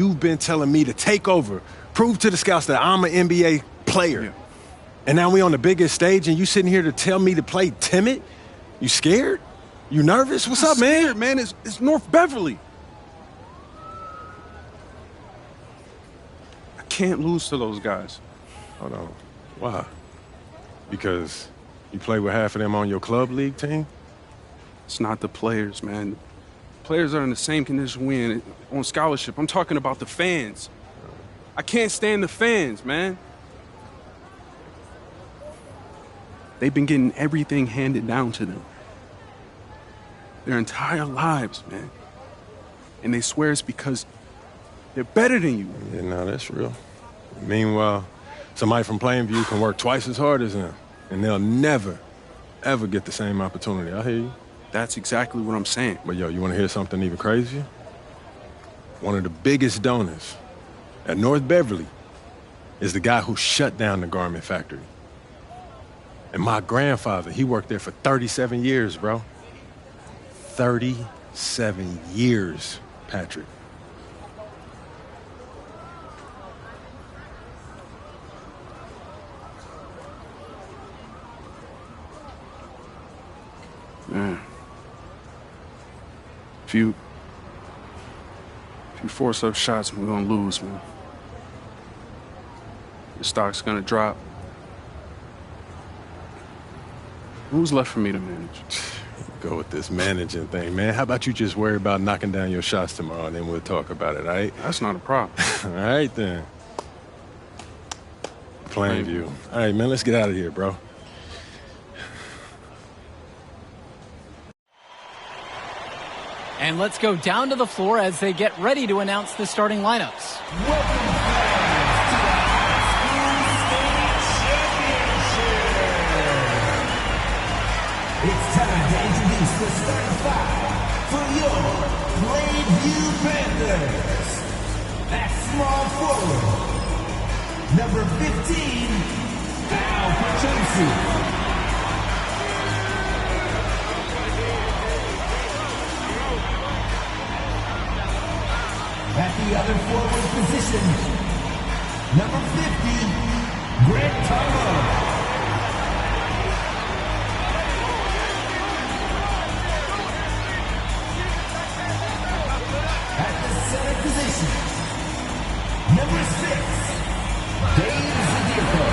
You've been telling me to take over, prove to the scouts that I'm an NBA player. Yeah. And now we on the biggest stage and you sitting here to tell me to play timid? You scared? You nervous? What's up, man? Scared, man. It's North Beverly. I can't lose to those guys. Hold on. Why? Because you play with half of them on your club league team? It's not the players, man. Players are in the same condition we in on scholarship. I'm talking about the fans. I can't stand the fans, man. They've been getting everything handed down to them their entire lives, man. And they swear it's because they're better than you. Yeah, no, that's real. Meanwhile, somebody from Plainview can work twice as hard as them, and they'll never, ever get the same opportunity. I hear you. That's exactly what I'm saying. But, yo, you want to hear something even crazier? One of the biggest donors at North Beverly is the guy who shut down the garment factory. And my grandfather, he worked there for 37 years, bro. 37 years, Patrick. Man. If you force up shots, we're gonna lose, man. The stock's gonna drop. Who's left for me to manage? Go with this managing thing, man. How about you just worry about knocking down your shots tomorrow, and then we'll talk about it, all right? That's not a problem. All right, then. Plainview. All right, man, let's get out of here, bro. And let's go down to the floor as they get ready to announce the starting lineups. It's time to introduce the starting five for your Plainview Panthers. At small forward, number 15, Al Pachusi. At the other forward position, number 50, Greg Tomo. Center position, number 6, Dave Zedilko.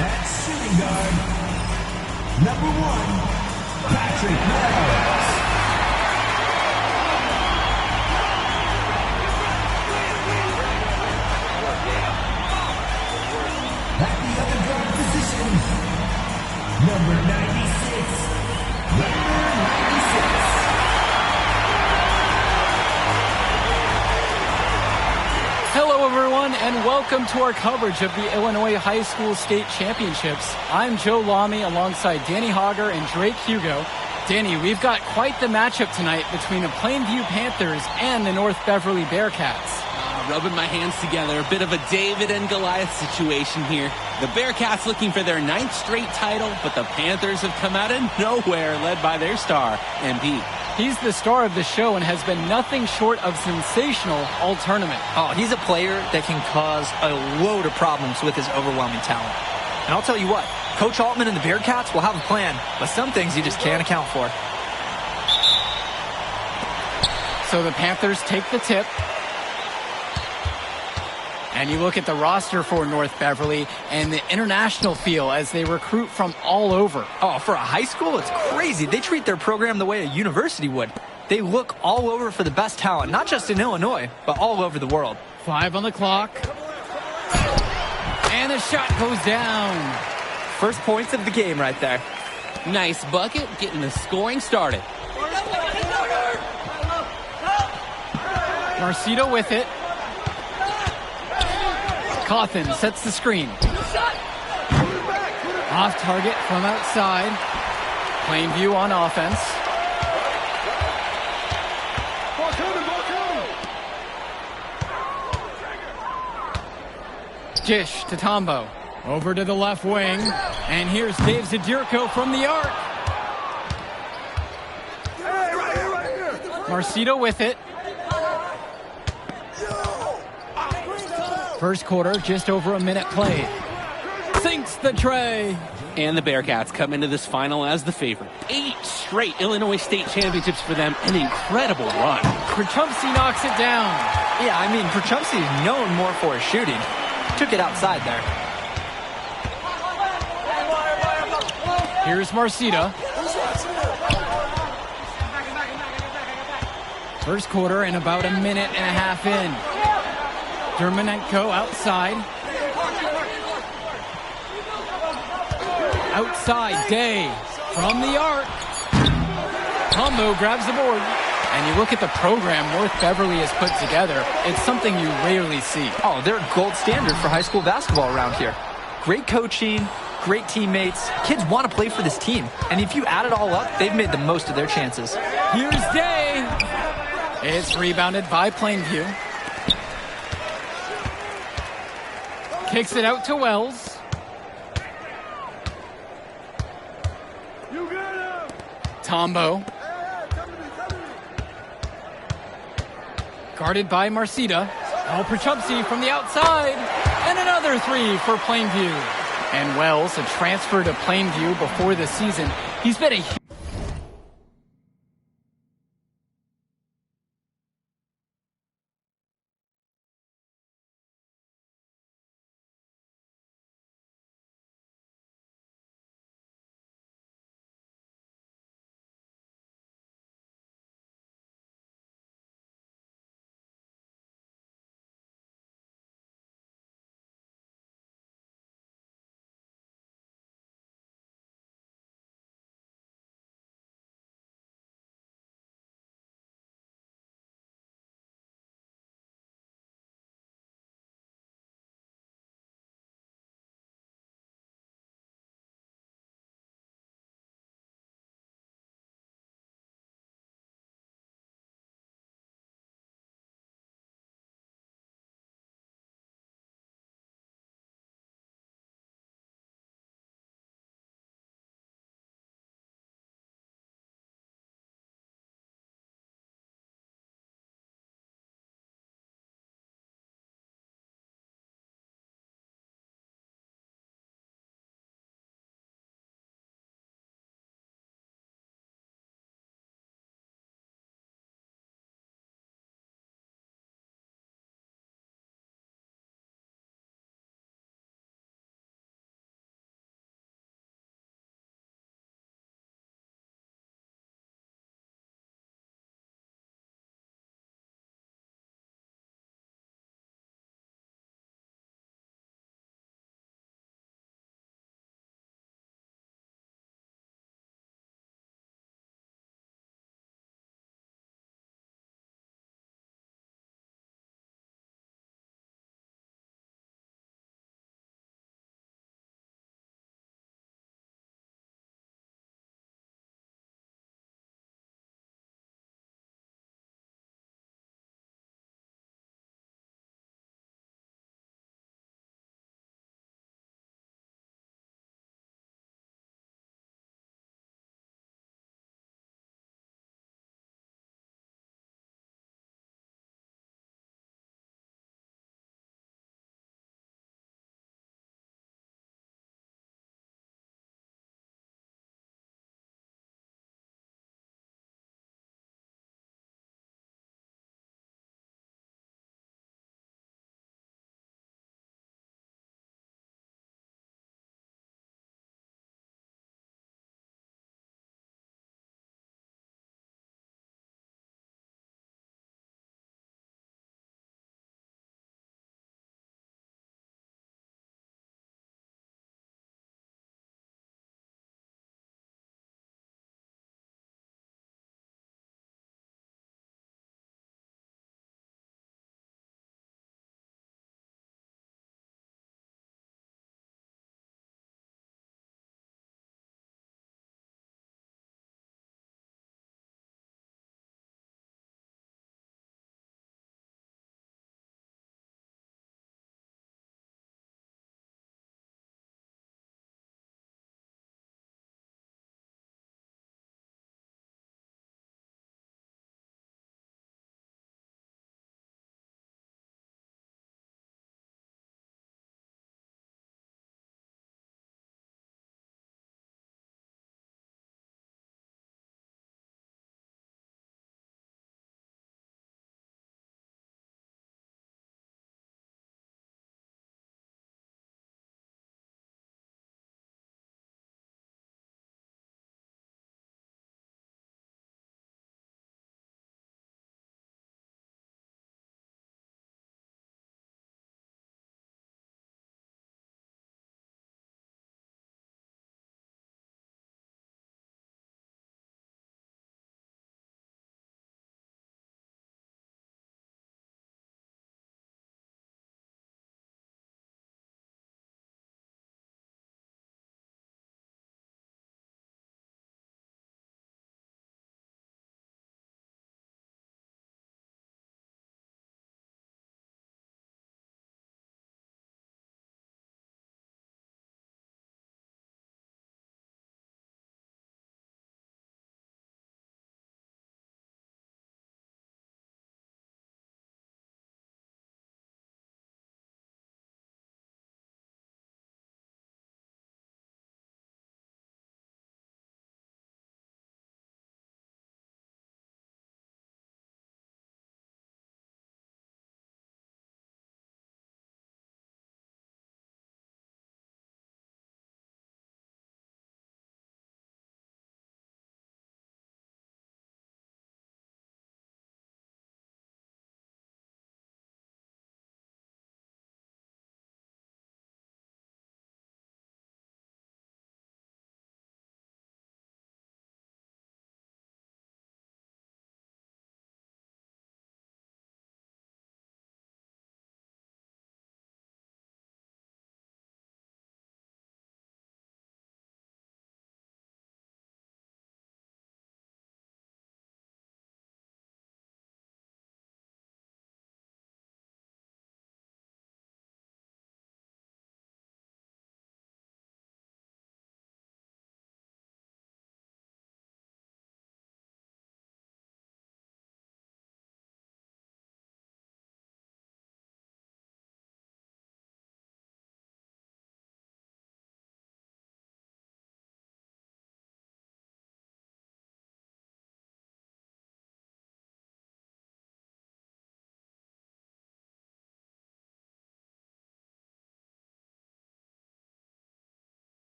At shooting guard, number 1, Patrick Mills. At the other guard position, number 96, number 96. Hello, everyone, and welcome to our coverage of the Illinois High School State Championships. I'm Joe Lamy alongside Danny Hogger and Drake Hugo. Danny, we've got quite the matchup tonight between the Plainview Panthers and the North Beverly Bearcats. Rubbing my hands together, a bit of a David and Goliath situation here. The Bearcats looking for their 9th straight title, but the Panthers have come out of nowhere, led by their star, MP. He's the star of the show and has been nothing short of sensational all tournament. Oh, he's a player that can cause a load of problems with his overwhelming talent. And I'll tell you what, Coach Altman and the Bearcats will have a plan, but some things you just can't account for. So the Panthers take the tip. And you look at the roster for North Beverly and the international feel as they recruit from all over. Oh, for a high school, it's crazy. They treat their program the way a university would. They look all over for the best talent, not just in Illinois, but all over the world. 5 on the clock. And the shot goes down. First points of the game right there. Nice bucket, getting the scoring started. Marcito with it. Cawthon sets the screen. Off target from outside. Plainview on offense. Dish to Tombo. Over to the left wing. And here's Dave Zadirko from the arc. Marcito with it. First quarter, just over a minute played. Sinks the tray. And the Bearcats come into this final as the favorite. 8 straight Illinois State championships for them. An incredible run. Krachumsky knocks it down. Yeah, I mean, Krachumsky is known more for his shooting. Took it outside there. Here's Marcita. First quarter and about a minute and a half in. Dermonenko outside. Outside, Day from the arc. Combo grabs the board. And you look at the program North Beverly has put together, it's something you rarely see. Oh, they're a gold standard for high school basketball around here. Great coaching, great teammates. Kids want to play for this team. And if you add it all up, they've made the most of their chances. Here's Day. It's rebounded by Plainview. Kicks it out to Wells. Tombo. Guarded by Marcita. Al Prachumsky from the outside. And another three for Plainview. And Wells, a transfer to Plainview before the season. He's been a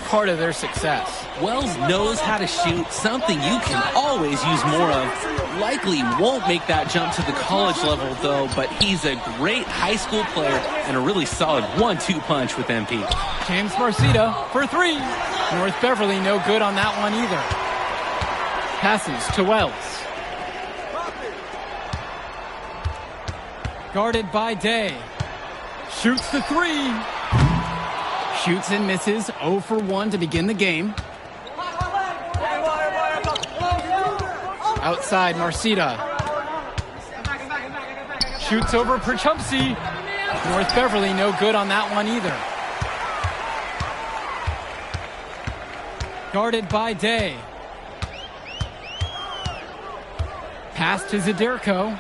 part of their success. Wells knows how to shoot, something you can always use more of. Likely won't make that jump to the college level, though, but he's a great high school player and a really solid 1-2 punch with MP. James Marcita for three. North Beverly no good on that one either. Passes to Wells. Guarded by Day. Shoots the three. Shoots and misses. 0 for 1 to begin the game. Outside, Marcita. Shoots over Perchumpsy. North Beverly no good on that one either. Guarded by Day. Pass to Zadirko.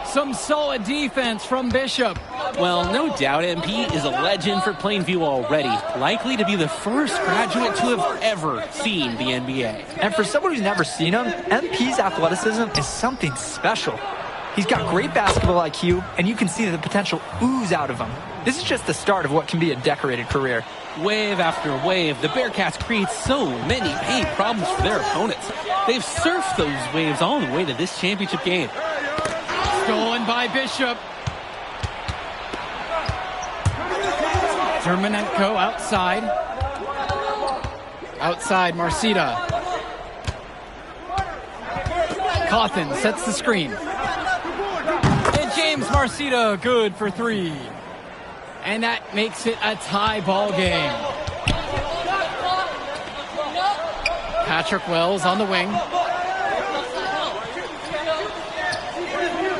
Some solid defense from Bishop. Well, no doubt MP is a legend for Plainview already. Likely to be the first graduate to have ever seen the NBA. And for someone who's never seen him, MP's athleticism is something special. He's got great basketball IQ, and you can see the potential ooze out of him. This is just the start of what can be a decorated career. Wave after wave, the Bearcats create so many paint problems for their opponents. They've surfed those waves all the way to this championship game. Stolen by Bishop. Germanenko outside. Outside, Marcita. Cawthon sets the screen. And James Marcita good for three. And that makes it a tie ball game. Patrick Wells on the wing.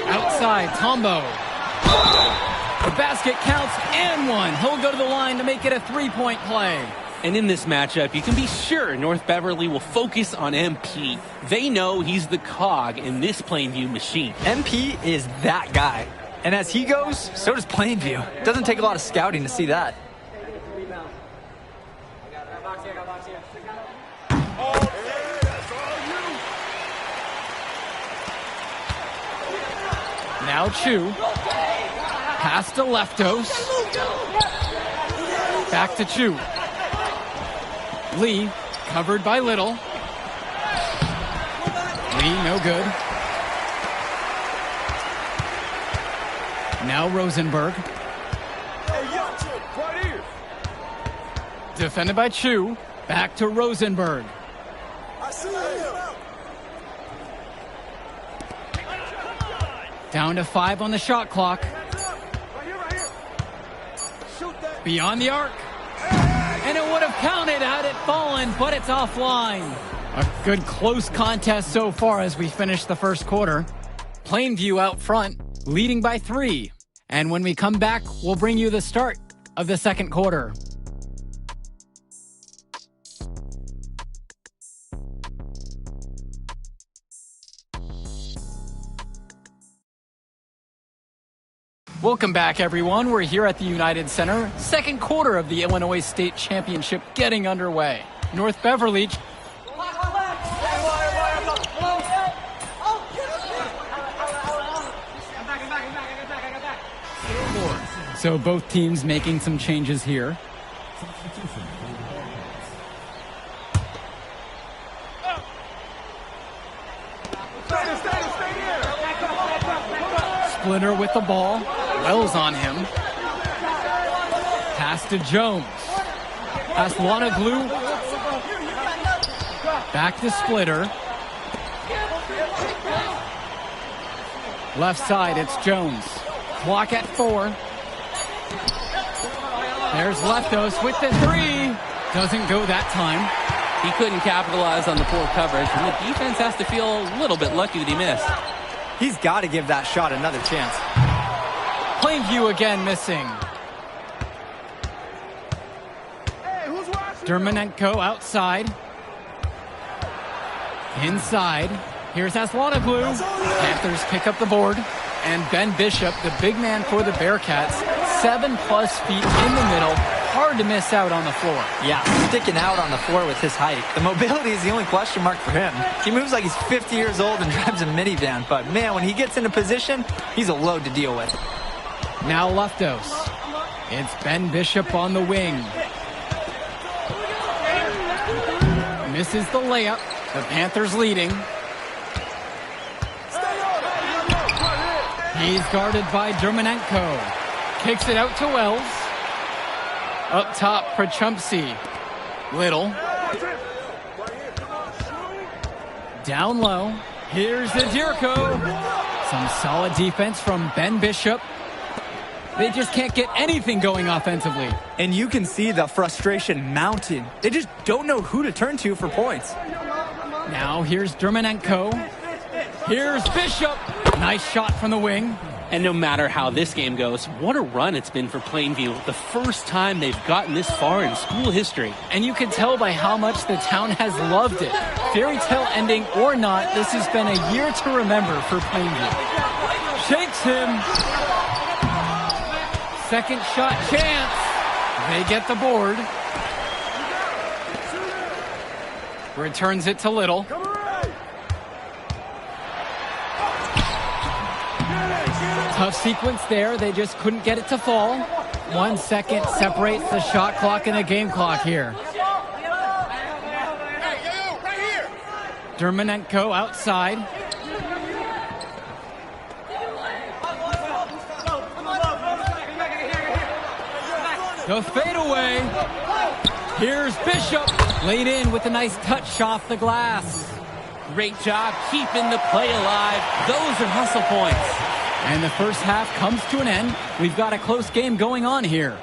Outside, Tombo. The basket counts and one. He'll go to the line to make it a three-point play. And in this matchup, you can be sure North Beverly will focus on MP. They know he's the cog in this Plainview machine. MP is that guy. And as he goes, so does Plainview. Doesn't take a lot of scouting to see that. Now Chu. Pass to Leftos. Back to Chu. Lee, covered by Little. Lee, no good. Now Rosenberg. Defended by Chu. Back to Rosenberg. Down to 5 on the shot clock. Beyond the arc. And it would have counted had it fallen, but it's offline. A good close contest so far as we finish the first quarter. Plainview out front, leading by 3. And when we come back, we'll bring you the start of the second quarter. Welcome back, everyone. We're here at the United Center. Second quarter of the Illinois State Championship getting underway. North Beverly. So both teams making some changes here. Splitter with the ball. Wells on him. Pass to Jones. Pass Wanaglu. Back to Splitter. Left side, it's Jones. Clock at 4. There's Leftos with the 3. Doesn't go that time. He couldn't capitalize on the poor coverage, and the defense has to feel a little bit lucky that he missed. He's got to give that shot another chance. Plainview again missing. Dermanenko outside. Inside. Here's Aslanoglu. Panthers pick up the board. And Ben Bishop, the big man for the Bearcats, 7+ feet in the middle. Hard to miss out on the floor. Yeah, sticking out on the floor with his height. The mobility is the only question mark for him. He moves like he's 50 years old and drives a minivan. But man, when he gets into position, he's a load to deal with. Now Leftos. It's Ben Bishop on the wing. Misses the layup. The Panthers leading. He's guarded by Dermanenko. Kicks it out to Wells. Up top, Prachumpsy. Little. Down low. Here's Adirko. Some solid defense from Ben Bishop. They just can't get anything going offensively. And you can see the frustration mounting. They just don't know who to turn to for points. Now here's Dermanenko. Here's Bishop. Nice shot from the wing. And no matter how this game goes, what a run it's been for Plainview. The first time they've gotten this far in school history. And you can tell by how much the town has loved it. Fairy tale ending or not, this has been a year to remember for Plainview. Shakes him. Second shot chance. They get the board. Returns it to Little. Tough sequence there. They just couldn't get it to fall. 1 second separates the shot clock and the game clock here. Dermanenko outside. The fadeaway. Here's Bishop. Laid in with a nice touch off the glass. Great job keeping the play alive. Those are hustle points. And the first half comes to an end. We've got a close game going on here.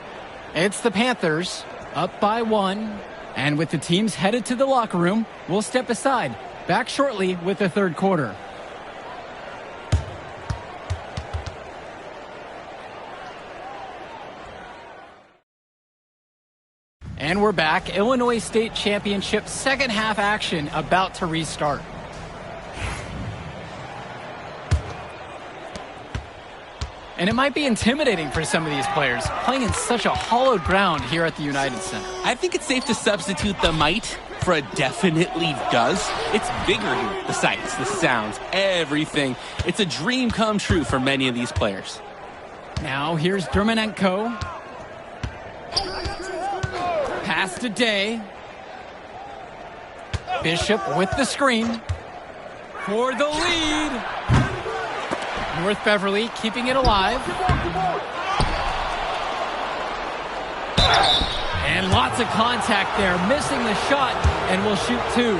It's the Panthers up by 1. And with the teams headed to the locker room, we'll step aside. Back shortly with the third quarter. And we're back. Illinois State Championship second half action about to restart. And it might be intimidating for some of these players, playing in such a hollowed ground here at the United Center. I think it's safe to substitute the might for a definitely does. It's bigger here. The sights, the sounds, everything. It's a dream come true for many of these players. Now here's Dermanenko. Pass to Day. Bishop with the screen. For the lead. North Beverly keeping it alive. And lots of contact there. Missing the shot and will shoot 2.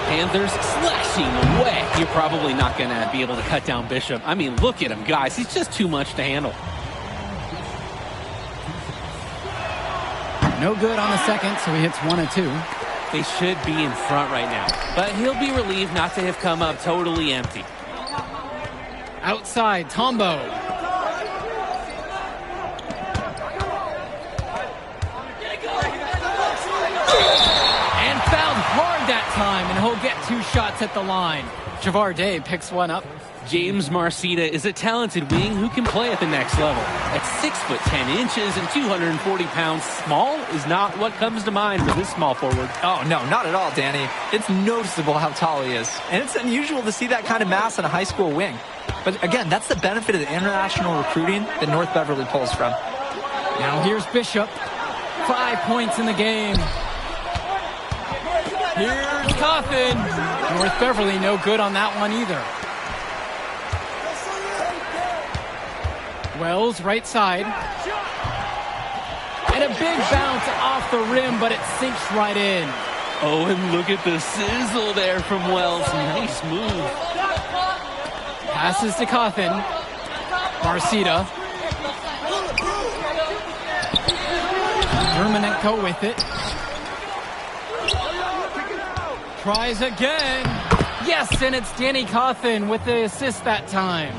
Panthers slashing away. You're probably not going to be able to cut down Bishop. I mean, look at him, guys. He's just too much to handle. No good on the second, so he hits 1 and 2. They should be in front right now. But he'll be relieved not to have come up totally empty. Outside, Tombo. And fouled hard that time, and he'll get 2 shots at the line. Javar Day picks one up. James Marcita is a talented wing who can play at the next level. At 6 foot 10 inches and 240 pounds, small is not what comes to mind for this small forward. Oh, no, not at all, Danny. It's noticeable how tall he is. And it's unusual to see that kind of mass in a high school wing. But again, that's the benefit of the international recruiting that North Beverly pulls from. Now here's Bishop. 5 points in the game. Here's Coffin. North Beverly no good on that one either. Wells right side. And a big bounce off the rim, but it sinks right in. Oh, and look at the sizzle there from Wells. Nice move. Passes to Coffin. Marcita. Dermanenko with it. Tries again. Yes, and it's Danny Coffin with the assist that time.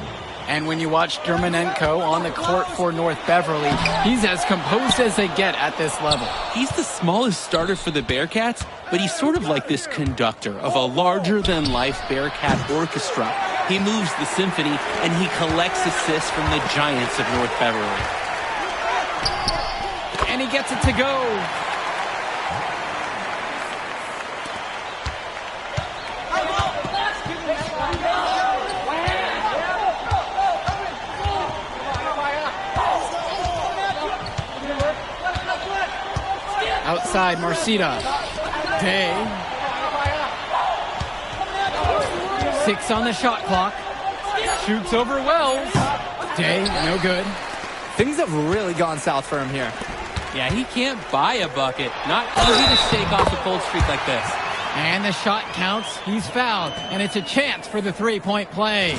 And when you watch Dermanenko on the court for North Beverly, he's as composed as they get at this level. He's the smallest starter for the Bearcats, but he's sort of like this conductor of a larger-than-life Bearcat orchestra. He moves the symphony, and he collects assists from the giants of North Beverly. And he gets it to go. Outside, Marcita. Day. 6 on the shot clock. Shoots over Wells. Day, no good. Things have really gone south for him here. Yeah, he can't buy a bucket. Not easy to shake off a cold streak like this. And the shot counts. He's fouled. And it's a chance for the three-point play.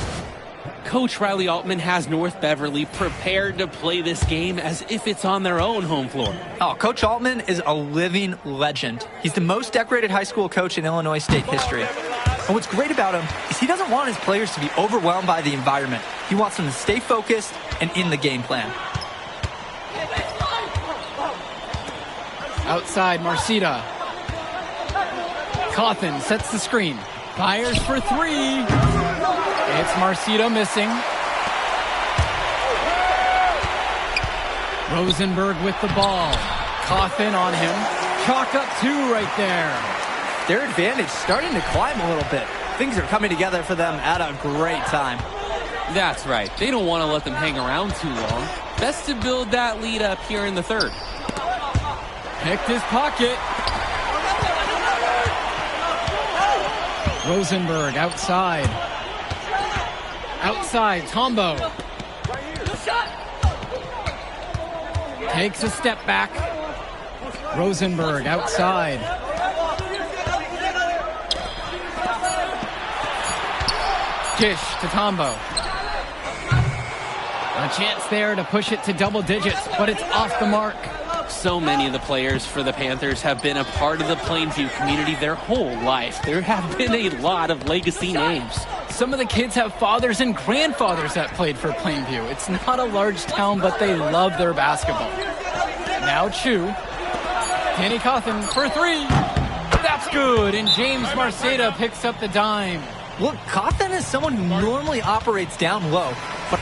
Coach Riley Altman has North Beverly prepared to play this game as if it's on their own home floor. Oh, Coach Altman is a living legend. He's the most decorated high school coach in Illinois state history. And what's great about him is he doesn't want his players to be overwhelmed by the environment. He wants them to stay focused and in the game plan. Outside, Marcita. Cawthon sets the screen. Fires for three. It's Marcita missing. Rosenberg with the ball. Cawthon on him. Chalk up 2 right there. Their advantage starting to climb a little bit. Things are coming together for them at a great time. That's right. They don't want to let them hang around too long. Best to build that lead up here in the third. Picked his pocket. Rosenberg outside. Outside, Tombo. Takes a step back. Rosenberg outside. Dish to Tombo. A chance there to push it to double digits, but it's off the mark. So many of the players for the Panthers have been a part of the Plainview community their whole life. There have been a lot of legacy names. Some of the kids have fathers and grandfathers that played for Plainview. It's not a large town, but they love their basketball. Now Chu. Danny Cawthon for 3. That's good, and James Marceta picks up the dime. Look, Cawthon is someone who normally operates down low, but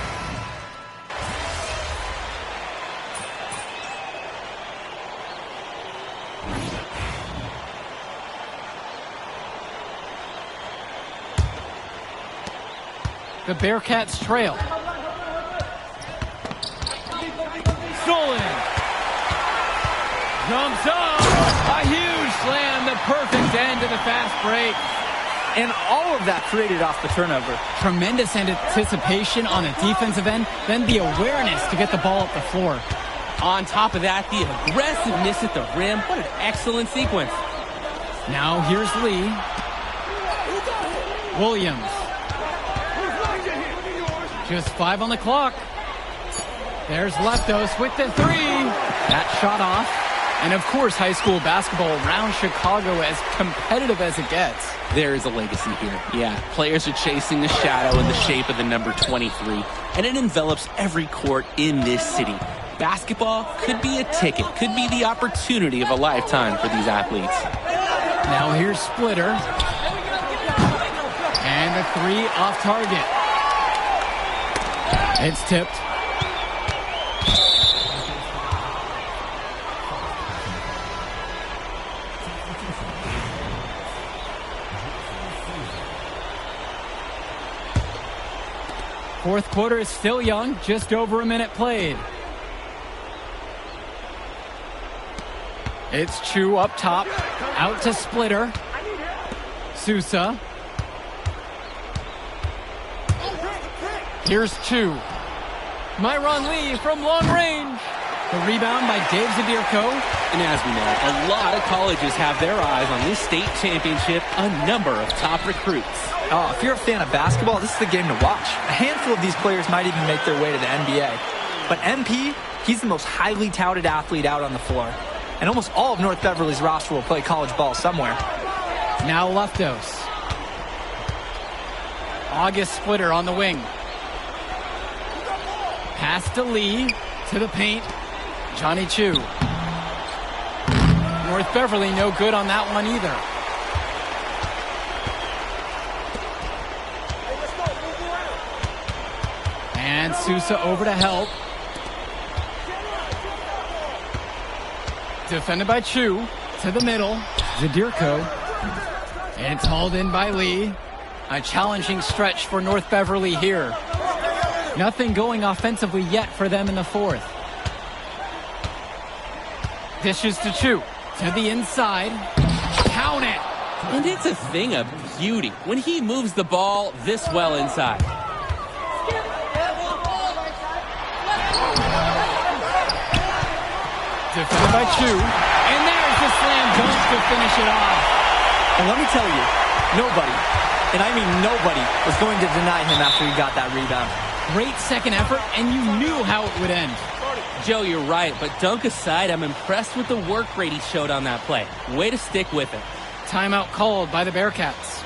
the Bearcats trail. Stolen. Jumps up. A huge slam, the perfect end to the fast break. and all of that created off the turnover. Tremendous anticipation on the defensive end, then the awareness to get the ball up the floor. On top of that, the aggressiveness at the rim. What an excellent sequence. Now here's Lee. Williams. Just 5 on the clock. There's Leptos with the 3. That shot off. And of course, high school basketball around Chicago as competitive as it gets. There is a legacy here. Yeah, players are chasing the shadow in the shape of the number 23. And it envelops every court in this city. Basketball could be a ticket, could be the opportunity of a lifetime for these athletes. Now here's Splitter. And the 3 off target. It's tipped. Fourth quarter is still young, just over a minute played. It's Chu up top, out to Splitter. Sousa. Here's Chu. Myron Lee from long range. The rebound by Dave Zadirko. And as we know, a lot of colleges have their eyes on this state championship, a number of top recruits. Oh, if you're a fan of basketball, this is the game to watch. A handful of these players might even make their way to the NBA. But MP, he's the most highly touted athlete out on the floor. And almost all of North Beverly's roster will play college ball somewhere. Now Leptos. August Splitter on the wing. Pass to Lee, to the paint. Johnny Chu. North Beverly no good on that one either. And Sousa over to help. Defended by Chu. To the middle. Zadirko. And it's hauled in by Lee. A challenging stretch for North Beverly here. Nothing going offensively yet for them in the fourth. Dishes to Chu. To the inside. Count it. And it's a thing of beauty when he moves the ball this well inside. Defended by Chu, and there's the slam dunk to finish it off. And let me tell you, nobody, and I mean nobody, was going to deny him after he got that rebound. Great second effort, and you knew how it would end. Joe, you're right, but dunk aside, I'm impressed with the work rate he showed on that play. Way to stick with it. Timeout called by the Bearcats.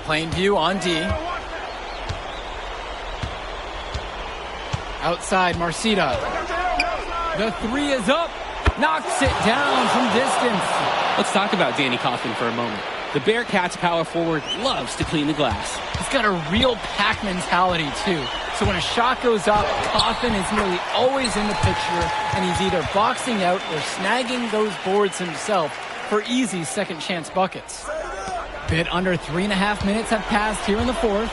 Plainview on D. Outside, Marcita. The three is up. Knocks it down from distance. Let's talk about Danny Coffin for a moment. The Bearcats power forward loves to clean the glass. He's got a real pack mentality, too. So when a shot goes up, Coffin is nearly always in the picture, and he's either boxing out or snagging those boards himself for easy second chance buckets. Bit under 3.5 minutes have passed here in the fourth.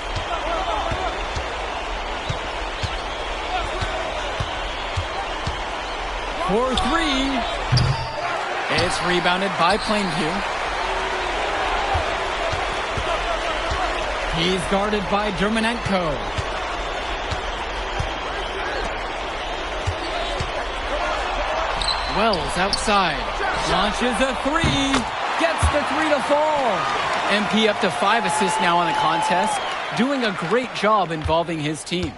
For three. It's rebounded by Plainview. He's guarded by Dermanenko. Wells outside. Launches a three. Gets the three to fall. MP up to 5 assists now on the contest. Doing a great job involving his team.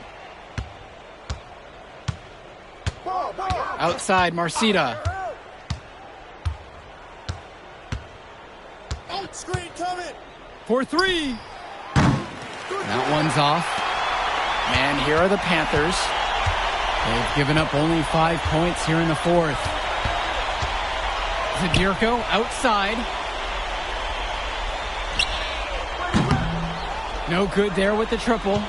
Outside, Marcita. Screen coming. For three. That one's off. And here are the Panthers. They've given up only 5 points here in the fourth. Zadirko outside. No good there with the triple.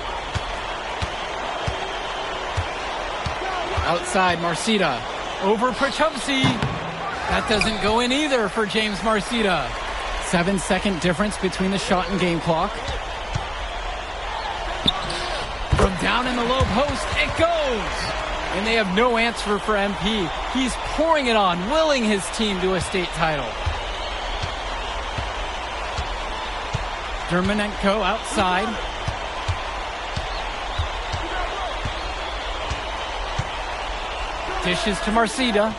Outside, Marcita. Over Prachupsi. That doesn't go in either for James Marcita. 7-second difference between the shot and game clock. From down in the low post, it goes! And they have no answer for MP. He's pouring it on, willing his team to a state title. Dermanenko outside. Dishes to Marcita.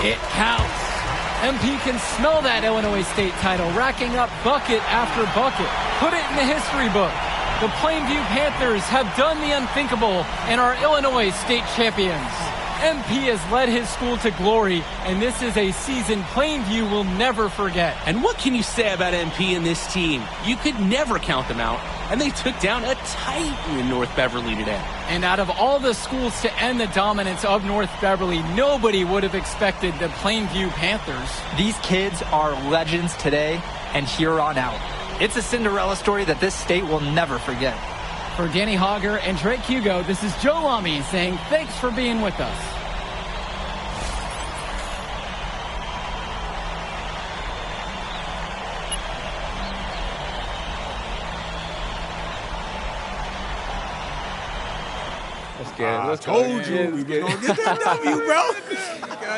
It counts. MP can smell that Illinois State title, racking up bucket after bucket. Put it in the history book. The Plainview Panthers have done the unthinkable and are Illinois State champions. MP has led his school to glory, and this is a season Plainview will never forget. And what can you say about MP and this team? You could never count them out, and they took down a Titan in North Beverly today. And out of all the schools to end the dominance of North Beverly, nobody would have expected the Plainview Panthers. These kids are legends today and here on out. It's a Cinderella story that this state will never forget. For Danny Hogger and Drake Hugo, this is Joe Lamy saying thanks for being with us. Let's get it. Let's Told go. you we were gonna get that W, bro.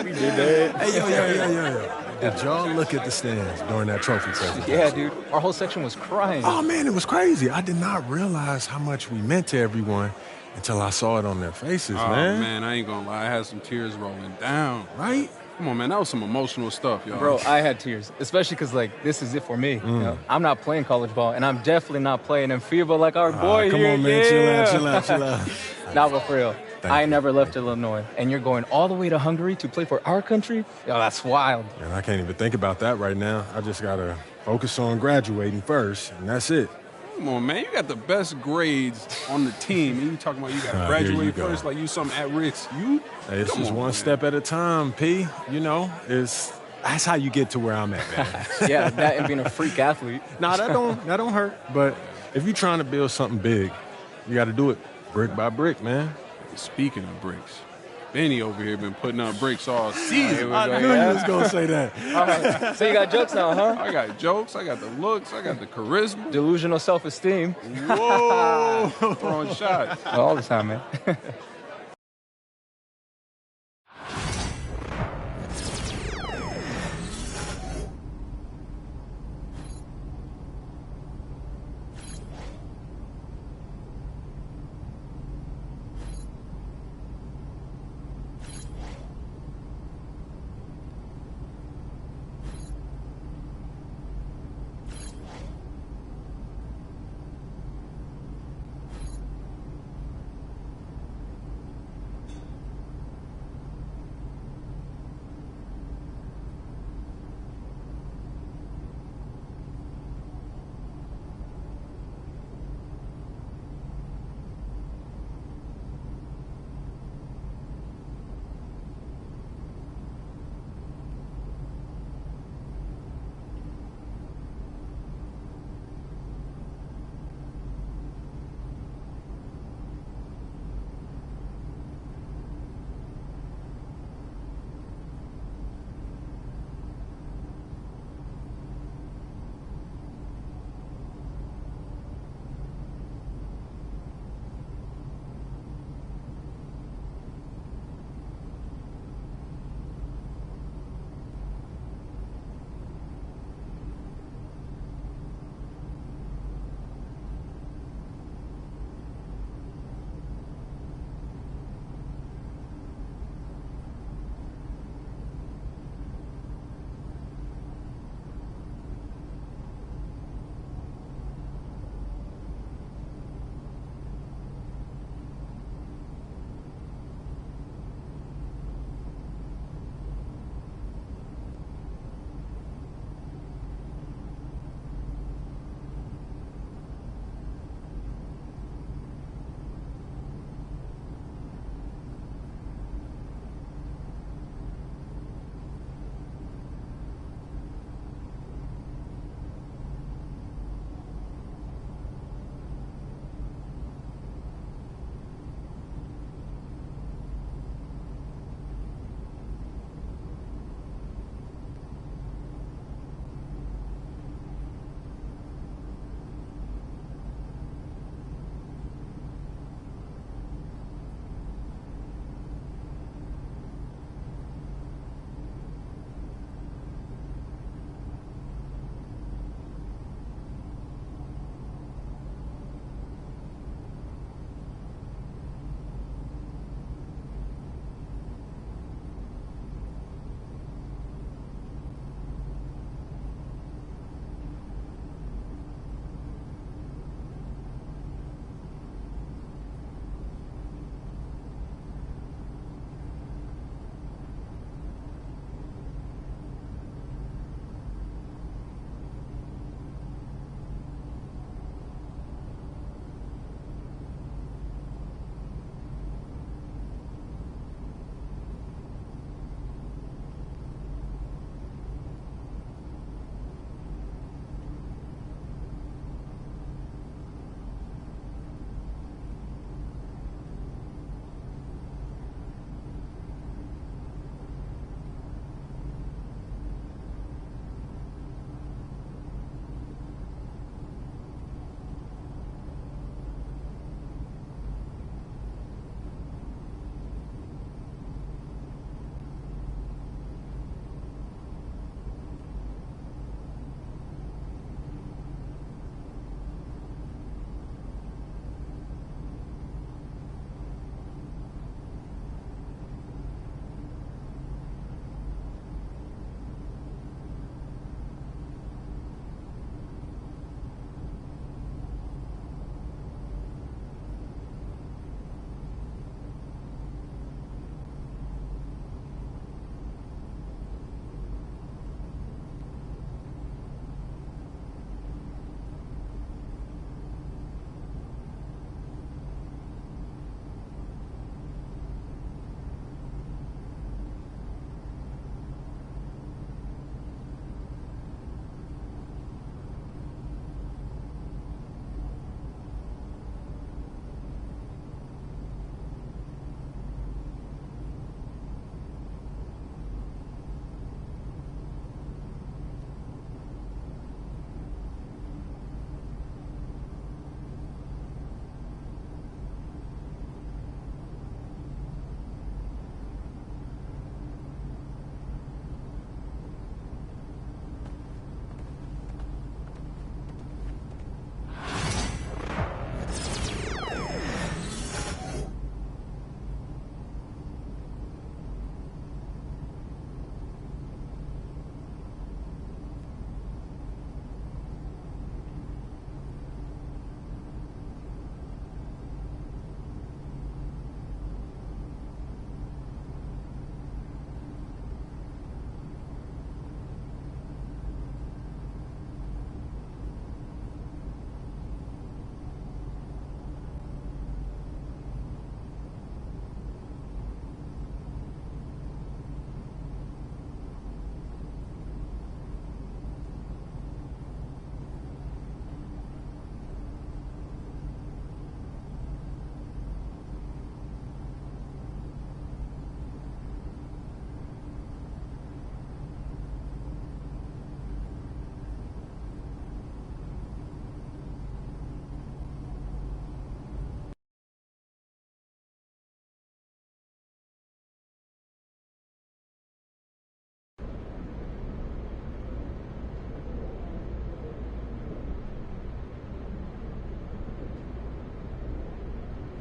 We did that. Hey, yo. Did y'all look at the stands during that trophy presentation? Yeah, dude. Our whole section was crying. Oh, man, it was crazy. I did not realize how much we meant to everyone until I saw it on their faces, Oh, man. man, I ain't gonna lie. I had some tears rolling down. Right? Come on, man. That was some emotional stuff, y'all. Bro, I had tears, especially because, like, this is it for me. You know? I'm not playing college ball, and I'm definitely not playing in FIBA like our boy come here. on, man. Yeah. Chill out. Nah, but for real. Thank I you. never left Illinois, and you're going all the way to Hungary to play for our country? Yo, that's wild. And I can't even think about that right now. I just got to focus on graduating first, and that's it. Come on, man. You got the best grades on the team, and you talking about you got to Here you graduate go. first like you something at risk. You? Hey, it's Come just on, one man. step at a time, P. You know, that's how you get to where I'm at, man. Yeah, that and being a freak athlete. Nah, that don't hurt. But if you're trying to build something big, you got to do it brick by brick, man. Speaking of bricks, Benny over here been putting up bricks all season. I knew you was going to say that. All right. So you got jokes now, huh? I got jokes, I got the looks, I got the charisma. Delusional self-esteem. Whoa! Throwing shots. All the time, man.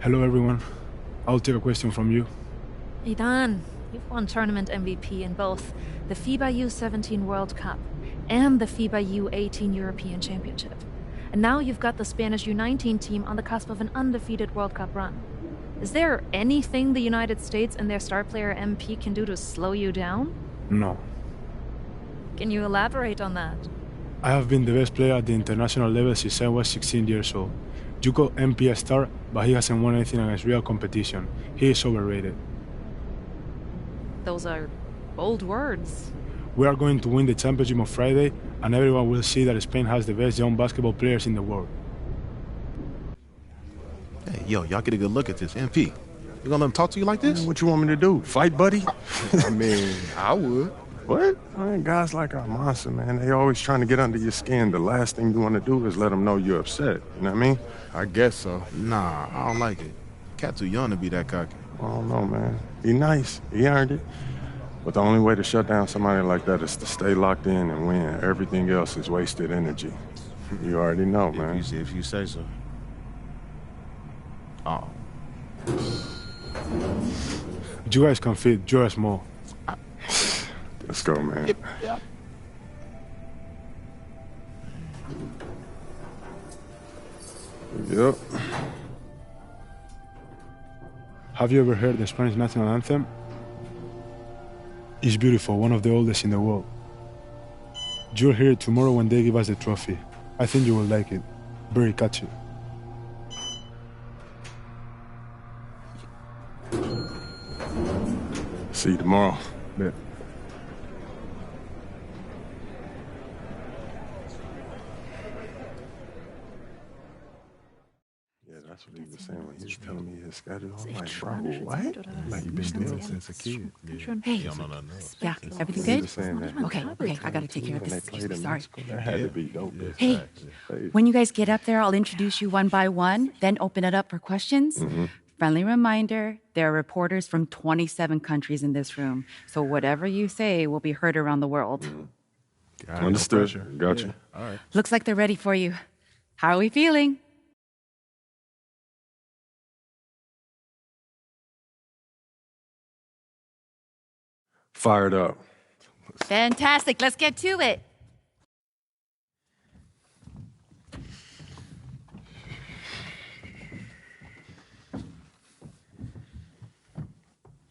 Hello, everyone. I'll take a question from you. Idan, you've won tournament MVP in both the FIBA U17 World Cup and the FIBA U18 European Championship. And now you've got the Spanish U19 team on the cusp of an undefeated World Cup run. Is there anything the United States and their star player MP can do to slow you down? No. Can you elaborate on that? I have been the best player at the international level since I was 16 years old. You call MP a star, but he hasn't won anything against real competition. He is overrated. Those are bold words. We are going to win the championship on Friday, and everyone will see that Spain has the best young basketball players in the world. Hey, yo, y'all get a good look at this. MP, you gonna let him talk to you like this? Man, what you want me to do? Fight, buddy? I mean, I would. What? Man, guys like our monster, man, they always trying to get under your skin. The last thing you want to do is let them know you're upset. You know what I mean? I guess so. Nah, I don't like it. Cat too young to be that cocky. I don't know, man. Be nice. He earned it. But the only way to shut down somebody like that is to stay locked in and win. Everything else is wasted energy. You already know, man. If you say so. Oh. You guys can fit, you're small. Let's go, man. Yep. Yep. Have you ever heard the Spanish national anthem? It's beautiful, one of the oldest in the world. You'll hear it tomorrow when they give us the trophy. I think you will like it. Very catchy. See you tomorrow. Yeah. That's what he was saying when he was telling me his schedule. I'm like, bro, what? Like you've been doing since a kid. Hey. Yeah, everything good? That. Okay, I gotta take care of this. Excuse me, sorry. That had to be dope. Hey, when you guys get up there, I'll introduce you one by one, then open it up for questions. Mm-hmm. Friendly reminder, there are reporters from 27 countries in this room, so whatever you say will be heard around the world. Mm-hmm. Understood. Gotcha. Yeah. All right. Looks like they're ready for you. How are we feeling? Fired up. Fantastic. Let's get to it.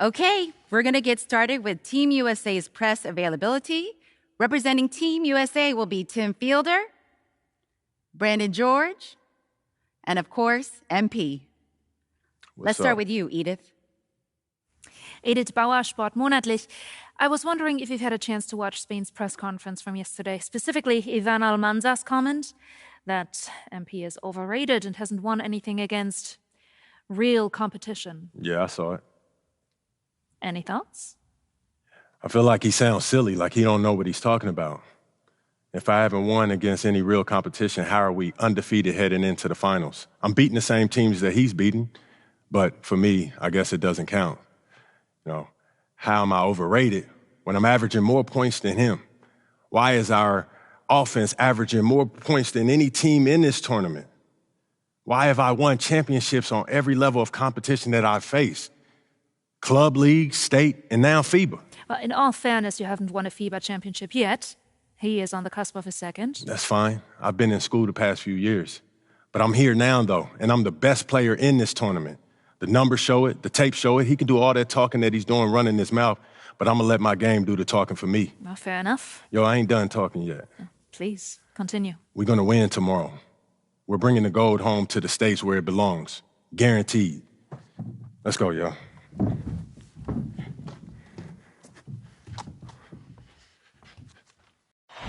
Okay, we're going to get started with Team USA's press availability. Representing Team USA will be Tim Fielder, Brandon George, and of course, MP. Let's start with you, Edith. Edith Bauer, Sport Monatlich. I was wondering if you've had a chance to watch Spain's press conference from yesterday, specifically Ivan Almanza's comment that MP is overrated and hasn't won anything against real competition. Yeah, I saw it. Any thoughts? I feel like he sounds silly, like he don't know what he's talking about. If I haven't won against any real competition, how are we undefeated heading into the finals? I'm beating the same teams that he's beating, but for me, I guess it doesn't count. You know, how am I overrated when I'm averaging more points than him? Why is our offense averaging more points than any team in this tournament? Why have I won championships on every level of competition that I've faced? Club, league, state, and now FIBA. Well, in all fairness, you haven't won a FIBA championship yet. He is on the cusp of a second. That's fine. I've been in school the past few years. But I'm here now, though, and I'm the best player in this tournament. The numbers show it, the tapes show it. He can do all that talking that he's doing, running his mouth, but I'm gonna let my game do the talking for me. Well, fair enough. Yo, I ain't done talking yet. Please, continue. We're gonna win tomorrow. We're bringing the gold home to the States where it belongs. Guaranteed. Let's go, y'all.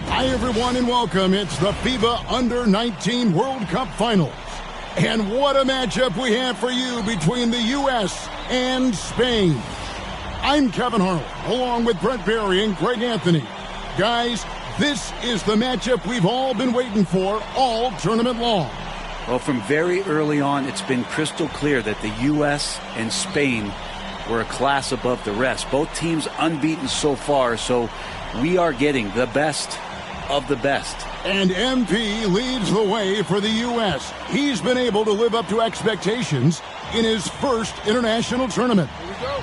Hi, everyone, and welcome. It's the FIBA Under-19 World Cup Finals. And what a matchup we have for you between the U.S. and Spain. I'm Kevin Harlan, along with Brett Berry and Greg Anthony. Guys, this is the matchup we've all been waiting for all tournament long. Well, from very early on, it's been crystal clear that the U.S. and Spain were a class above the rest. Both teams unbeaten so far, so we are getting the best of the best. And MP leads the way for the U.S. He's been able to live up to expectations in his first international tournament.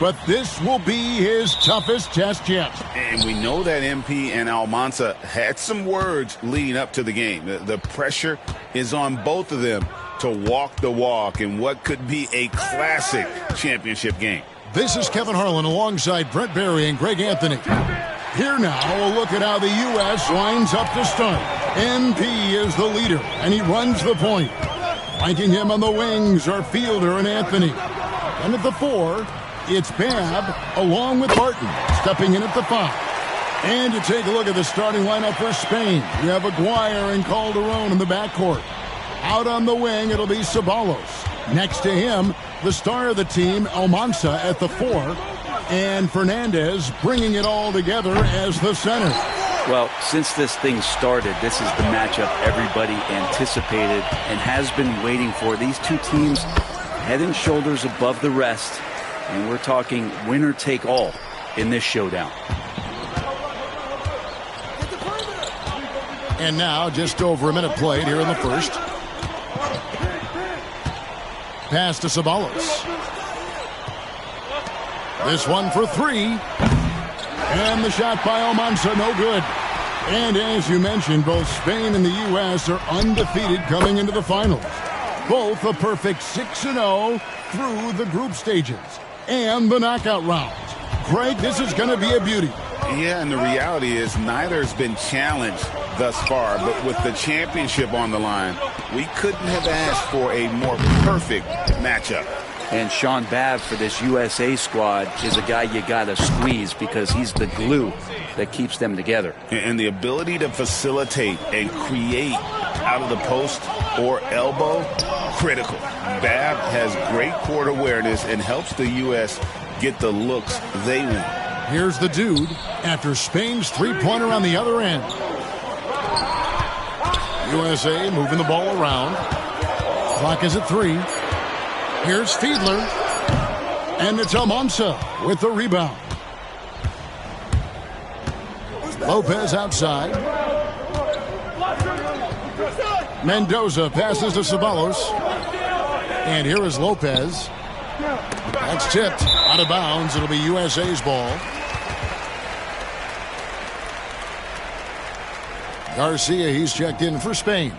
But this will be his toughest test yet. And we know that MP and Almanza had some words leading up to the game. The pressure is on both of them to walk the walk in what could be a classic championship game. This is Kevin Harlan alongside Brent Barry and Greg Anthony. Here now, a look at how the U.S. lines up to start. MP is the leader, and he runs the point. Flanking him on the wings are Fielder and Anthony. And at the 4, it's Babb along with Barton, stepping in at the 5. And you take a look at the starting lineup for Spain. You have Aguirre and Calderon in the backcourt. Out on the wing, it'll be Ceballos. Next to him, the star of the team, Almanza at the 4. And Fernandez bringing it all together as the center. Well, since this thing started, this is the matchup everybody anticipated and has been waiting for. These two teams head and shoulders above the rest. And we're talking winner take all in this showdown. And now just over a minute played here in the first. Pass to Ceballos. This one for 3. And the shot by Almanza, no good. And as you mentioned, both Spain and the U.S. are undefeated coming into the finals. Both a perfect 6-0 through the group stages and the knockout rounds. Greg, this is going to be a beauty. Yeah, and the reality is neither has been challenged thus far, but with the championship on the line, we couldn't have asked for a more perfect matchup. And Sean Babb for this USA squad is a guy you got to squeeze because he's the glue that keeps them together. And the ability to facilitate and create out of the post or elbow, critical. Babb has great court awareness and helps the U.S. get the looks they want. Here's the dude after Spain's three-pointer on the other end. USA moving the ball around. Clock is at 3. Here's Fiedler. And it's Almanza with the rebound. Lopez outside. Mendoza passes to Ceballos. And here is Lopez. That's tipped out of bounds. It'll be USA's ball. Garcia, he's checked in for Spain.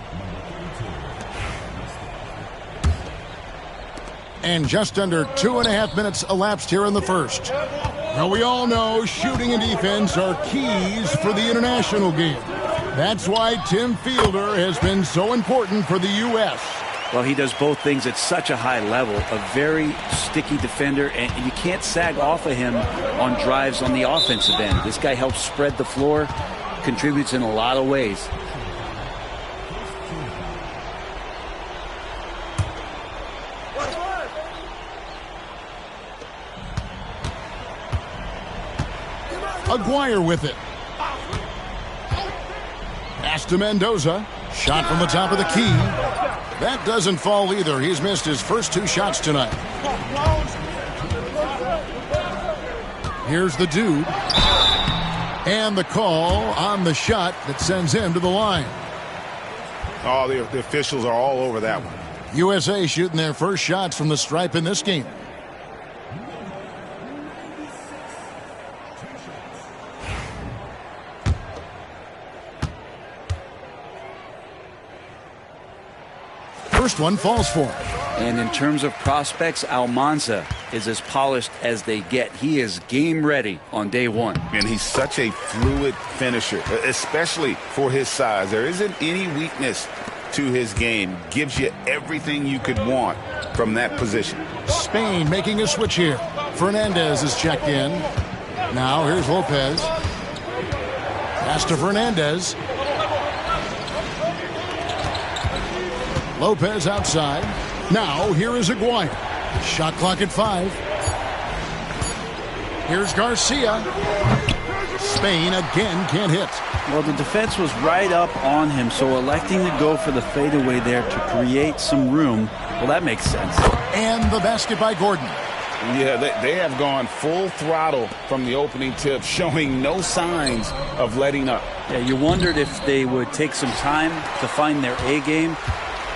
And just under 2.5 minutes elapsed here in the first. Now we all know shooting and defense are keys for the international game. That's why Tim Fielder has been so important for the U.S. Well, he does both things at such a high level. A very sticky defender, and you can't sag off of him on drives on the offensive end. This guy helps spread the floor, contributes in a lot of ways. Aguirre with it. Pass to Mendoza. Shot from the top of the key. That doesn't fall either. He's missed his first 2 shots tonight. Here's the dude. And the call on the shot that sends him to the line. Oh, the officials are all over that one. USA shooting their first shots from the stripe in this game. First one falls for him. And in terms of prospects, Almanza is as polished as they get. He is game ready on day one. And he's such a fluid finisher, especially for his size. There isn't any weakness to his game. Gives you everything you could want from that position. Spain making a switch here. Fernandez is checked in. Now here's Lopez. Pass to Fernandez. Lopez outside. Now here is Aguirre. Shot clock at 5. Here's Garcia. Spain again can't hit. Well, the defense was right up on him, so electing to go for the fadeaway there to create some room, well, that makes sense. And the basket by Gordon. Yeah, they have gone full throttle from the opening tip, showing no signs of letting up. Yeah, you wondered if they would take some time to find their A game.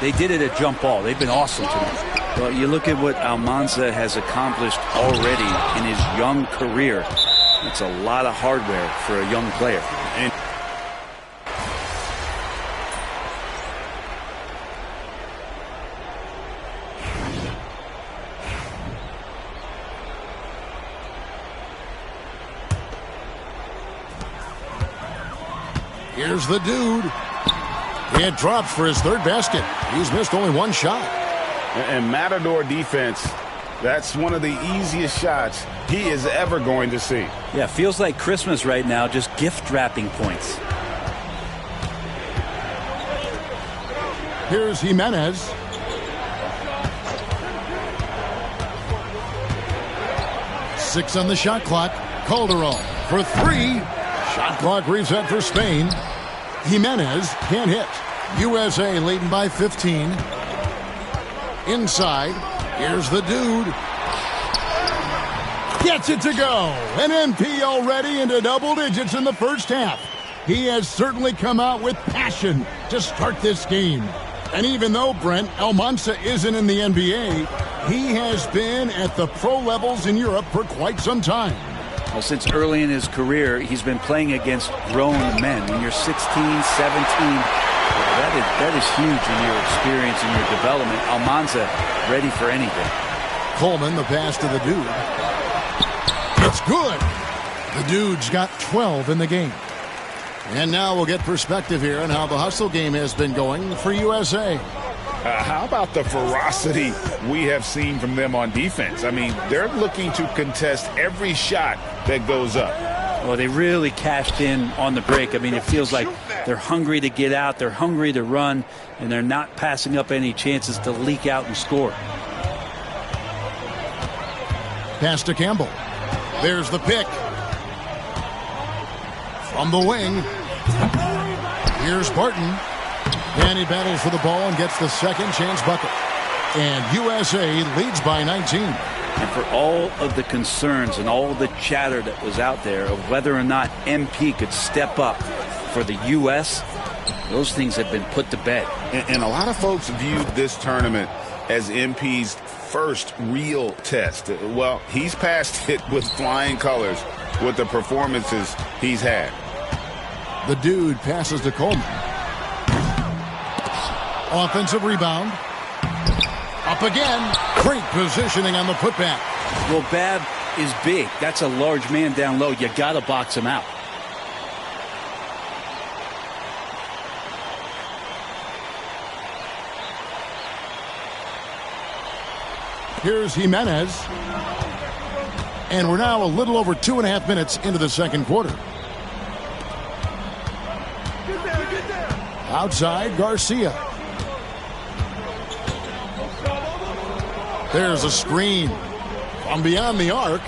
They did it at jump ball. They've been awesome tonight. Well, you look at what Almanza has accomplished already in his young career. It's a lot of hardware for a young player. And here's the dude. He had dropped for his third basket. He's missed only one shot. And Matador defense, that's one of the easiest shots he is ever going to see. yeah, feels like Christmas right now, just gift wrapping points. Here's Jimenez. Six on the shot clock. Calderon for three. Shot clock reset for Spain. Jimenez can't hit. USA leading by 15. Inside. Here's the dude. Gets it to go. An MP already into double digits in the first half. He has certainly come out with passion to start this game. And even though Brent Almanza isn't in the NBA, he has been at the pro levels in Europe for quite some time. Well, since early in his career, he's been playing against grown men. When you're 16, 17, that is huge in your experience and your development. Almanza ready for anything. Coleman, the pass to the dude. It's good. The dude's got 12 in the game. And now we'll get perspective here on how the hustle game has been going for USA. How about the ferocity we have seen from them on defense? I mean, they're looking to contest every shot that goes up. Well, they really cashed in on the break. I mean, it feels like they're hungry to get out, they're hungry to run, and they're not passing up any chances to leak out and score. Pass to Campbell. There's the pick. From the wing. Here's Barton. And he battles for the ball and gets the second chance bucket. And USA leads by 19. And for all of the concerns and all the chatter that was out there of whether or not MP could step up for the U.S., those things have been put to bed. And a lot of folks viewed this tournament as MP's first real test. Well, he's passed it with flying colors with the performances he's had. The dude passes to Coleman. Offensive rebound. Up again. Great positioning on the putback. Well, Bab is big. That's a large man down low. You got to box him out. Here's Jimenez. And we're now a little over 2.5 minutes into the second quarter. Outside, Garcia. There's a screen from beyond the arc.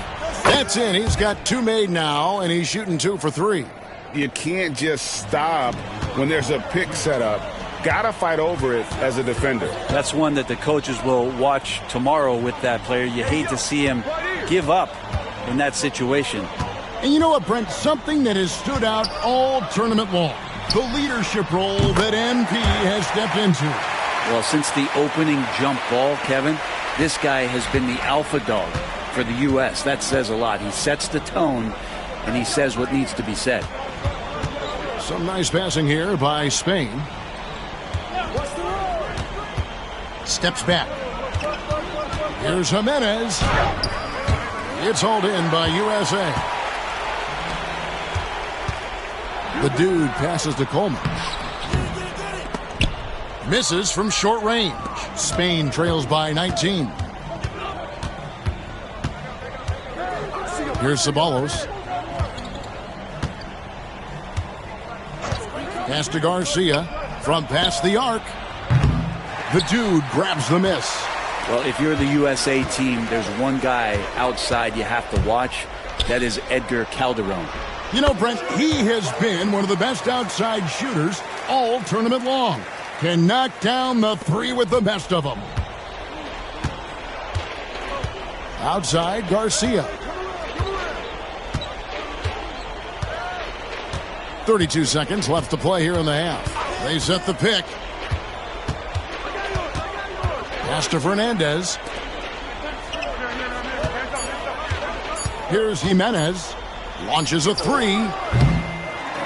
That's in. He's got two made now, and he's shooting 2 for 3. You can't just stop when there's a pick set up. Gotta fight over it as a defender. That's one that the coaches will watch tomorrow with that player. You hate to see him give up in that situation. And you know what, Brent? Something that has stood out all tournament long. The leadership role that MP has stepped into. Well, since the opening jump ball, Kevin, this guy has been the alpha dog for the U.S. That says a lot. He sets the tone, and he says what needs to be said. Some nice passing here by Spain. Steps back. Here's Jimenez. It's hauled in by USA. The dude passes to Coleman. Misses from short range. Spain trails by 19. Here's Ceballos. Pass to Garcia. From past the arc. The dude grabs the miss. Well, if you're the USA team, there's one guy outside you have to watch. That is Edgar Calderon. You know, Brent, he has been one of the best outside shooters all tournament long. Can knock down the three with the best of them. Outside, Garcia. 32 seconds left to play here in the half. They set the pick. Pass to Fernandez. Here's Jimenez. Launches a three.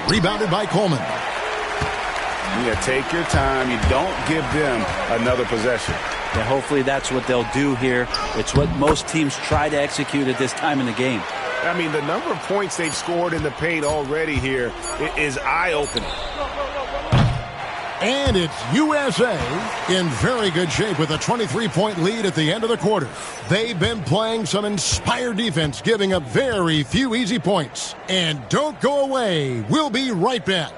Rebounded by Coleman. Yeah, take your time. You don't give them another possession. Yeah, hopefully that's what they'll do here. It's what most teams try to execute at this time in the game. I mean, the number of points they've scored in the paint already here is eye-opening. And it's USA in very good shape with a 23-point lead at the end of the quarter. They've been playing some inspired defense, giving up very few easy points. And don't go away. We'll be right back.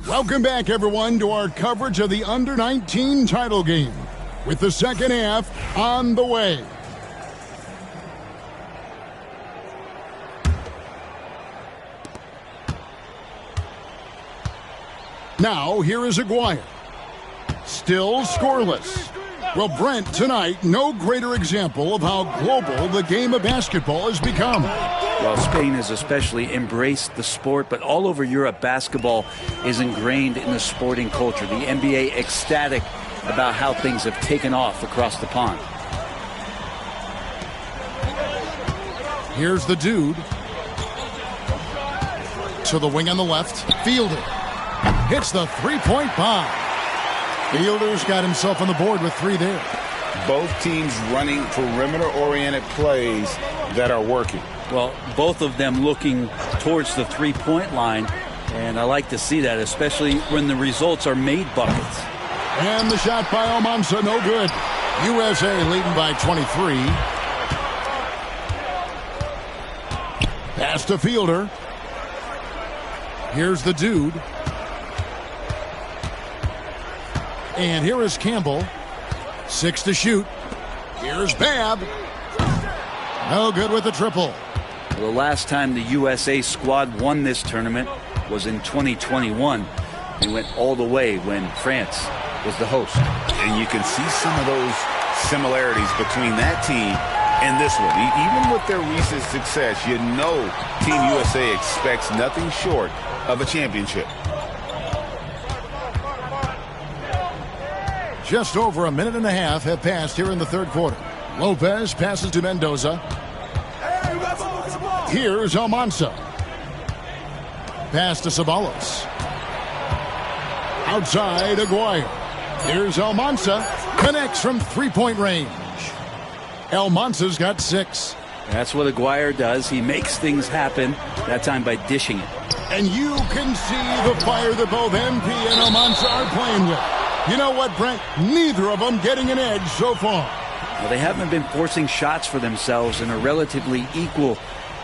Welcome back, everyone, to our coverage of the Under-19 title game, with the second half on the way. Now, here is Aguirre. Still scoreless. Well, Brent, tonight, no greater example of how global the game of basketball has become. Well, Spain has especially embraced the sport, but all over Europe, basketball is ingrained in the sporting culture. The NBA ecstatic about how things have taken off across the pond. Here's the dude. To the wing on the left. Fielder. Hits the three-point bomb. Fielder's got himself on the board with three there. Both teams running perimeter-oriented plays that are working. Well, both of them looking towards the three-point line, and I like to see that, especially when the results are made buckets. And the shot by Almanza, no good. USA leading by 23. Pass to Fielder. Here's the dude. And here is Campbell. 6 to shoot. Here's Babb. No good with the triple. The last time the USA squad won this tournament was in 2021. They went all the way when France was the host. And you can see some of those similarities between that team and this one. Even with their recent success, you know Team USA expects nothing short of a championship. Just over a minute and a half have passed here in the third quarter. Lopez passes to Mendoza. Here's Almanza. Pass to Ceballos. Outside, Aguirre. Here's Almanza. Connects from three-point range. Almanza's got 6. That's what Aguirre does. He makes things happen, that time by dishing it. And you can see the fire that both MP and Almanza are playing with. You know what, Brent? Neither of them getting an edge so far. Well, they haven't been forcing shots for themselves and are relatively equal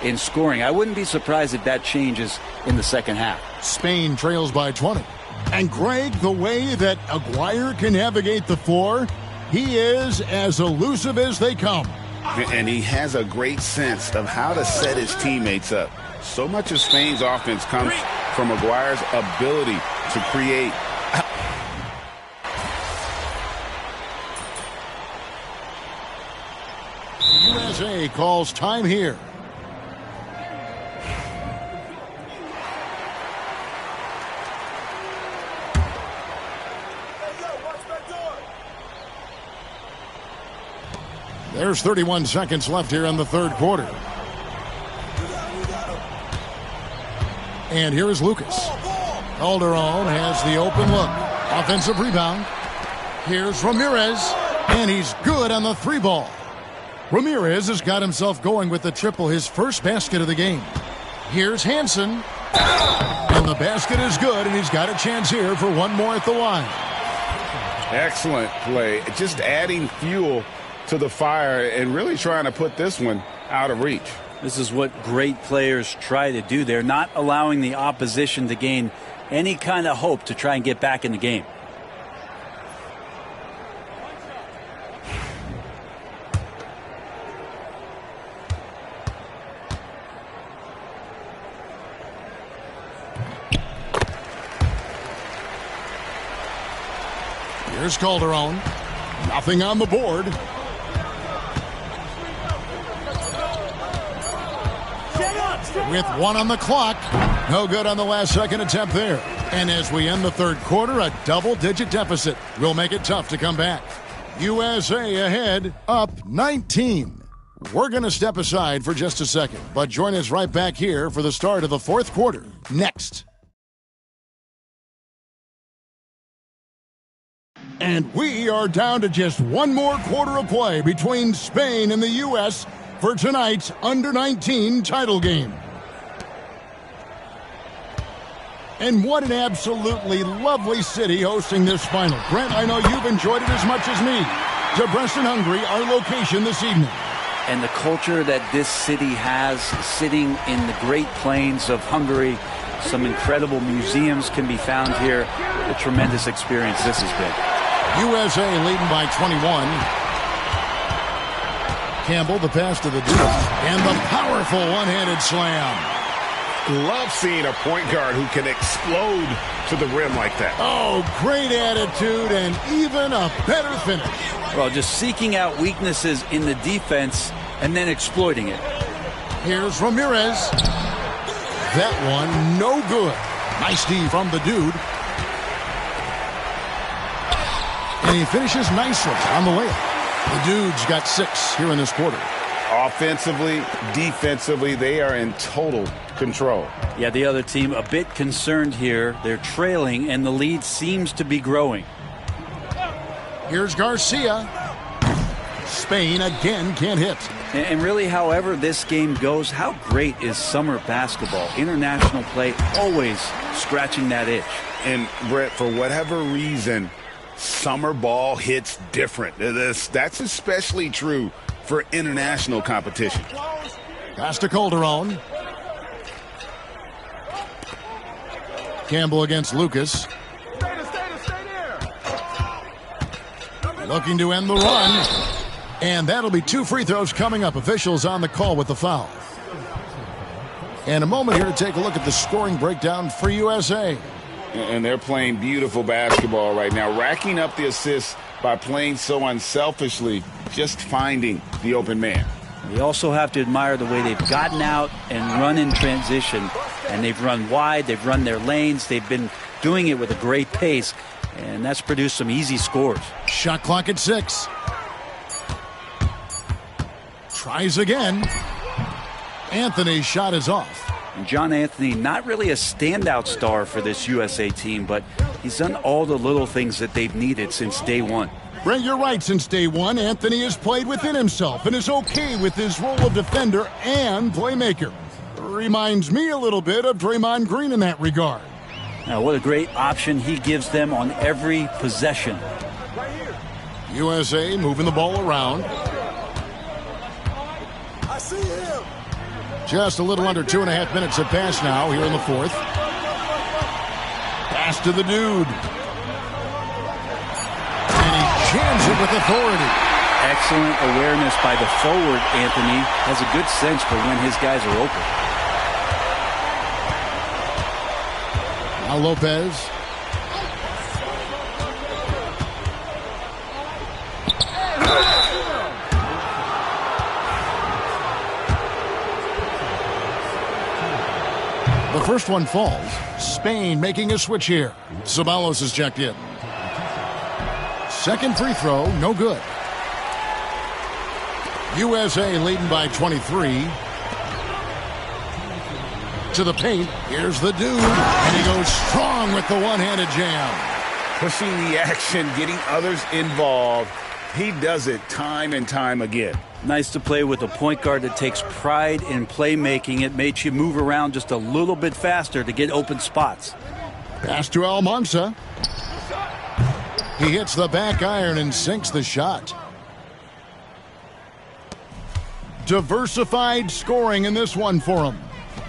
in scoring. I wouldn't be surprised if that changes in the second half. Spain trails by 20. And Greg, the way that Aguirre can navigate the floor, he is as elusive as they come. And he has a great sense of how to set his teammates up. So much of Spain's offense comes from Aguirre's ability to create. USA calls time here. There's 31 seconds left here in the third quarter. And here is Lucas. Calderon has the open look. Offensive rebound. Here's Ramirez. And he's good on the three ball. Ramirez has got himself going with the triple, his first basket of the game. Here's Hansen. And the basket is good, and he's got a chance here for one more at the line. Excellent play. Just adding fuel to the fire and really trying to put this one out of reach. This is what great players try to do. They're not allowing the opposition to gain any kind of hope to try and get back in the game. Here's Calderon. Nothing on the board. with 1 on the clock. No good on the last second attempt there. And as we end the third quarter, a double-digit deficit will make it tough to come back. USA ahead, up 19. We're going to step aside for just a second, but join us right back here for the start of the fourth quarter next. And we are down to just one more quarter of play between Spain and the U.S. for tonight's Under-19 title game. And what an absolutely lovely city hosting this final. Brent, I know you've enjoyed it as much as me. Debrecen, Hungary, our location this evening. And the culture that this city has, sitting in the Great Plains of Hungary, some incredible museums can be found here. A tremendous experience this has been. USA leading by 21. Campbell, the pass to the Duke, and the powerful one-handed slam. Love seeing a point guard who can explode to the rim like that. Oh, great attitude and even a better finish. Well, just seeking out weaknesses in the defense and then exploiting it. Here's Ramirez. That one, no good. Nice D from the Dude. And he finishes nicely on the layup. The Dude's got 6 here in this quarter. Offensively, defensively, they are in total control. Yeah, the other team a bit concerned here. They're trailing, and the lead seems to be growing. Here's Garcia. Spain again can't hit. And really, however this game goes, how great is summer basketball? International play always scratching that itch. And, Brett, for whatever reason, summer ball hits different. That's especially true for international competition. Pass to Calderon. Campbell against Lucas. Looking to end the run. And that'll be 2 free throws coming up. Officials on the call with the foul. And a moment here to take a look at the scoring breakdown for USA. And they're playing beautiful basketball right now, racking up the assists by playing so unselfishly, just finding the open man. We also have to admire the way they've gotten out and run in transition. And they've run wide, they've run their lanes, they've been doing it with a great pace, and that's produced some easy scores. Shot clock at 6. Tries again. Anthony's shot is off. And John Anthony, not really a standout star for this USA team, but he's done all the little things that they've needed since day one. Brent, you're right. Since day one, Anthony has played within himself and is okay with his role of defender and playmaker. Reminds me a little bit of Draymond Green in that regard. Now, what a great option he gives them on every possession. USA moving the ball around. I see him. Just a little under 2.5 minutes have passed now here in the fourth. Pass to the Dude. And he jams it with authority. Excellent awareness by the forward, Anthony. Has a good sense for when his guys are open. Now Lopez. The first one falls. Spain making a switch here. Ceballos is checked in. Second free throw, no good. USA leading by 23. To the paint. Here's the Dude. And he goes strong with the one-handed jam. Pushing the action, getting others involved. He does it time and time again. Nice to play with a point guard that takes pride in playmaking. It makes you move around just a little bit faster to get open spots. Pass to Almanza. He hits the back iron and sinks the shot. Diversified scoring in this one for him.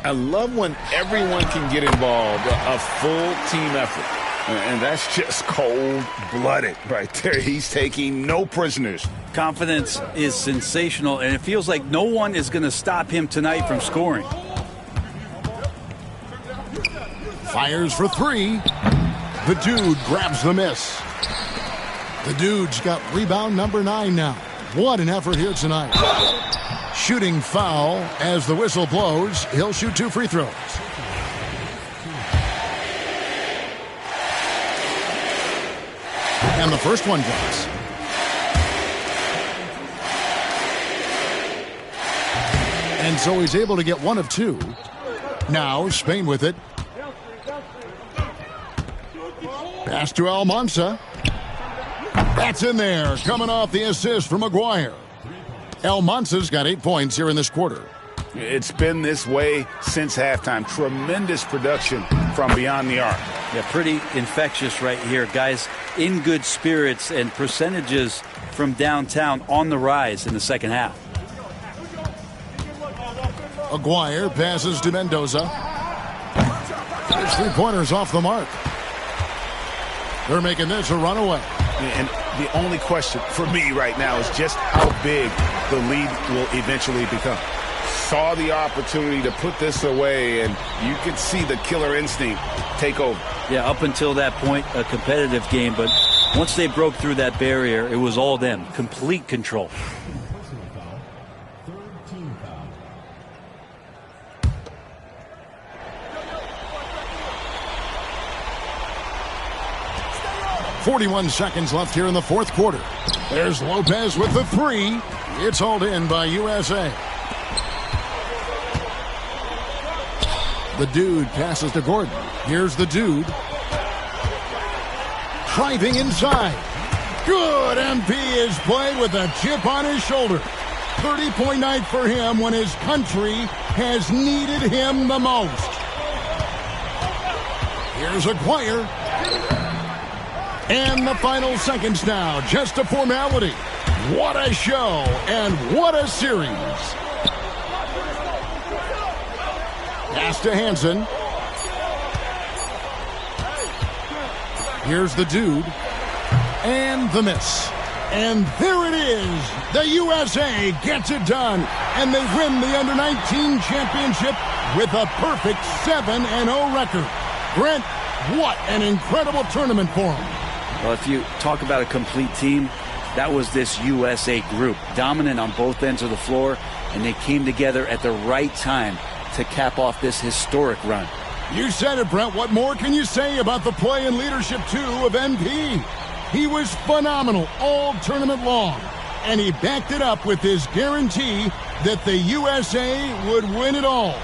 I love when everyone can get involved, a full team effort. And that's just cold-blooded right there. He's taking no prisoners. Confidence is sensational, and it feels like no one is going to stop him tonight from scoring. Fires for 3. The Dude grabs the miss. The Dude's got rebound number 9 now. What an effort here tonight. Shooting foul as the whistle blows. He'll shoot 2 free throws. And the first one drops. And so he's able to get 1 of 2. Now Spain with it. Pass to Almanza. That's in there, coming off the assist from Maguire. Almanza's got 8 points here in this quarter. It's been this way since halftime. Tremendous production from beyond the arc. Yeah, pretty infectious right here. Guys in good spirits, and percentages from downtown on the rise in the second half. Maguire passes to Mendoza. His 3-pointers off the mark. They're making this a runaway. And the only question for me right now is just how big the lead will eventually become. Saw the opportunity to put this away, and you could see the killer instinct take over. Yeah, up until that point, a competitive game, but once they broke through that barrier, it was all them. Complete control. .41 seconds left here in the fourth quarter. There's Lopez with the 3. It's hauled in by USA. The dude passes to Gordon. Here's the dude. Driving inside. Good. MP is played with a chip on his shoulder. 30-point night for him when his country has needed him the most. Here's Aguirre. And the final seconds now, just a formality. What a show and what a series. Pass to Hansen. Here's the dude. And the miss. And there it is. The USA gets it done. And they win the Under-19 championship with a perfect 7-0 record. Brent, what an incredible tournament for them. Well, if you talk about a complete team, that was this USA group. Dominant on both ends of the floor, and they came together at the right time to cap off this historic run. You said it, Brent. What more can you say about the play and leadership, too, of MP? He was phenomenal all tournament long, and he backed it up with his guarantee that the USA would win it all.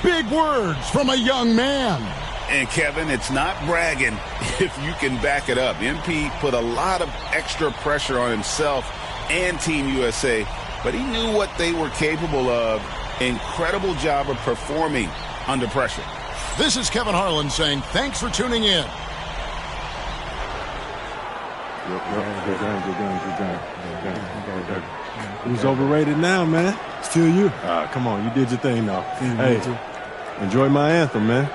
Big words from a young man. And, Kevin, it's not bragging if you can back it up. MP put a lot of extra pressure on himself and Team USA, but he knew what they were capable of. Incredible job of performing under pressure. This is Kevin Harlan saying thanks for tuning in. Who's overrated now, man? Still you. Come on, you did your thing now. Hey, enjoy my anthem, man.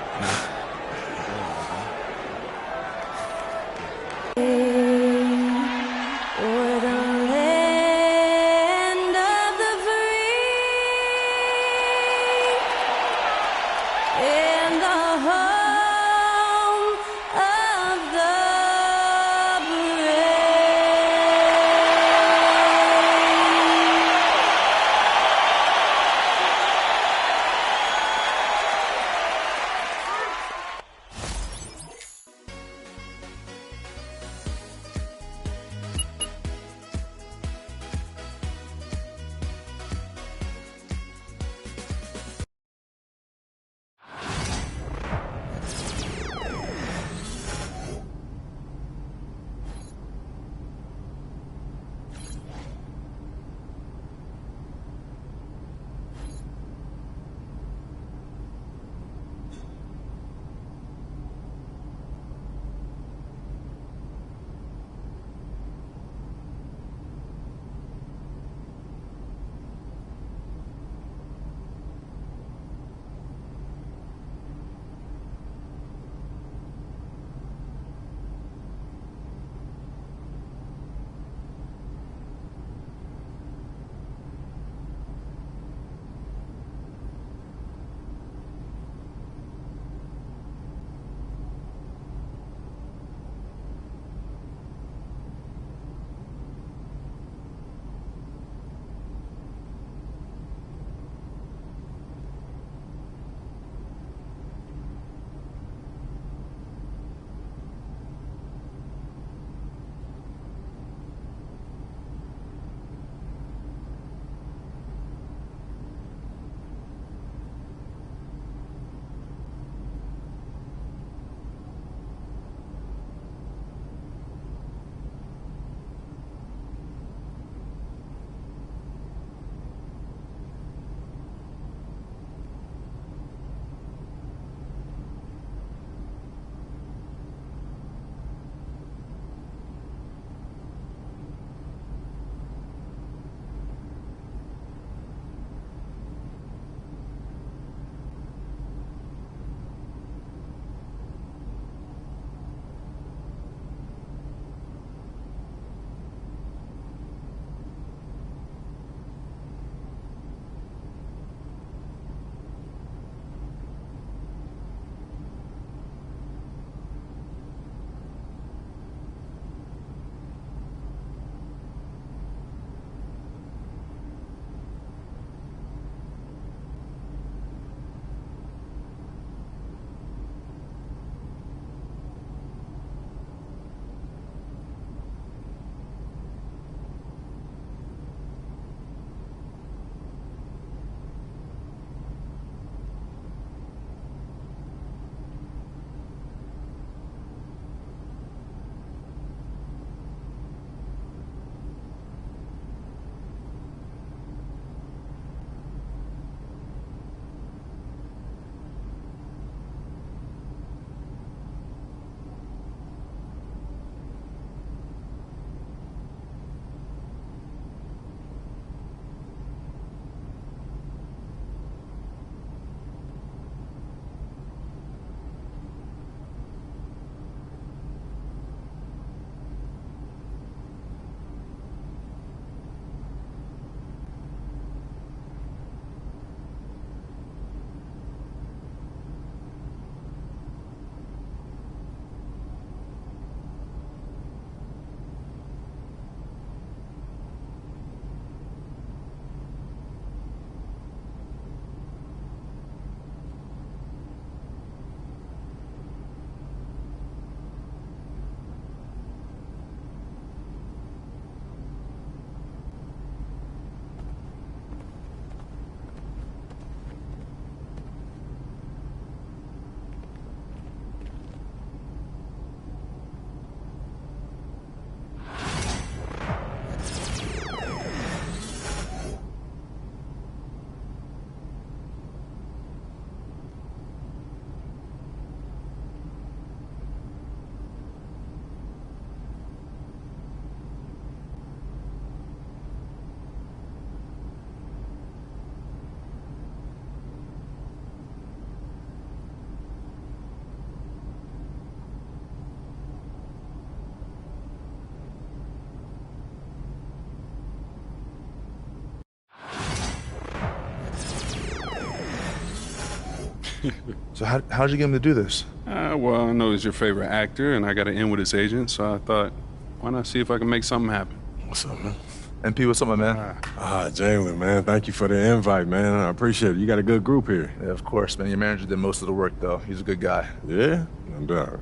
So how'd you get him to do this? Well, I know he's your favorite actor, and I got to in with his agent, so I thought, why not see if I can make something happen? What's up, man? MP, what's up, my man? Jalen, man. Thank you for the invite, man. I appreciate it. You got a good group here. Yeah, of course, man. Your manager did most of the work, though. He's a good guy. Yeah? No doubt.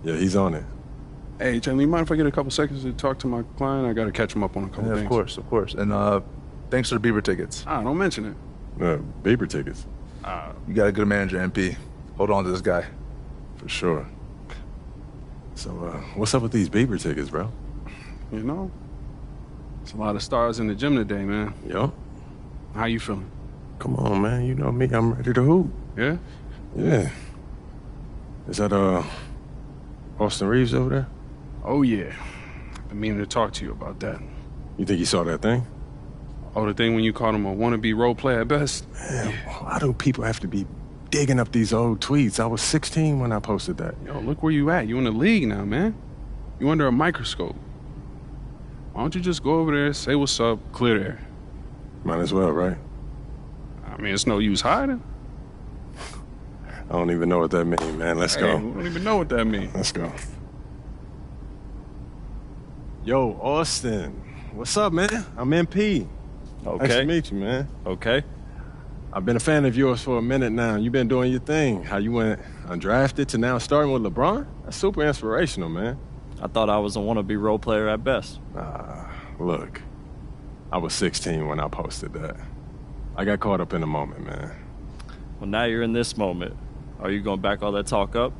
Yeah, he's on it. Hey, Jalen, you mind if I get a couple seconds to talk to my client? I got to catch him up on a couple things. Of course. And thanks for the Bieber tickets. Don't mention it. Bieber tickets? You got a good manager, MP. Hold on to this guy. For sure. So, what's up with these Bieber tickets, bro? You know, there's a lot of stars in the gym today, man. Yo. How you feeling? Come on, man. You know me. I'm ready to hoop. Yeah? Yeah. Is that, Austin Reeves over there? Oh, yeah. I've been meaning to talk to you about that. You think you saw that thing? Oh, the thing when you called him a wannabe role player at best? Man, why do people have to be digging up these old tweets? I was 16 when I posted that. Yo, look where you at. You in the league now, man. You under a microscope. Why don't you just go over there, say what's up, clear the air? Might as well, right? I mean, it's no use hiding. I don't even know what that means, man. Let's go. I don't even know what that means. Let's go. Yo, Austin. What's up, man? I'm MP. Okay. Nice to meet you, man. Okay. I've been a fan of yours for a minute now. You've been doing your thing. How you went undrafted to now starting with LeBron? That's super inspirational, man. I thought I was a wannabe role player at best. Look, I was 16 when I posted that. I got caught up in the moment, man. Well, now you're in this moment. Are you going to back all that talk up?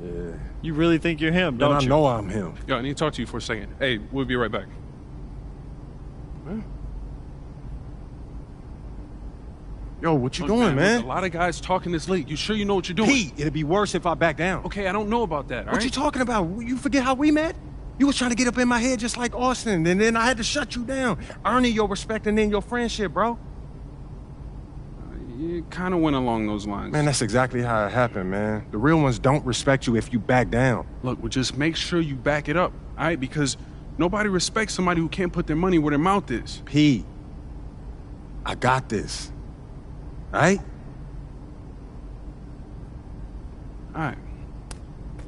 Yeah. You really think you're him, don't you? I know I'm him. Yo, I need to talk to you for a second. Hey, we'll be right back. Huh? Yo, what you Look, doing, man? Look, a lot of guys talking this late. You sure you know what you're doing? Pete, it'd be worse if I back down. Okay, I don't know about that, all What you talking about? You forget how we met? You was trying to get up in my head just like Austin, and then I had to shut you down, earning your respect and then your friendship, bro. It kind of went along those lines. Man, that's exactly how it happened, man. The real ones don't respect you if you back down. Look, well, just make sure you back it up, all right? Because nobody respects somebody who can't put their money where their mouth is. Pete, I got this, all right? All right.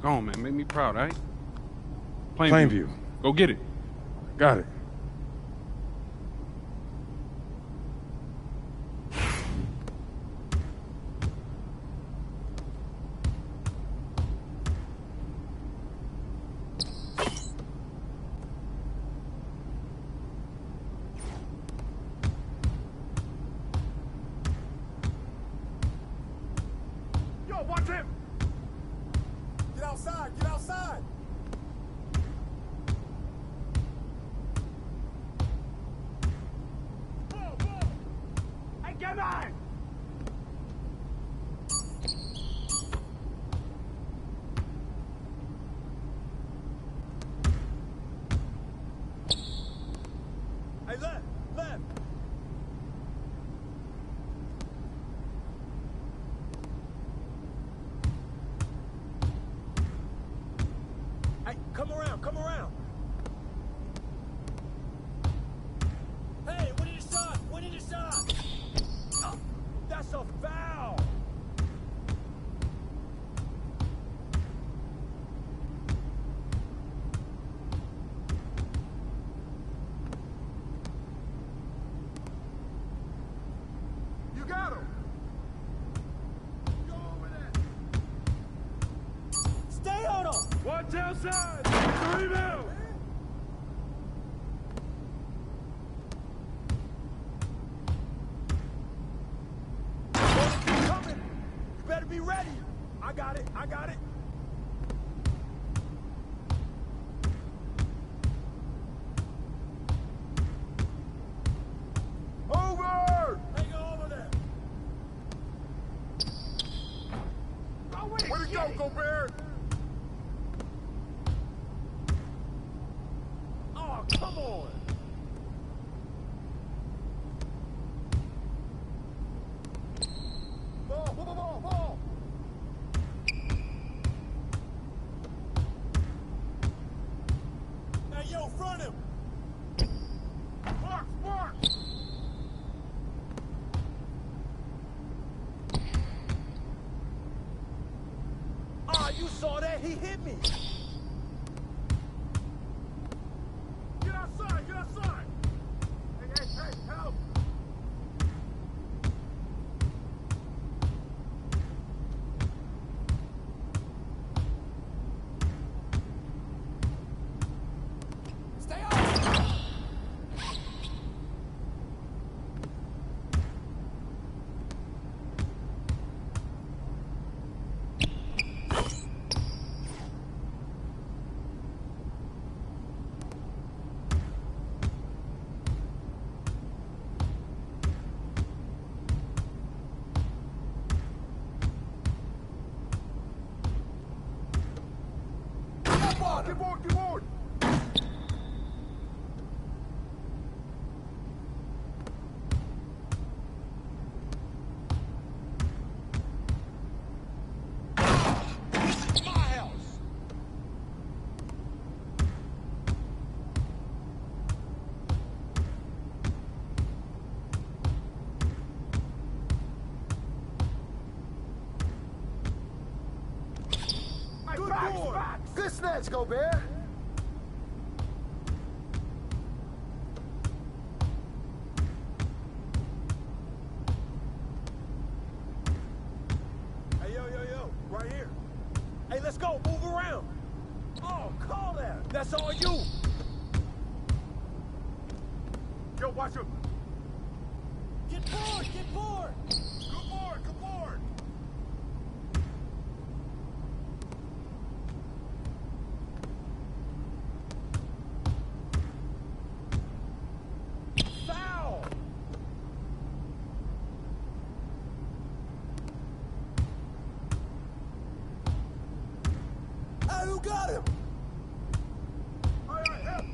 Go on, man. Make me proud, all right? Plainview. Go get it. Got it. Yo, watch him! Get outside! Get outside! Hey, come on! Hey, left! Left! Hey, come around, come around. Hey, we need a shot, we need a shot. That's a foul. You got him. Go over there. Stay on him. Watch outside. The rebound. got it. I got it. Over! Hey, go over there. Oh, wait, where'd it go, Gobert? Oh, come on. Ball. Hey, yo, front him. Mark. Ah, you saw that? He hit me. Get outside. Hey, help. Stay off. Get board. My house. Good board. Good snatch, Gobert. Hey, yo, right here. Hey, let's go, move around. Oh, call that. That's all you. Yo, watch him. Get board. Good board. Foul. Hey, who got him? All right, help.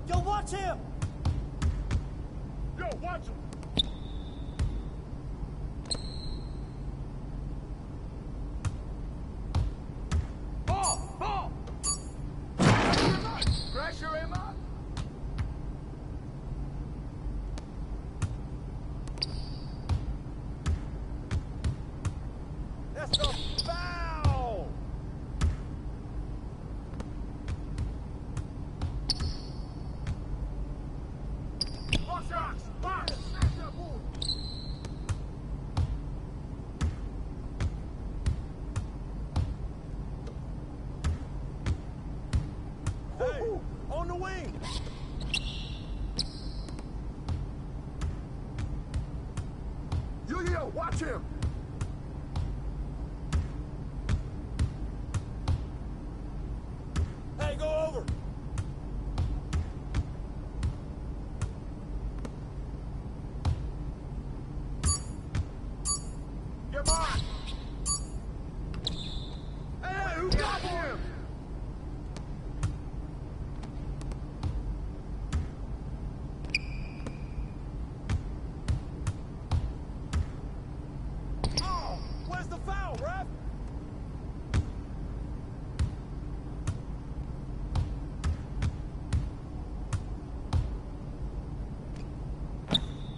Yo, watch him. Yo, watch him. Ball. Pressure him up. That's the foul. Box. Hey, on the wing. Yo, watch him. Hey, go over. Get mine. Hey, who got him? Oh, where's the foul, ref?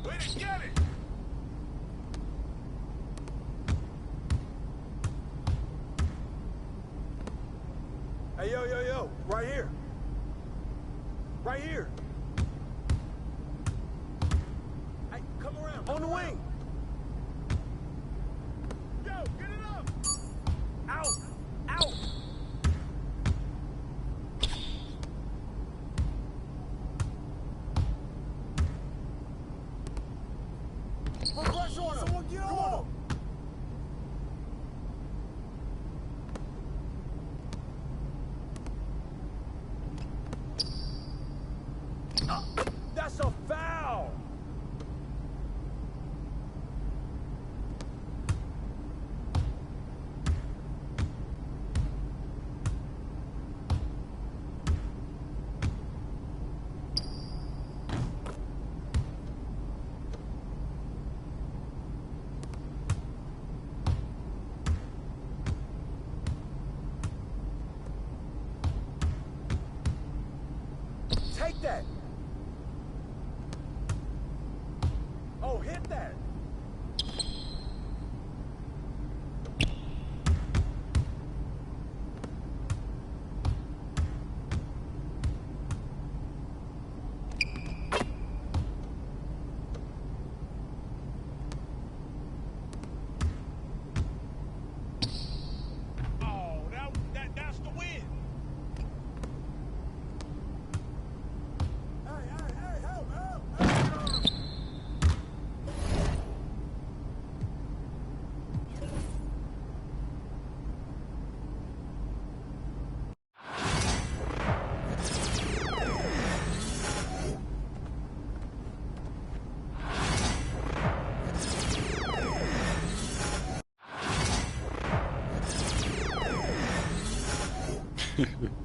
Way to get it. Hey, yo, right here. Hey, come around, on the wing. Yo, get it up. Out. Put pressure on him. Someone get on him.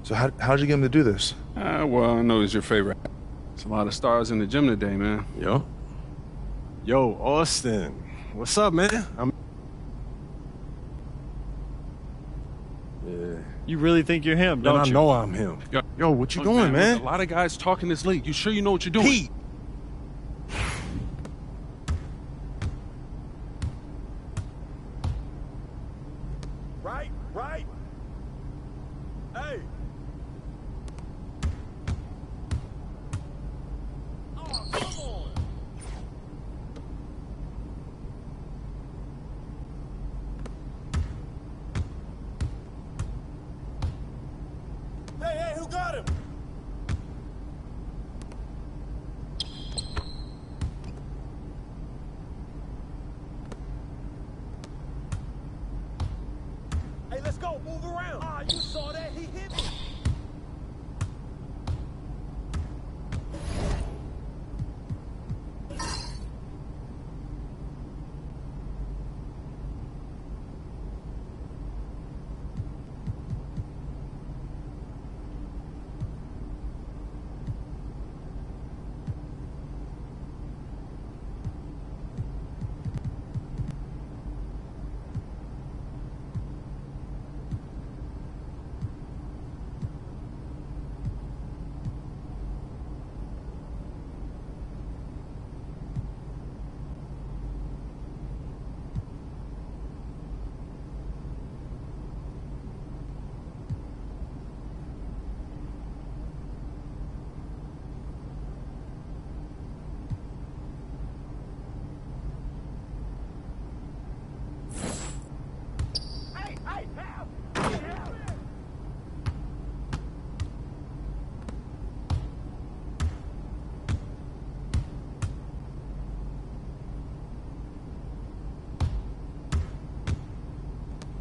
So how'd you get him to do this? Well, I know he's your favorite. There's a lot of stars in the gym today, man. Yo, Austin. What's up, man? Yeah. You really think you're him, Man, don't you? I know I'm him. Yo, what you doing, man? There's a lot of guys talking this league. You sure you know what you're doing? Pete! Right? Hey! Oh, come on! Hey, who got him? Hey, let's go. Move around. Ah, you saw that. He hit me.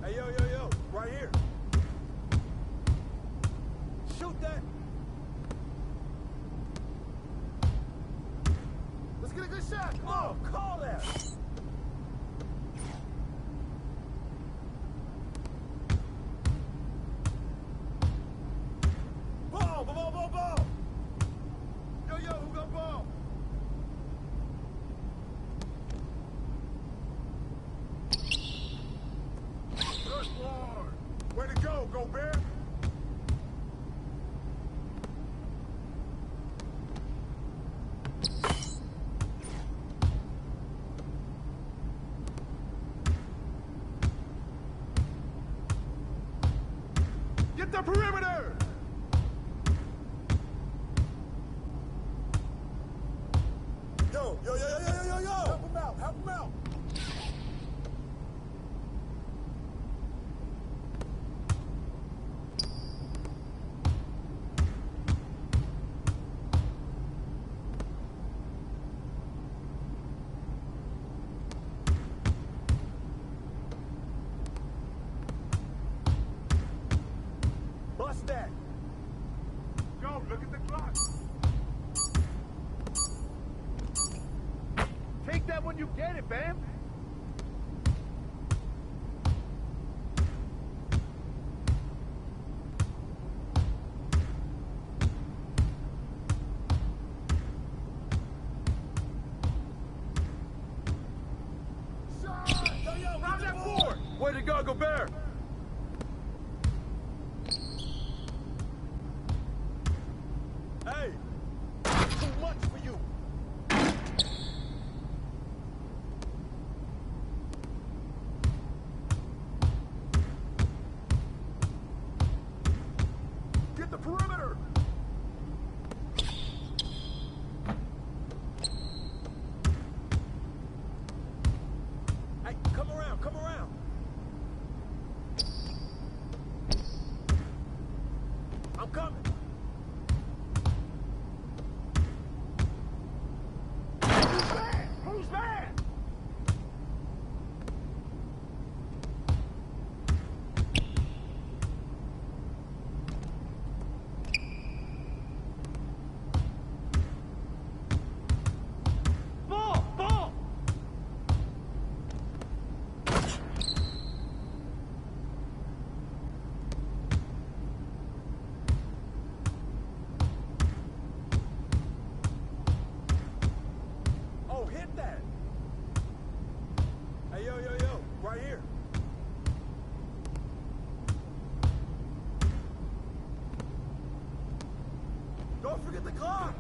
Hey, yo, right here. Shoot that. Let's get a good shot. Come on, call that. Ball. Yo, who got ball? Good boy. Way to go, Gobert. Get the perimeter. Yo. Help him out. Bust that. Yo, look at the clock. Take that when you get it, Bam. Yo, round that board. Way to go, Gobert. Hey, too much for you. Get the perimeter. Hey, come around. I'm coming. Who's man? the clock!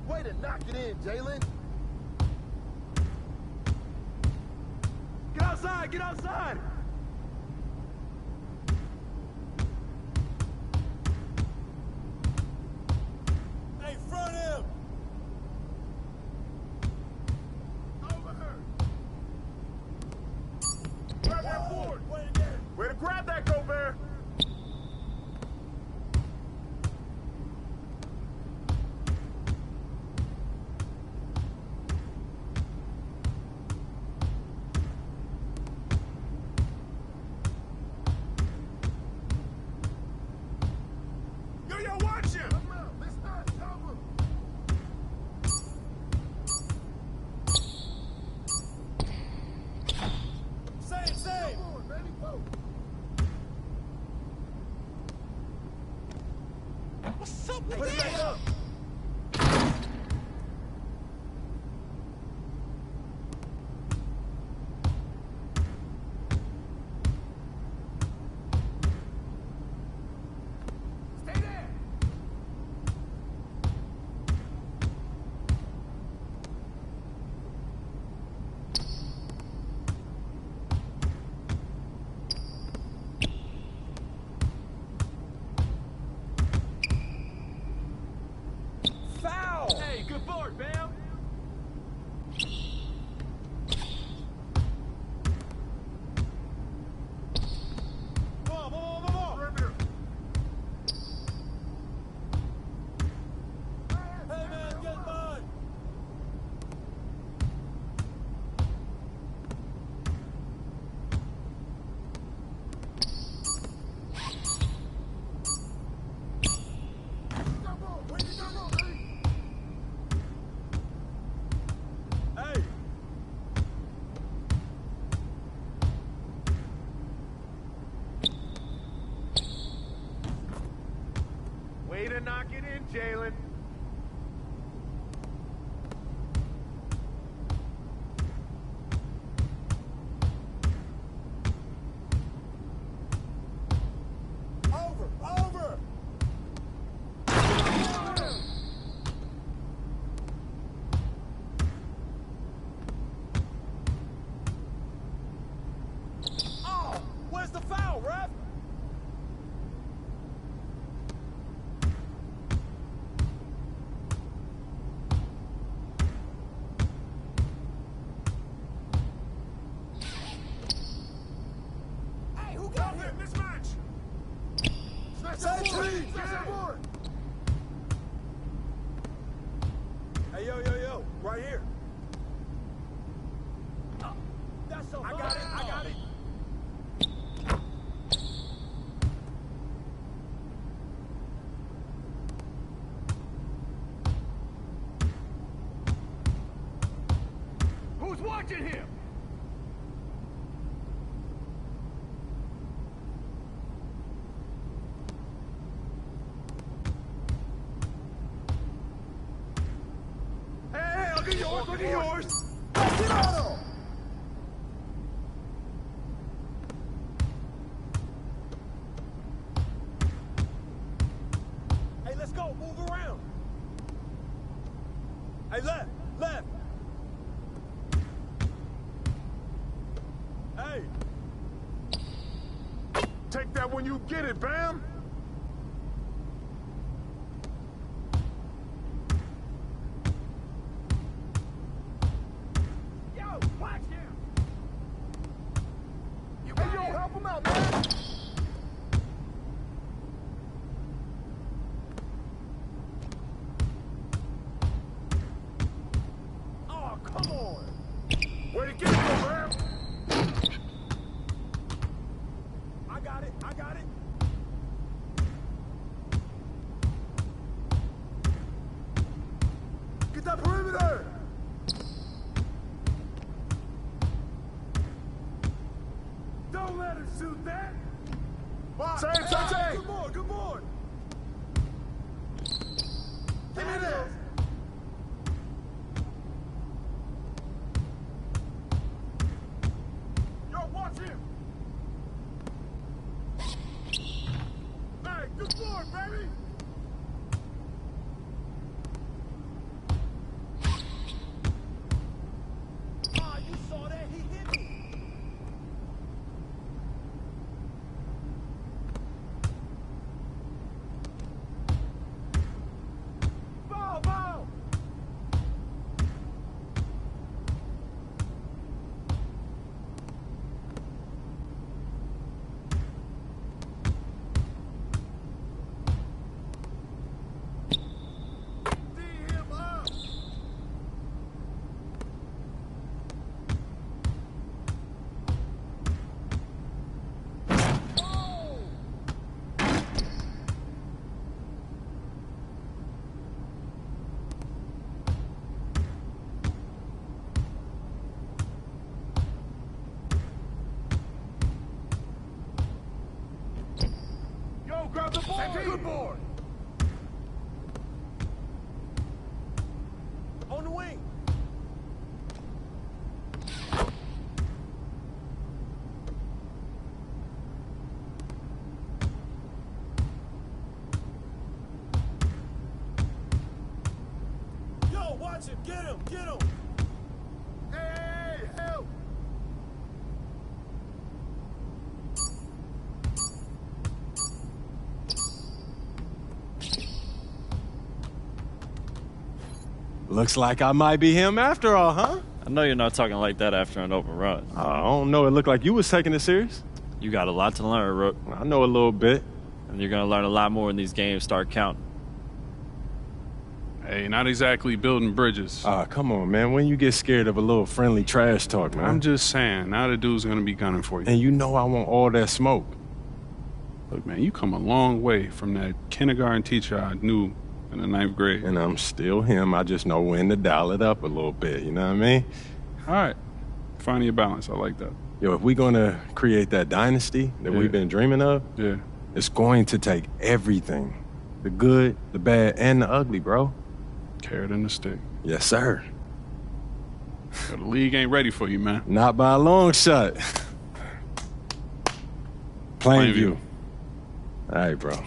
Way to knock it in, Jalen. Get outside! Get outside! Hey, front him! Over her! Grab that board! Way to grab that, Gobert! Yo, watch him! Same! What's up, put it back up! Stay there! Foul! Hey, good board, Bam! Ball! Perimeter. Hey, man, get mine! Hey! Way to knock it in, Jalen. Over! Oh, where's the foul, ref? Hey, who got him? Mismatch! Smash the board! Hey, yo, right here. That's so I got it. Who's watching him? Hey, look at yours! Pass it on! Hey, let's go, move around! Hey, left! Hey! Take that when you get it, Bam! Yo, watch him! Hey, yo, help him out, man! Oh, come on! Way to get it, Bam! I got it! Get that perimeter! Don't let him shoot that! Same! Good board! Give me this! Yo, watch him! Hey, good board, baby! grab the ball. Good board. On the wing. Yo, watch him. Get him. Get him. Hey, help. Looks like I might be him after all, huh? I know you're not talking like that after an open run. I don't know. It looked like you was taking it serious. You got a lot to learn, Rook. I know a little bit. And you're going to learn a lot more when these games start counting. Hey, not exactly building bridges. Come on, man. When you get scared of a little friendly trash talk, man. I'm just saying, now the dude's gonna be gunning for you. And you know I want all that smoke. Look, man, you come a long way from that kindergarten teacher I knew in the 9th grade. And I'm still him. I just know when to dial it up a little bit, you know what I mean? All right. Finding your balance. I like that. Yo, if we're gonna create that dynasty that we've been dreaming of, it's going to take everything. The good, the bad, and the ugly, bro. Carrot and the stick. Yes, sir. The league ain't ready for you, man. Not by a long shot. Plainview. All right, bro.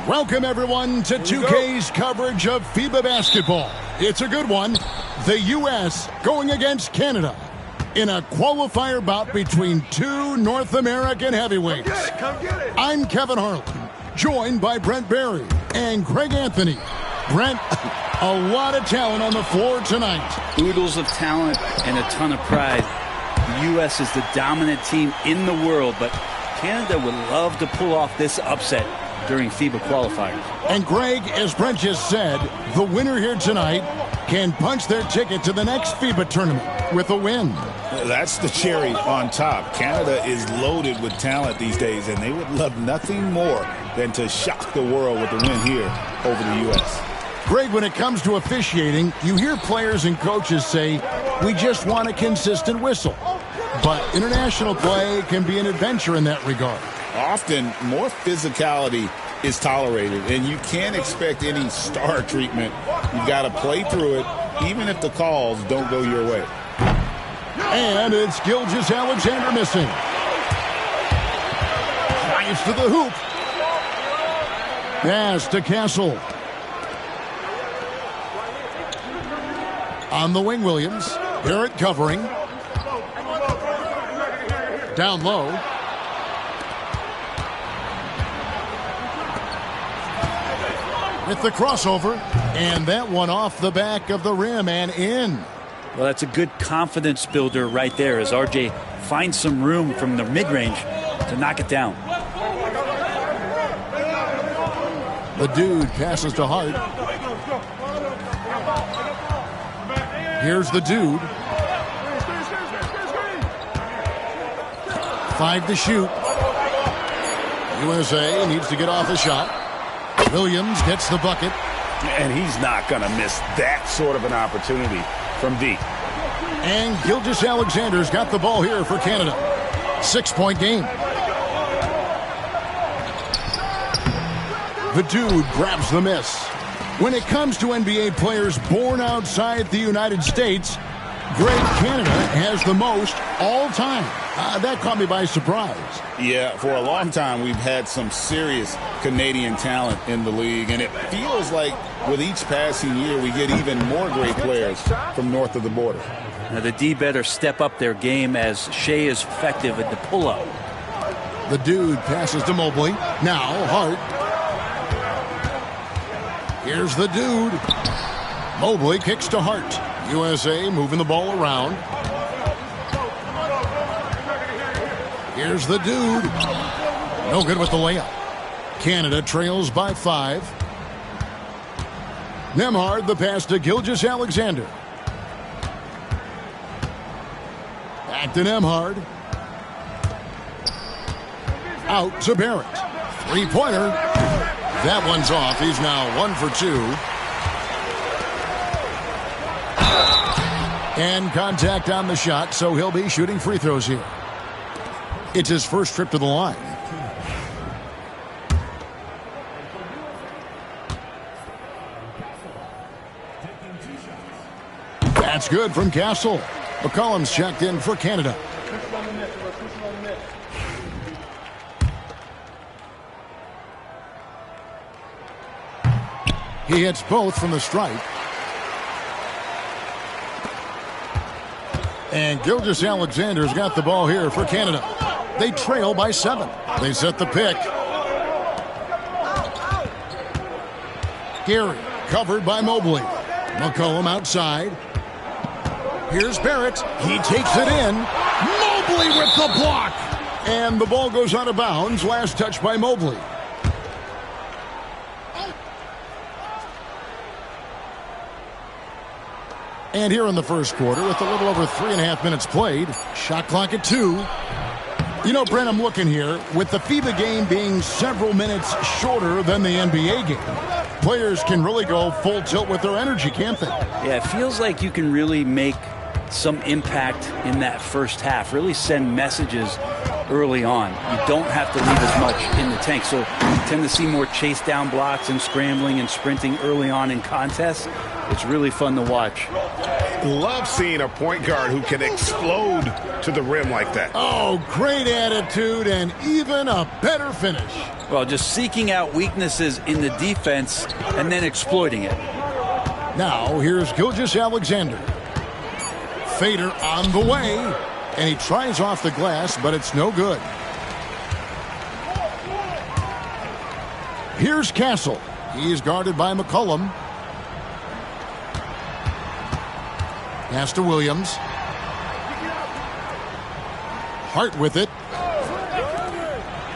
Welcome, everyone, to 2K's coverage of FIBA basketball. It's a good one. The U.S. going against Canada in a qualifier bout between two North American heavyweights. Come get it. I'm Kevin Harlan, joined by Brent Barry and Craig Anthony. Brent, a lot of talent on the floor tonight. Oodles of talent and a ton of pride. The U.S. is the dominant team in the world, but Canada would love to pull off this upset during FIBA qualifiers. And Greg, as Brent just said, the winner here tonight can punch their ticket to the next FIBA tournament with a win. That's the cherry on top. Canada is loaded with talent these days, and they would love nothing more than to shock the world with a win here over the U.S. Greg, when it comes to officiating, you hear players and coaches say, we just want a consistent whistle. But international play can be an adventure in that regard. Often, more physicality is tolerated, and you can't expect any star treatment. You've got to play through it, even if the calls don't go your way. And it's Gilgeous-Alexander missing. Drives to the hoop. Pass to Castle. On the wing, Williams. Barrett covering. Down low. With the crossover. And that one off the back of the rim and in. Well, that's a good confidence builder right there as RJ finds some room from the mid-range to knock it down. The dude passes to Hart. Here's the dude. 5 to shoot. USA needs to get off the shot. Williams gets the bucket. And he's not going to miss that sort of an opportunity from deep. And Gilgeous-Alexander's got the ball here for Canada. 6-point game. The dude grabs the miss. When it comes to NBA players born outside the United States, Great Canada has the most all time. That caught me by surprise. Yeah, for a long time we've had some serious Canadian talent in the league, and it feels like with each passing year we get even more great players from north of the border. Now the D better step up their game as Shea is effective at the pull-up. The dude passes to Mobley. Now Hart. Here's the dude. Mobley kicks to Hart. USA moving the ball around. Here's the dude. No good with the layup. Canada trails by 5. Nembhard the pass to Gilgeous-Alexander. Back to Nembhard. Out to Barrett. 3-pointer. That one's off. He's now 1 for 2. And contact on the shot, so he'll be shooting free throws here. It's his first trip to the line. That's good from Castle. McCollum's checked in for Canada. He hits both from the stripe. And Gilgeous-Alexander's got the ball here for Canada. They trail by 7. They set the pick. Gary covered by Mobley. McCollum outside. Here's Barrett. He takes it in. Mobley with the block. And the ball goes out of bounds. Last touch by Mobley. And here in the first quarter, with a little over 3.5 minutes played, shot clock at 2. You know, Brent, I'm looking here. With the FIBA game being several minutes shorter than the NBA game, players can really go full tilt with their energy, can't they? Yeah, it feels like you can really make some impact in that first half, really send messages early on. You don't have to leave as much in the tank. So you tend to see more chase down blocks and scrambling and sprinting early on in contests. It's really fun to watch. Love seeing a point guard who can explode to the rim like that. Oh, great attitude and even a better finish. Well, just seeking out weaknesses in the defense and then exploiting it. Now, here's Gilgeous-Alexander. Fader on the way, and he tries off the glass, but it's no good. Here's Castle. He's guarded by McCollum. Pass to Williams. Hart with it.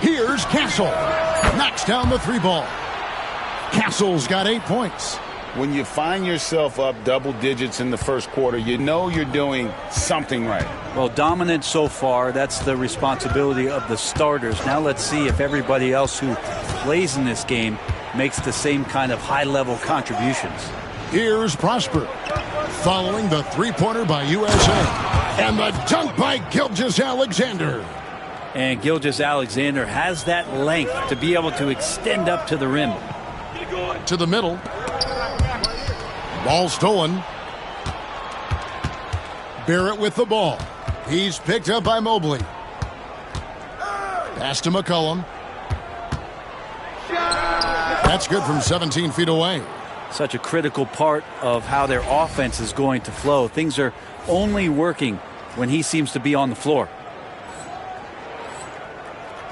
Here's Castle. Knocks down the three ball. Castle's got 8 points. When you find yourself up double digits in the first quarter, you know you're doing something right. Well, dominant so far. That's the responsibility of the starters. Now let's see if everybody else who plays in this game makes the same kind of high-level contributions. Here's Prosper, following the three-pointer by USA. And the dunk by Gilgeous-Alexander. And Gilgeous-Alexander has that length to be able to extend up to the rim. To the middle. Ball stolen. Barrett with the ball. He's picked up by Mobley. Pass to McCollum. That's good from 17 feet away. Such a critical part of how their offense is going to flow. Things are only working when he seems to be on the floor.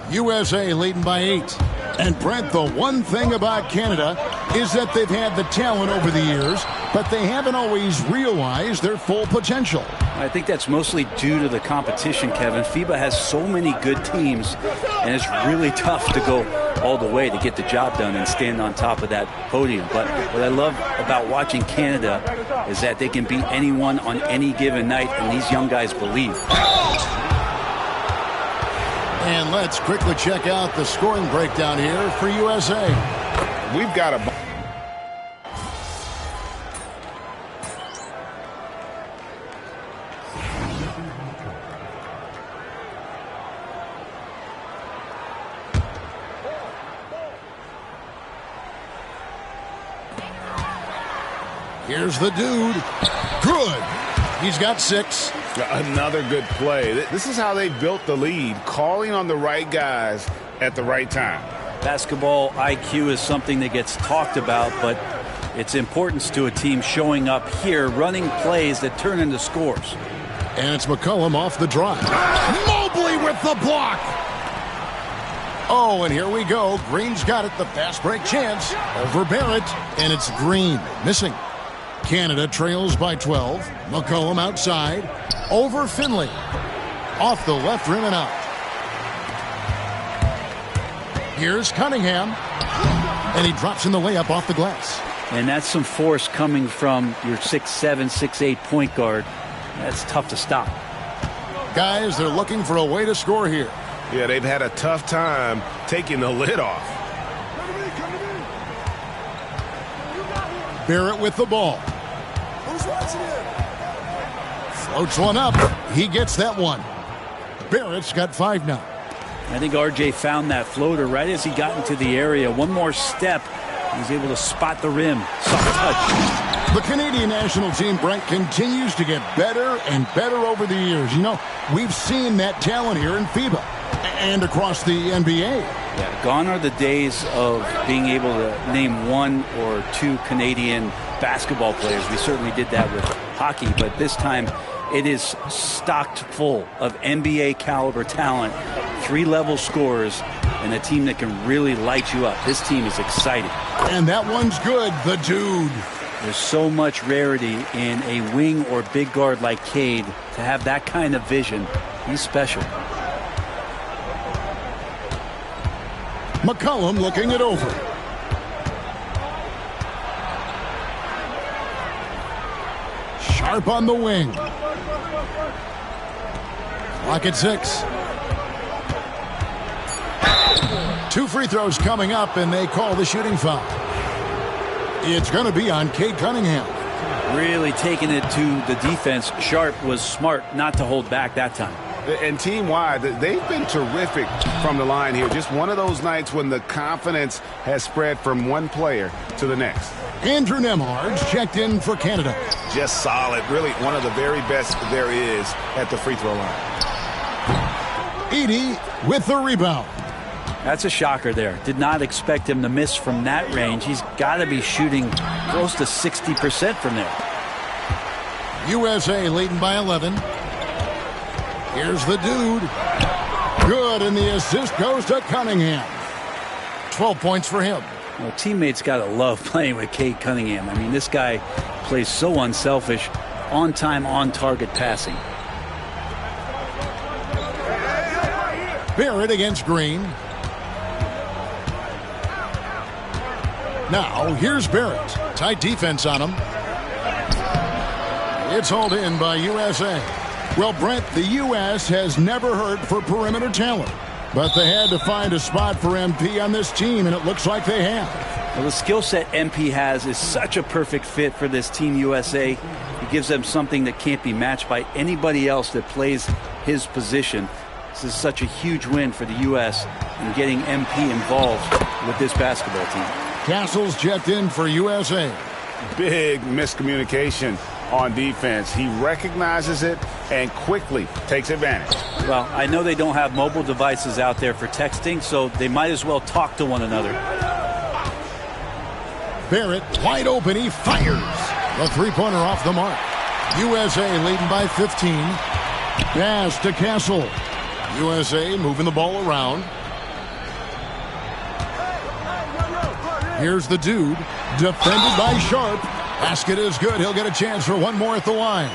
USA leading by 8. And Brent, the one thing about Canada is that they've had the talent over the years, but they haven't always realized their full potential. I think that's mostly due to the competition, Kevin. FIBA has so many good teams, and it's really tough to go all the way to get the job done and stand on top of that podium. But what I love about watching Canada is that they can beat anyone on any given night, and these young guys believe. And let's quickly check out the scoring breakdown here for USA. We've got a... Here's the dude. Good. He's got 6. Another good play. This is how they built the lead, calling on the right guys at the right time. Basketball IQ is something that gets talked about, but its importance to a team showing up here, running plays that turn into scores. And it's McCollum off the drive. Mobley with the block. Oh, and here we go. Green's got it. The fast break chance over Barrett. And it's Green missing. Canada trails by 12. McCollum outside. Over Finley. Off the left rim and out. Here's Cunningham. And he drops in the layup off the glass. And that's some force coming from your 6'7", 6'8" point guard. That's tough to stop. Guys, they're looking for a way to score here. Yeah, they've had a tough time taking the lid off. Barrett with the ball. Who's watching him? Floats one up. He gets that one. Barrett's got 5 now. I think RJ found that floater right as he got into the area. One more step. He's able to spot the rim. Soft touch. The Canadian national team, Brent, continues to get better and better over the years. You know, we've seen that talent here in FIBA and across the NBA. Yeah, gone are the days of being able to name 1 or 2 Canadian basketball players. We certainly did that with hockey, but this time it is stocked full of NBA caliber talent, 3-level scorers, and a team that can really light you up. This team is exciting. And that one's good, the dude. There's so much rarity in a wing or big guard like Cade to have that kind of vision. He's special. McCollum looking it over. Sharp on the wing. Clock at 6. 2 free throws coming up, and they call the shooting foul. It's going to be on Cade Cunningham. Really taking it to the defense. Sharp was smart not to hold back that time. And team-wide, they've been terrific from the line here. Just one of those nights when the confidence has spread from one player to the next. Andrew Nemhard's checked in for Canada. Just solid. Really one of the very best there is at the free throw line. Edey with the rebound. That's a shocker there. Did not expect him to miss from that range. He's got to be shooting close to 60% from there. USA leading by 11. Here's the dude. Good, and the assist goes to Cunningham. 12 points for him. Well, teammates got to love playing with Cade Cunningham. I mean, this guy plays so unselfish, on time, on target passing. Barrett against Green. Now, here's Barrett. Tight defense on him. It's hauled in by USA. Well, Brent, the U.S. has never hurt for perimeter talent. But they had to find a spot for MP on this team, and it looks like they have. Well, the skill set MP has is such a perfect fit for this Team USA. It gives them something that can't be matched by anybody else that plays his position. This is such a huge win for the U.S. in getting MP involved with this basketball team. Castle's checked in for USA. Big miscommunication on defense. He recognizes it and quickly takes advantage. Well, I know they don't have mobile devices out there for texting, so they might as well talk to one another. Barrett wide open. He fires. The three-pointer off the mark. USA leading by 15. Pass to Castle. USA moving the ball around. Here's the dude. Defended by Sharp. Basket is good. He'll get a chance for one more at the line.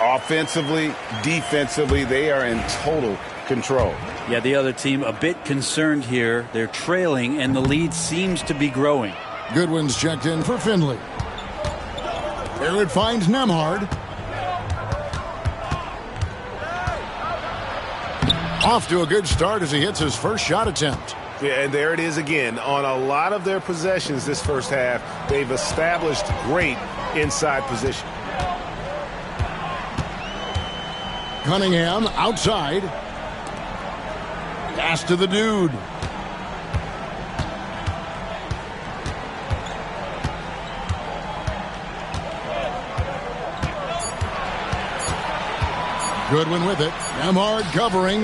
Offensively, defensively, they are in total control. Yeah, the other team a bit concerned here. They're trailing, and the lead seems to be growing. Goodwin's checked in for Finley. Barrett finds Nemhard. Off to a good start as he hits his first shot attempt. Yeah, and there it is again. On a lot of their possessions this first half, they've established great inside position. Cunningham outside. Pass to the dude. Goodwin with it. Nemhard covering.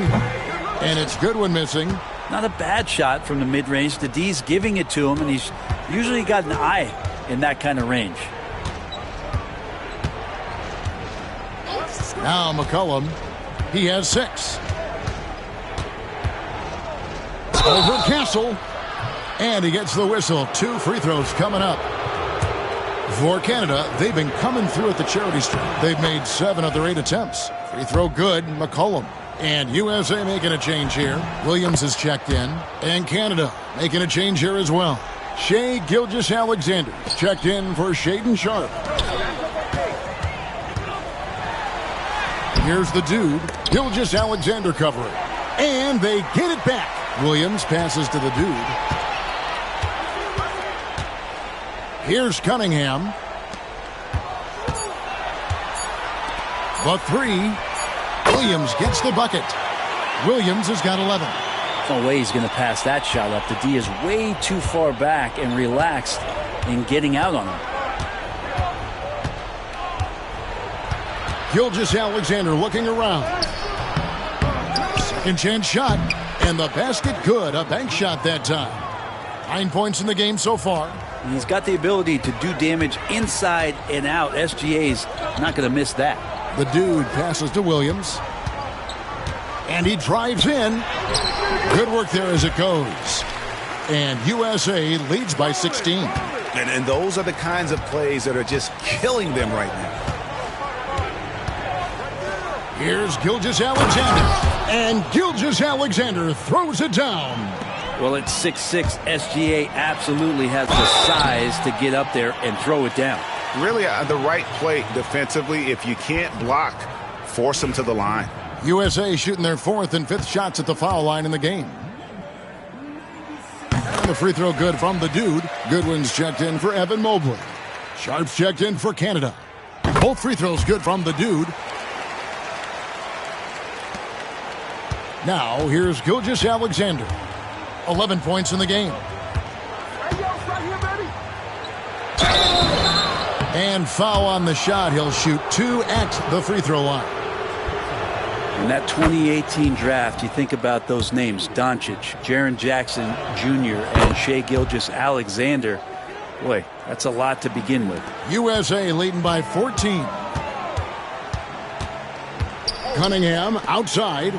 And it's Goodwin missing. Not a bad shot from the mid-range. The D's giving it to him, and he's usually got an eye in that kind of range. Now McCollum. He has 6. Over Castle. And he gets the whistle. 2 free throws coming up. For Canada, they've been coming through at the charity stripe. They've made 7 of their 8 attempts. Free throw good. McCollum. And USA making a change here. Williams is checked in. And Canada making a change here as well. Shai Gilgeous-Alexander checked in for Shaedon Sharp. Here's the dude. Gilgeous-Alexander covering. And they get it back. Williams passes to the dude. Here's Cunningham. The 3. Williams gets the bucket. Williams has got 11. No way he's going to pass that shot up. The D is way too far back and relaxed in getting out on him. Gilgeous-Alexander looking around. Second chance shot. And the basket good. A bank shot that time. 9 points in the game so far. He's got the ability to do damage inside and out. SGA's not going to miss that. The dude passes to Williams. And he drives in. Good work there as it goes. And USA leads by 16. And those are the kinds of plays that are just killing them right now. Here's Gilgeous-Alexander. And Gilgeous-Alexander throws it down. Well, at 6'6", SGA absolutely has the size to get up there and throw it down. Really the right play defensively. If you can't block, force them to the line. USA shooting their 4th and 5th shots at the foul line in the game. And the free throw good from the dude. Goodwin's checked in for Evan Mobley. Sharp's checked in for Canada. Both free throws good from the dude. Now, here's Gilgeous-Alexander. 11 points in the game. And foul on the shot. He'll shoot 2 at the free throw line. In that 2018 draft, you think about those names, Doncic, Jaren Jackson Jr., and Shai Gilgeous-Alexander. Boy, that's a lot to begin with. USA leading by 14. Cunningham outside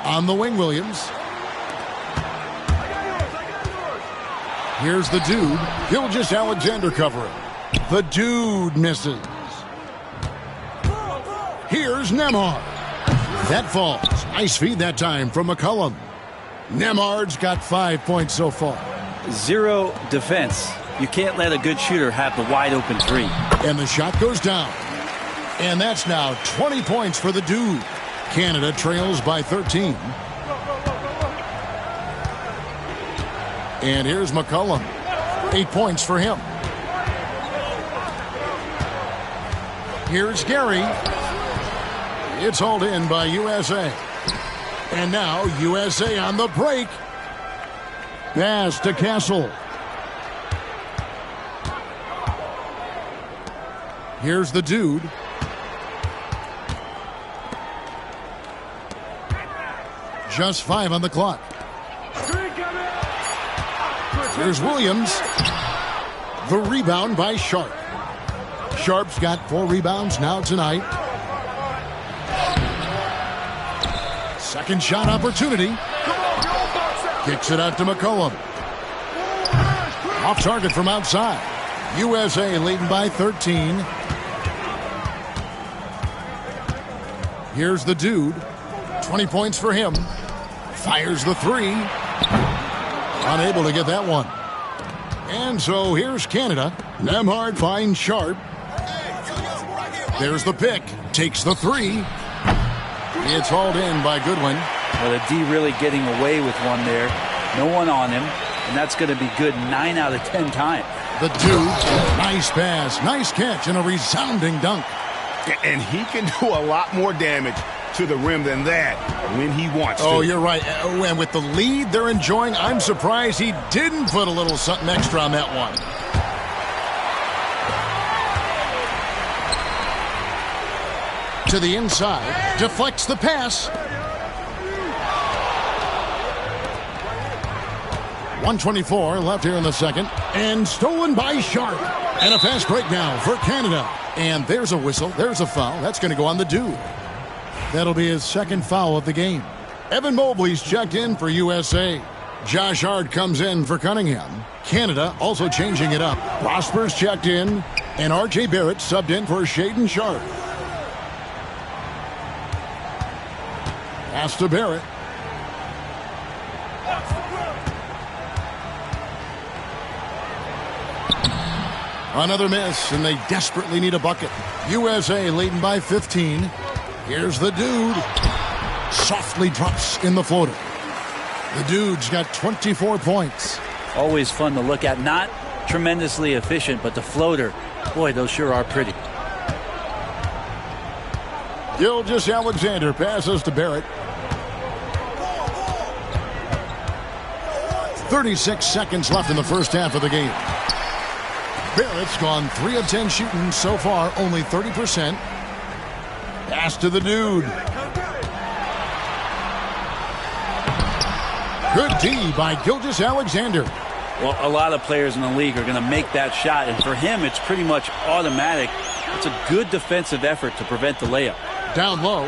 on the wing, Williams. Here's the dude. Gilgeous-Alexander covering. The dude misses. Here's Nembhard. That falls. Nice feed that time from McCollum. Nembhard's got 5 points so far. 0 defense. You can't let a good shooter have the wide open 3. And the shot goes down. And that's now 20 points for the dude. Canada trails by 13. And here's McCollum. 8 points for him. Here's Gary. It's hauled in by USA. And now USA on the break. Pass to Castle. Here's the dude. Just 5 on the clock. Here's Williams. The rebound by Sharp. Sharp's got 4 rebounds now tonight. Second shot opportunity. Kicks it out to McCollum. Off target from outside. USA leading by 13. Here's the dude. 20 points for him. Fires the 3. Unable to get that one. And so here's Canada. Nembhard finds Sharp. There's the pick. Takes the 3. It's hauled in by Goodwin. Well, the D really getting away with one there. No one on him. And that's going to be good 9 out of 10 times. The dude. Nice pass. Nice catch and a resounding dunk. And he can do a lot more damage to the rim than that when he wants to. Oh, you're right. And with the lead they're enjoying, I'm surprised he didn't put a little something extra on that one. To the inside, deflects the pass. 1:24 left here in the second, and stolen by Sharp. And a fast break now for Canada. And there's a whistle, there's a foul. That's going to go on the dude. That'll be his second foul of the game. Evan Mobley's checked in for USA. Josh Hart comes in for Cunningham. Canada also changing it up. Prosper's checked in, and R.J. Barrett subbed in for Shaedon Sharp. Pass to Barrett. Another miss, and they desperately need a bucket. USA leading by 15. Here's the dude. Softly drops in the floater. The dude's got 24 points. Always fun to look at. Not tremendously efficient, but the floater, boy, those sure are pretty. Gilgeous-Alexander passes to Barrett. 36 seconds left in the first half of the game. Barrett's gone 3 of 10 shooting so far, only 30%. Pass to the dude. Good D by Gilgeous-Alexander. Well, a lot of players in the league are going to make that shot, and for him, it's pretty much automatic. It's a good defensive effort to prevent the layup. Down low.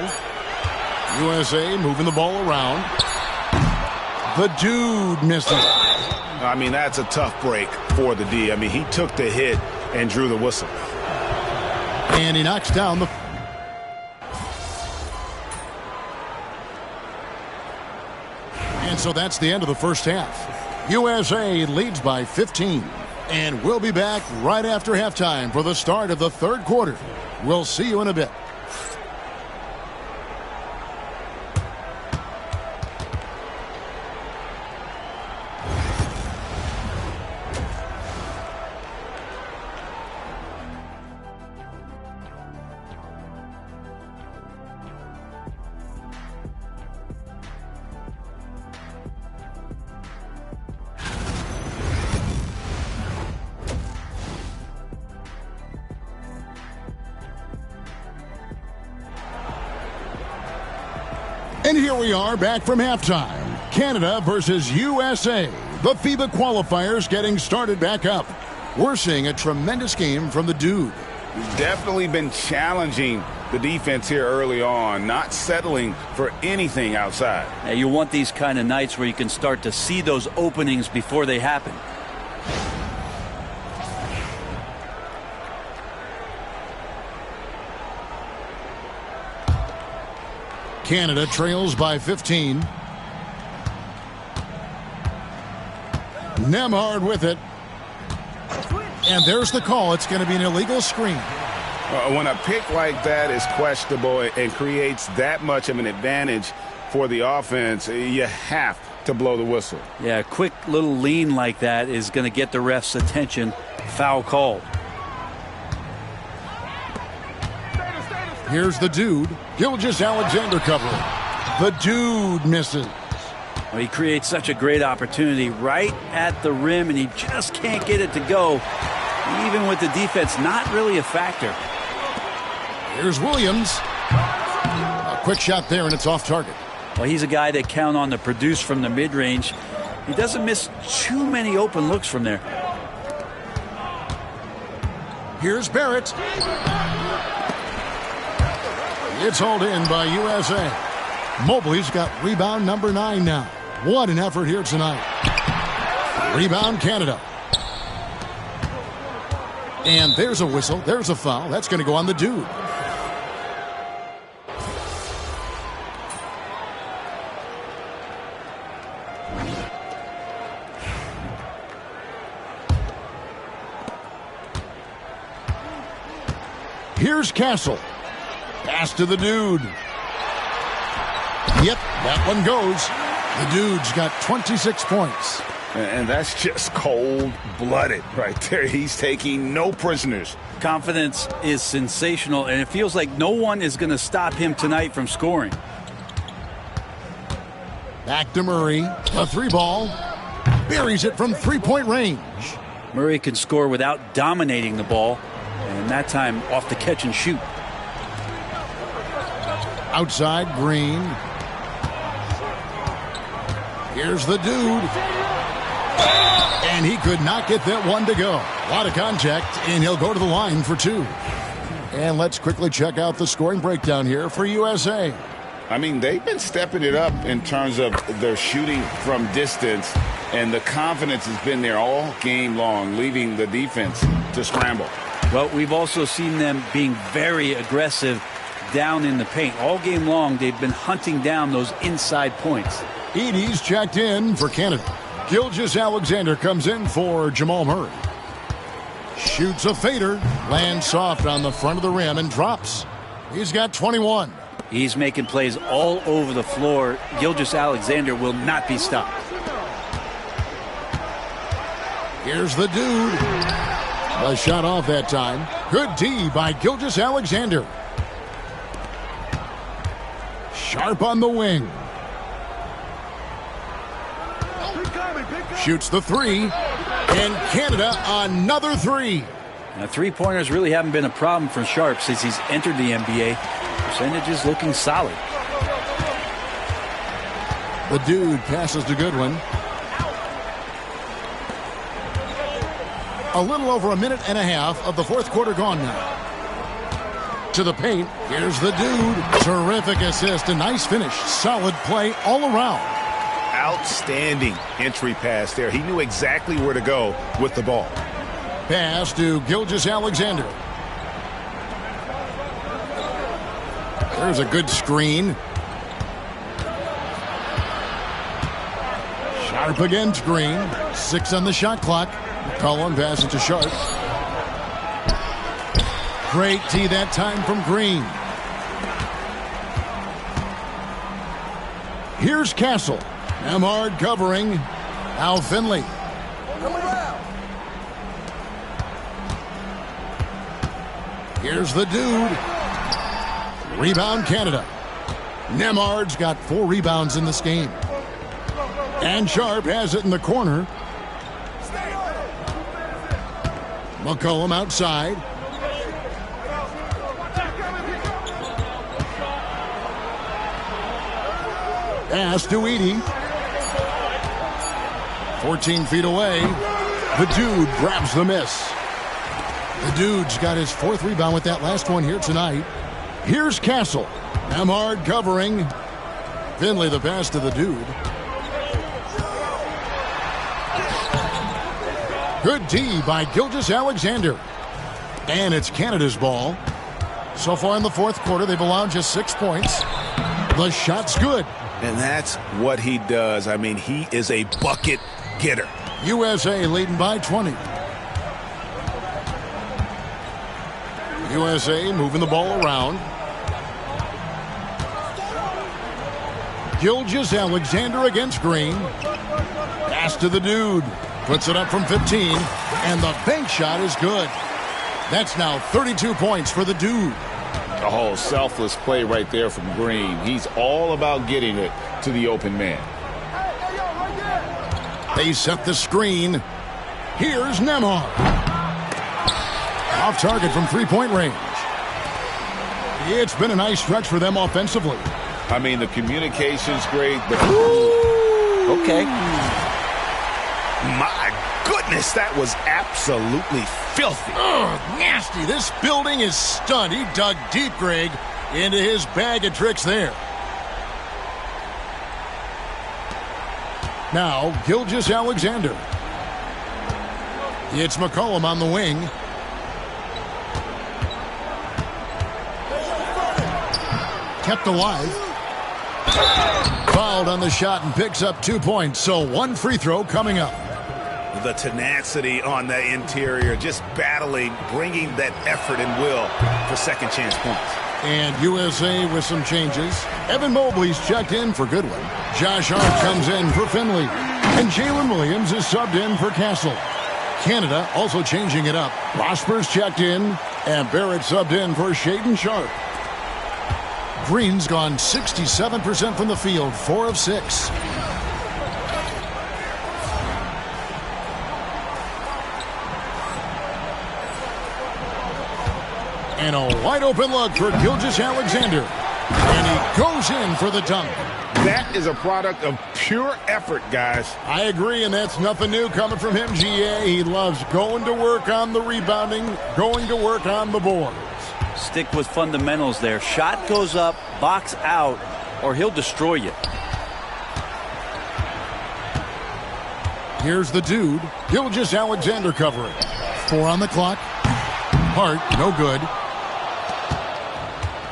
USA moving the ball around. The dude misses. I mean, that's a tough break for the D. I mean, he took the hit and drew the whistle. And he knocks down the... And so that's the end of the first half. USA leads by 15. And we'll be back right after halftime for the start of the third quarter. We'll see you in a bit. And here we are back from halftime. Canada versus USA. The FIBA qualifiers getting started back up. We're seeing a tremendous game from the dude. He's definitely been challenging the defense here early on, not settling for anything outside. Now, you want these kind of nights where you can start to see those openings before they happen. Canada trails by 15. Nemhard with it. And there's the call. It's going to be an illegal screen. When a pick like that is questionable and creates that much of an advantage for the offense, you have to blow the whistle. Yeah, a quick little lean like that is going to get the ref's attention. Foul called. Here's the dude. Gilgeous-Alexander covering. The dude misses. Well, he creates such a great opportunity right at the rim, and he just can't get it to go. Even with the defense not really a factor. Here's Williams. A quick shot there, and it's off target. Well, he's a guy that count on to produce from the mid-range. He doesn't miss too many open looks from there. Here's Barrett. It's hauled in by USA. Mobley's got rebound number 9 now. What an effort here tonight. Rebound Canada. And there's a whistle. There's a foul. That's going to go on the dude. Here's Castle. Pass to the dude. Yep, that one goes. The dude's got 26 points. And that's just cold-blooded right there. He's taking no prisoners. Confidence is sensational, and it feels like no one is going to stop him tonight from scoring. Back to Murray. A 3-ball. Buries it from 3-point range. Murray can score without dominating the ball, and that time off the catch and shoot. Outside, Green. Here's the dude. And he could not get that one to go. A lot of contact, and he'll go to the line for 2. And let's quickly check out the scoring breakdown here for USA. I mean, they've been stepping it up in terms of their shooting from distance, and the confidence has been there all game long, leaving the defense to scramble. Well, we've also seen them being very aggressive down in the paint. All game long, they've been hunting down those inside points. Edey's checked in for Canada. Gilgeous-Alexander comes in for Jamal Murray. Shoots a fader, lands soft on the front of the rim and drops. He's got 21. He's making plays all over the floor. Gilgeous-Alexander will not be stopped. Here's the dude. A shot off that time. Good D by Gilgeous-Alexander. Sharp on the wing. Shoots the 3. And Canada another 3. Now, three-pointers really haven't been a problem for Sharp since he's entered the NBA. Percentage is looking solid. The dude passes to Goodwin. A little over a minute and a half of the fourth quarter gone now. To the paint. Here's the dude. Terrific assist. A nice finish. Solid play all around. Outstanding entry pass there. He knew exactly where to go with the ball. Pass to Gilgeous-Alexander. There's a good screen. Sharp against Green. 6 on the shot clock. McCollum passes to Sharp. Great tee that time from Green. Here's Castle. Nemhard covering. Now Finley. Here's the dude. Rebound Canada. Nemhard's got 4 rebounds in this game. And Sharp has it in the corner. McCollum outside. Pass to Edie. 14 feet away. The dude grabs the miss. The dude's got his 4th rebound with that last one here tonight. Here's Castle. Nemhard covering. Finley the pass to the dude. Good D by Gilgeous-Alexander. And it's Canada's ball. So far in the 4th quarter, they've allowed just 6 points. The shot's good. And that's what he does. I mean, he is a bucket getter. USA leading by 20. USA moving the ball around. Gilgeous-Alexander against Green. Pass to the dude. Puts it up from 15. And the bank shot is good. That's now 32 points for the dude. A whole selfless play right there from Green. He's all about getting it to the open man. They set the screen. Here's Nemhard. Off target from 3-point range. It's been a nice stretch for them offensively. I mean, the communication's great, but... Okay. My goodness, that was absolutely filthy. Nasty. This building is stunned. He dug deep, Greg, into his bag of tricks there. Now, Gilgeous-Alexander. It's McCollum on the wing. Kept alive. Fouled on the shot and picks up 2 points. So 1 free throw coming up. The tenacity on the interior, just battling, bringing that effort and will for second chance points. And USA with some changes. Evan Mobley's checked in for Goodwin. Josh Hart comes in for Finley. And Jalen Williams is subbed in for Castle. Canada also changing it up. Prosper's checked in. And Barrett subbed in for Shaden Sharp. Green's gone 67% from the field, 4 of 6. And a wide open look for Gilgeous-Alexander. And he goes in for the dunk. That is a product of pure effort, guys. I agree, and that's nothing new coming from him, GA. He loves going to work on the rebounding, going to work on the boards. Stick with fundamentals there. Shot goes up, box out, or he'll destroy you. Here's the dude, Gilgeous-Alexander covering. 4 on the clock. Hart, no good.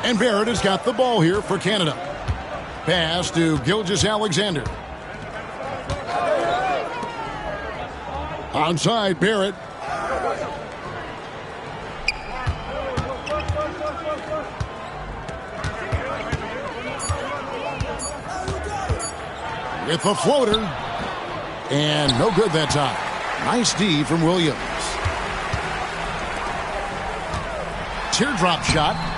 And Barrett has got the ball here for Canada. Pass to Gilgeous-Alexander. Outside, Barrett. With the floater. And no good that time. Nice D from Williams. Teardrop shot.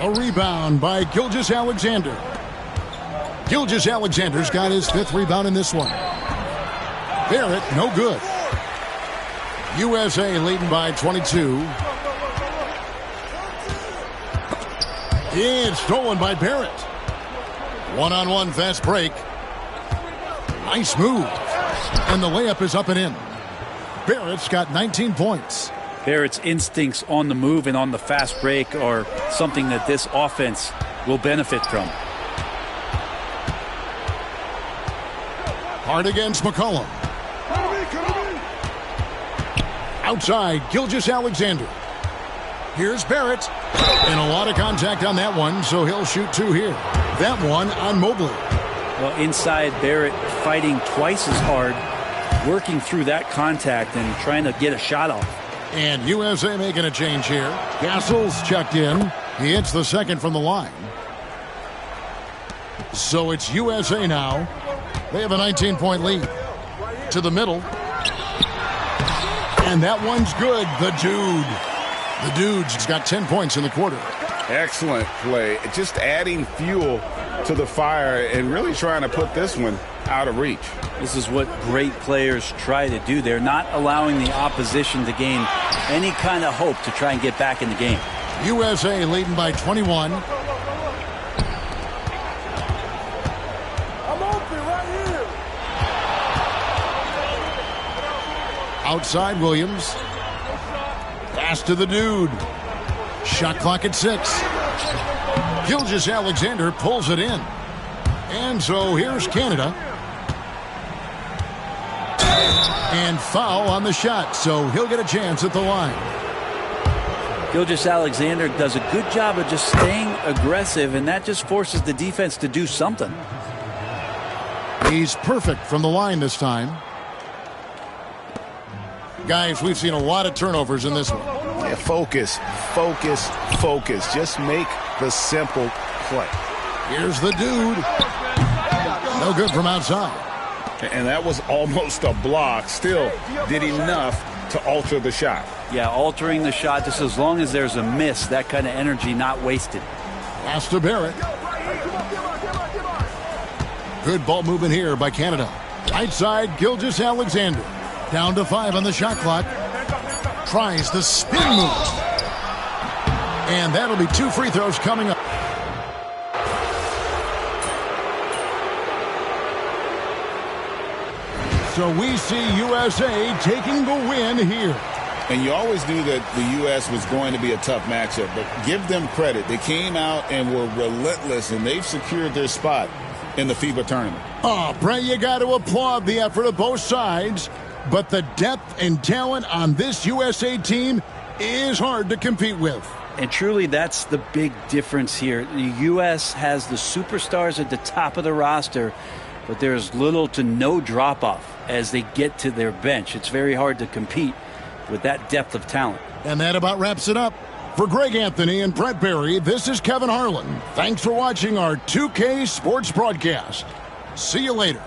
A rebound by Gilgeous-Alexander. Gilgeous-Alexander's got his 5th rebound in this one. Barrett, no good. USA leading by 22. It's stolen by Barrett. One-on-one fast break. Nice move. And the layup is up and in. Barrett's got 19 points. Barrett's instincts on the move and on the fast break are something that this offense will benefit from. Hard against McCollum. Outside, Gilgeous-Alexander. Here's Barrett. And a lot of contact on that one, so he'll shoot 2 here. That one on Mobley. Well, inside, Barrett fighting twice as hard, working through that contact and trying to get a shot off. And USA making a change here. Castle's checked in. He hits the second from the line. So it's USA now. They have a 19-point lead. To the middle. And that one's good. The dude's got 10 points in the quarter. Excellent play. Just adding fuel to the fire and really trying to put this one out of reach. This is what great players try to do. They're not allowing the opposition to gain any kind of hope to try and get back in the game. USA leading by 21. Outside Williams. Pass to the dude. Shot clock at 6. Gilgeous-Alexander pulls it in. And so here's Canada. And foul on the shot, so he'll get a chance at the line. Gilgeous-Alexander does a good job of just staying aggressive, and that just forces the defense to do something. He's perfect from the line this time. Guys, we've seen a lot of turnovers in this one. Yeah, focus. Just make the simple play. Here's the dude. No good from outside. And that was almost a block. Still did enough to alter the shot. Yeah, altering the shot just as long as there's a miss, that kind of energy not wasted. Pass to Barrett. Good ball movement here by Canada. Right side, Gilgeous-Alexander. Down to 5 on the shot clock. Tries the spin move. And that'll be 2 free throws coming up. So we see USA taking the win here. And you always knew that the U.S. was going to be a tough matchup, but give them credit. They came out and were relentless, and they've secured their spot in the FIBA tournament. Oh, Brett, you got to applaud the effort of both sides, but the depth and talent on this USA team is hard to compete with. And truly, that's the big difference here. The U.S. has the superstars at the top of the roster, but there's little to no drop-off as they get to their bench. It's very hard to compete with that depth of talent. And that about wraps it up. For Greg Anthony and Brett Barry, this is Kevin Harlan. Thanks for watching our 2K Sports broadcast. See you later.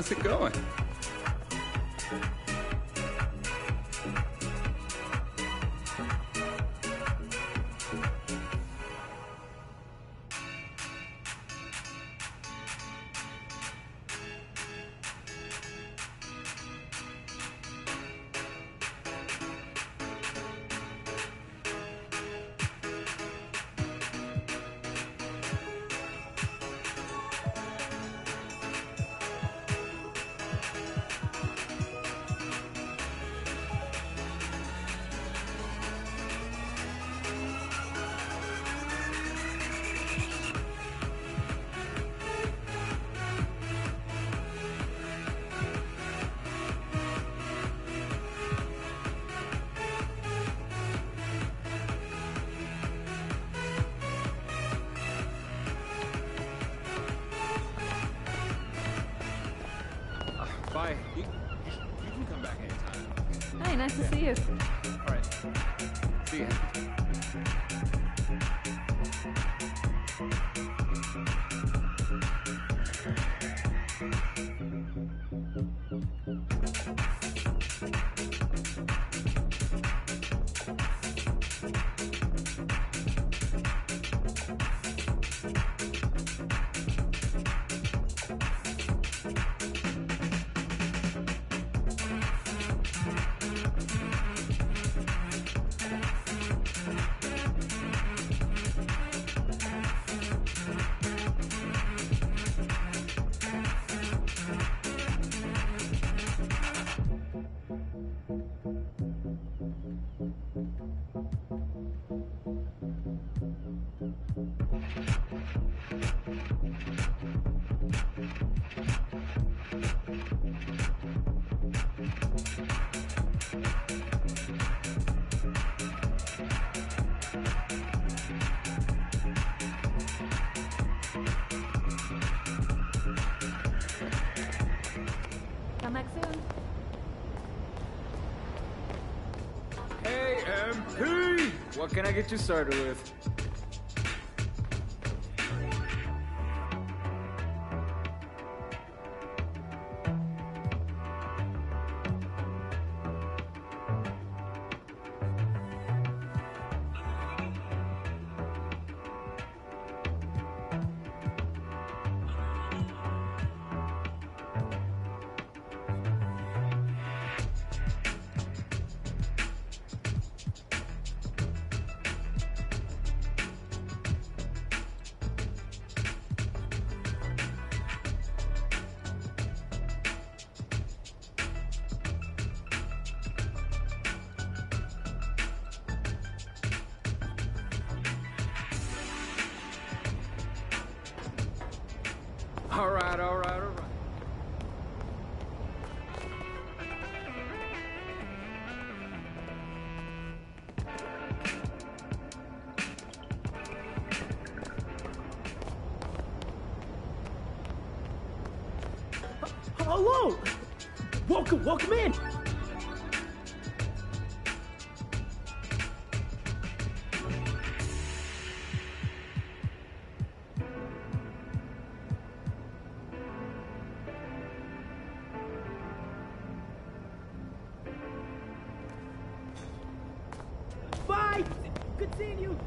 How's it going? Bye. You can come back anytime. Hey, nice to see you. All right. See ya. Come back soon. Hey, MP! What can I get you started with? All right, all right, all right. Hello! Welcome in! Bye! Good seeing you!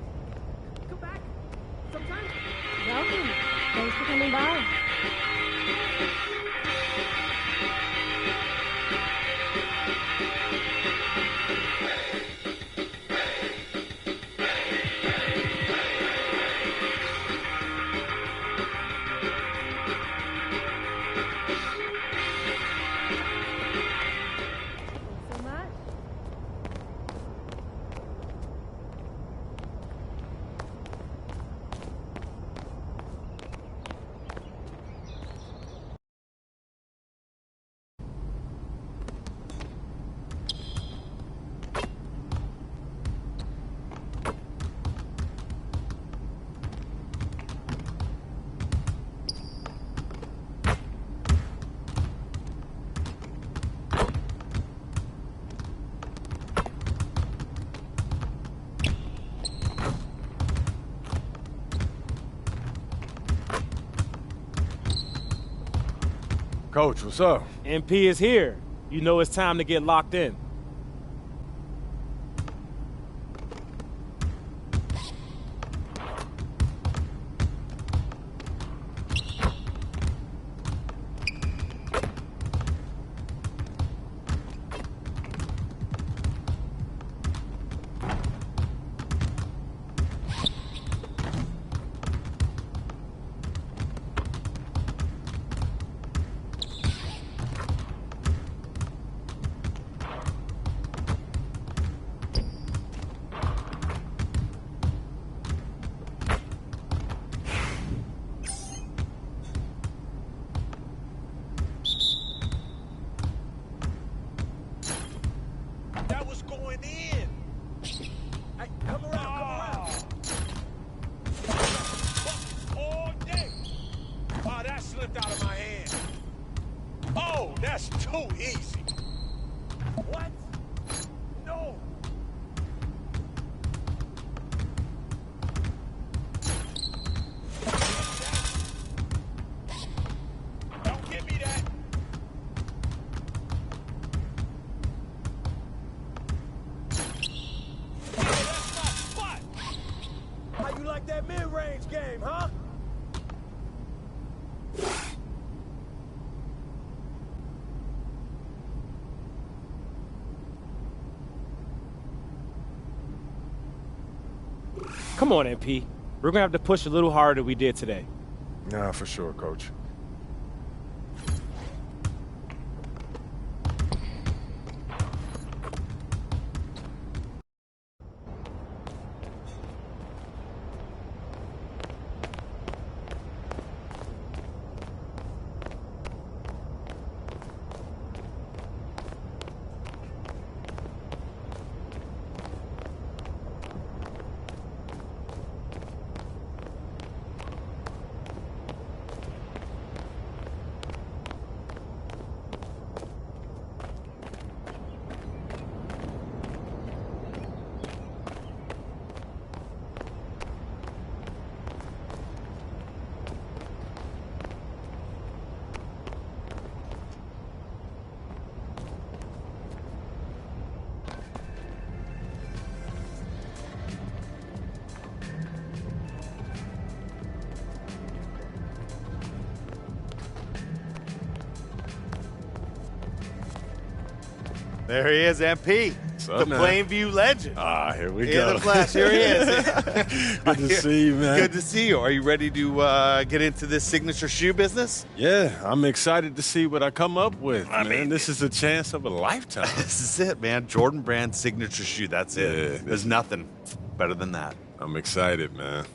Come back sometime! Welcome. Thanks for coming by. Coach, what's up? MP is here. You know it's time to get locked in. That was going in. Hey, come around. All day. Oh, that slipped out of my hand. Oh, that's too easy. What? No. Don't give me that. How you like that mid-range game, huh? Come on, MP. We're gonna have to push a little harder than we did today. Nah, for sure, Coach. There he is, MP. up, The man? Plainview legend. Ah, here we In go. the flesh, here he is. Good to see you, man. Good to see you. Are you ready to get into this signature shoe business? Yeah, I'm excited to see what I come up with. I mean, this is a chance of a lifetime. This is it, man. Jordan Brand signature shoe. That's it. Yeah, There's nothing better than that. I'm excited, man.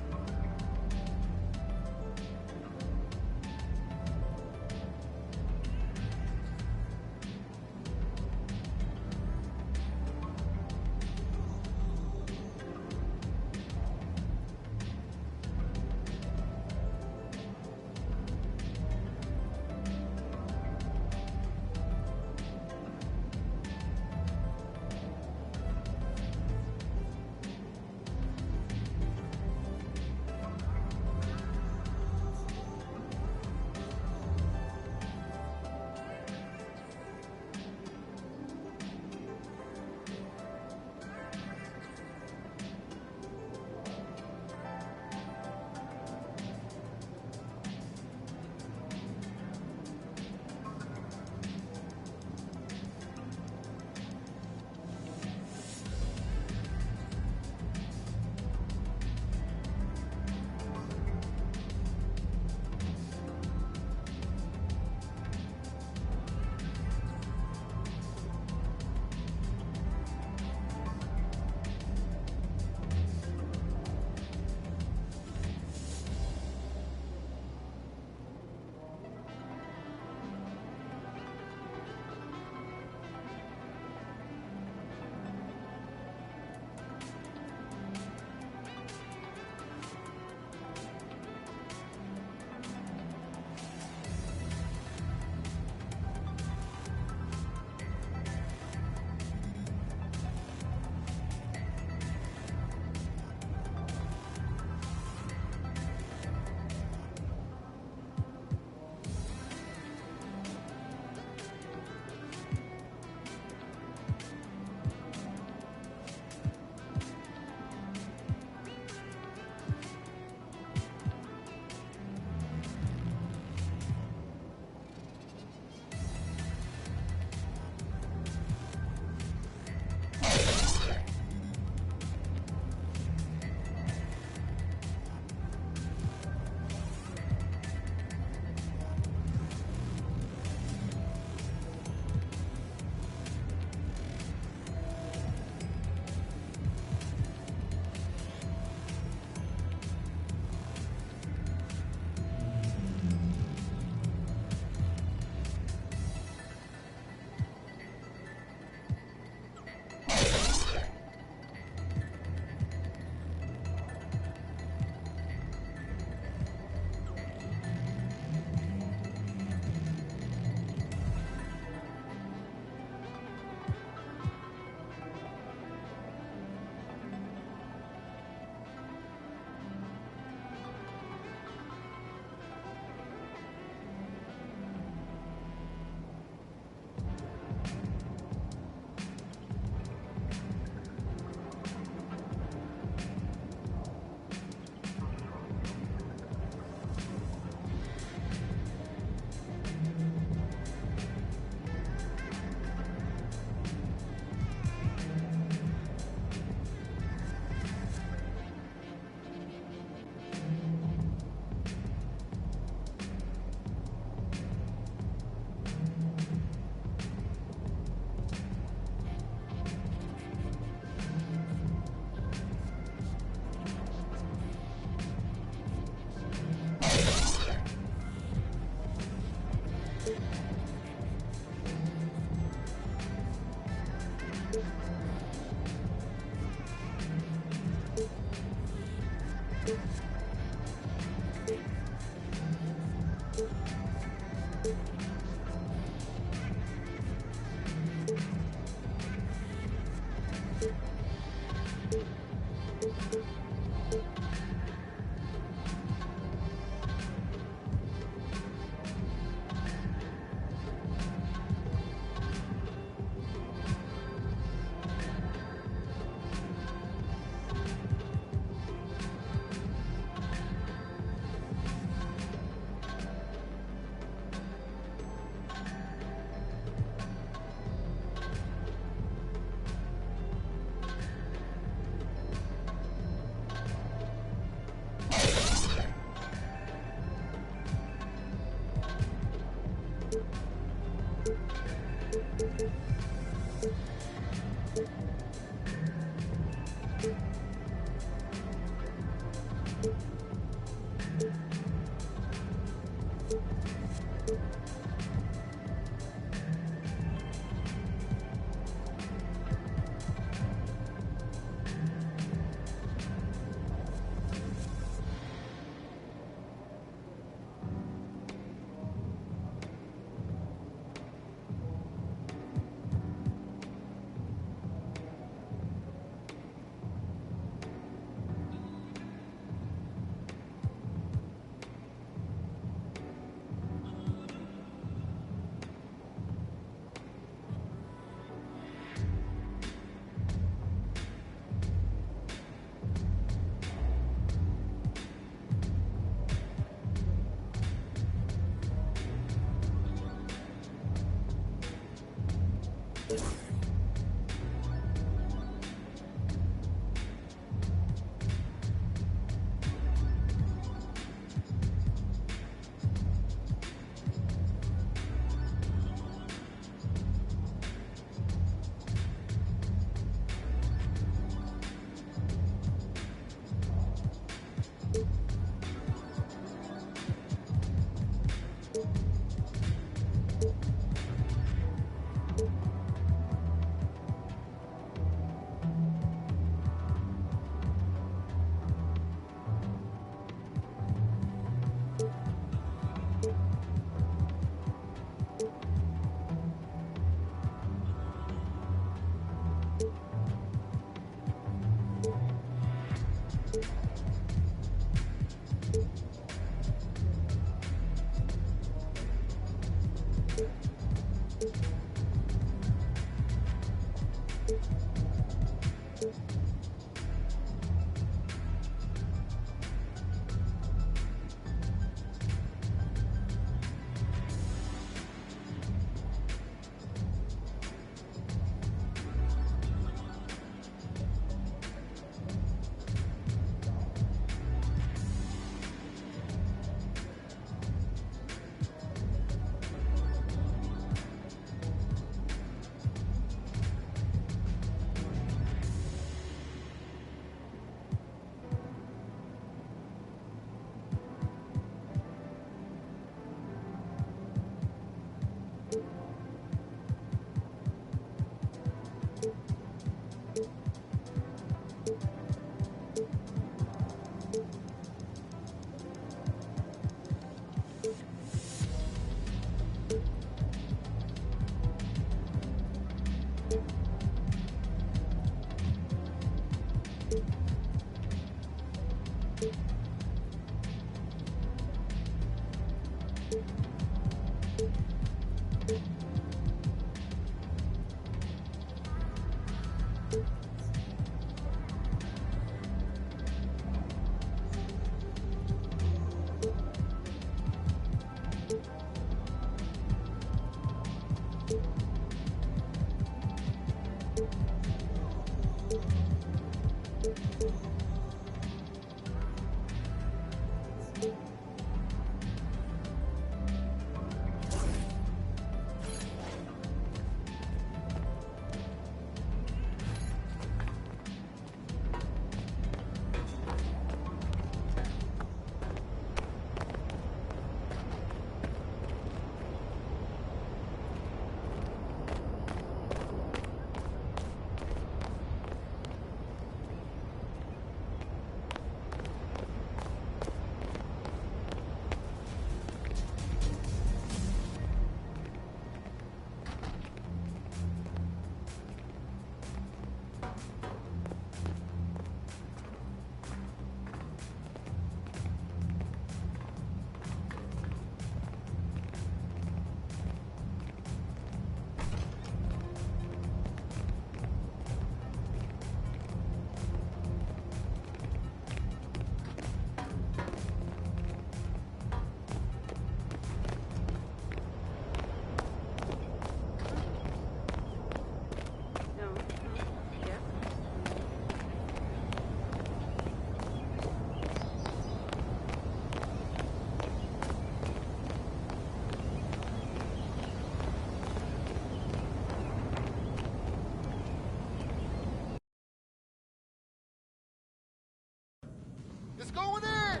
It's going in!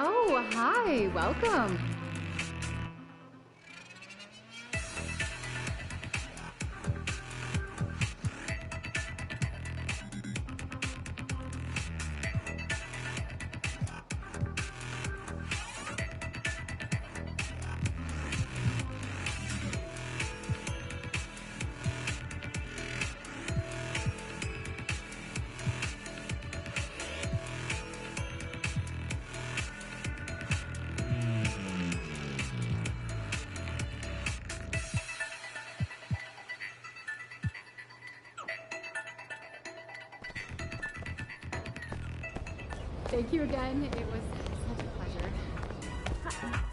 Oh, hi, welcome. Thank you again. It was such a pleasure.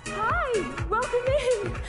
Hi! Welcome in!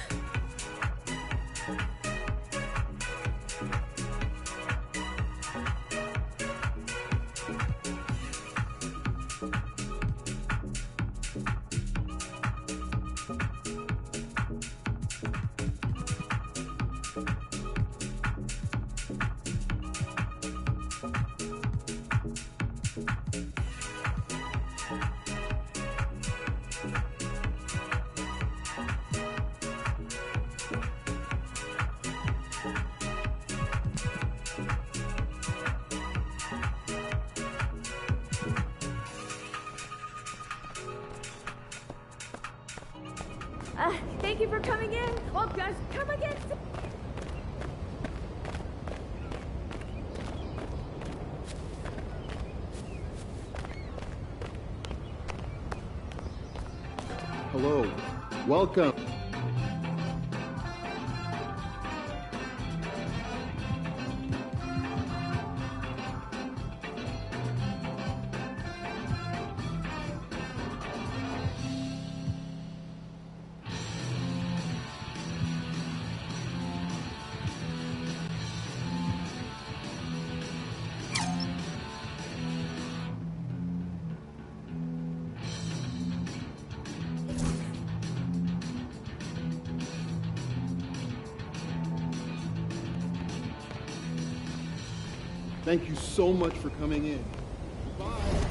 Thank you for coming in. Oh, guys, come again. Hello. Welcome. Thank you so much for coming in. Bye.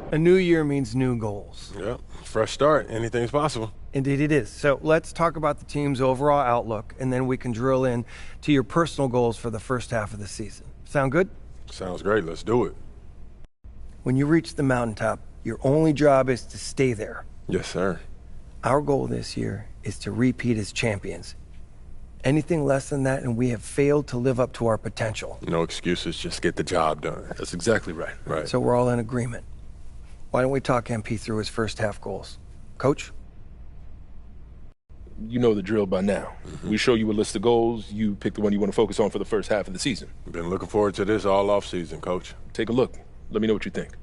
A new year means new goals. Yep, fresh start. Anything's possible. Indeed it is. So let's talk about the team's overall outlook, and then we can drill in to your personal goals for the first half of the season. Sound good? Sounds great. Let's do it. When you reach the mountaintop, your only job is to stay there. Yes, sir. Our goal this year is to repeat as champions. Anything less than that, and we have failed to live up to our potential. No excuses, just get the job done. That's exactly right. Right. So we're all in agreement. Why don't we talk MP through his first half goals? Coach? You know the drill by now. We show you a list of goals. You pick the one you want to focus on for the first half of the season. Been looking forward to this all off season, Coach. Take a look. Let me know what you think.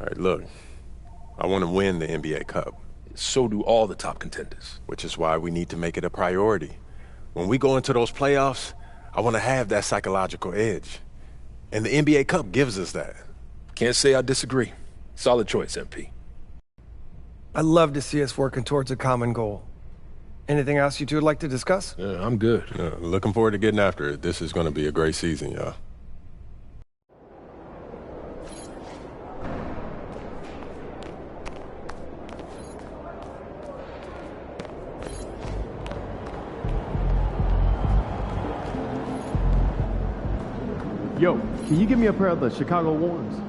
All right, look. I want to win the NBA Cup. So do all the top contenders. Which is why we need to make it a priority. When we go into those playoffs, I want to have that psychological edge. And the NBA Cup gives us that. Can't say I disagree. Solid choice, MP. I'd love to see us working towards a common goal. Anything else you two would like to discuss? Yeah, I'm good. Looking forward to getting after it. This is going to be a great season, y'all. Yo, can you give me a pair of the Chicago Warms?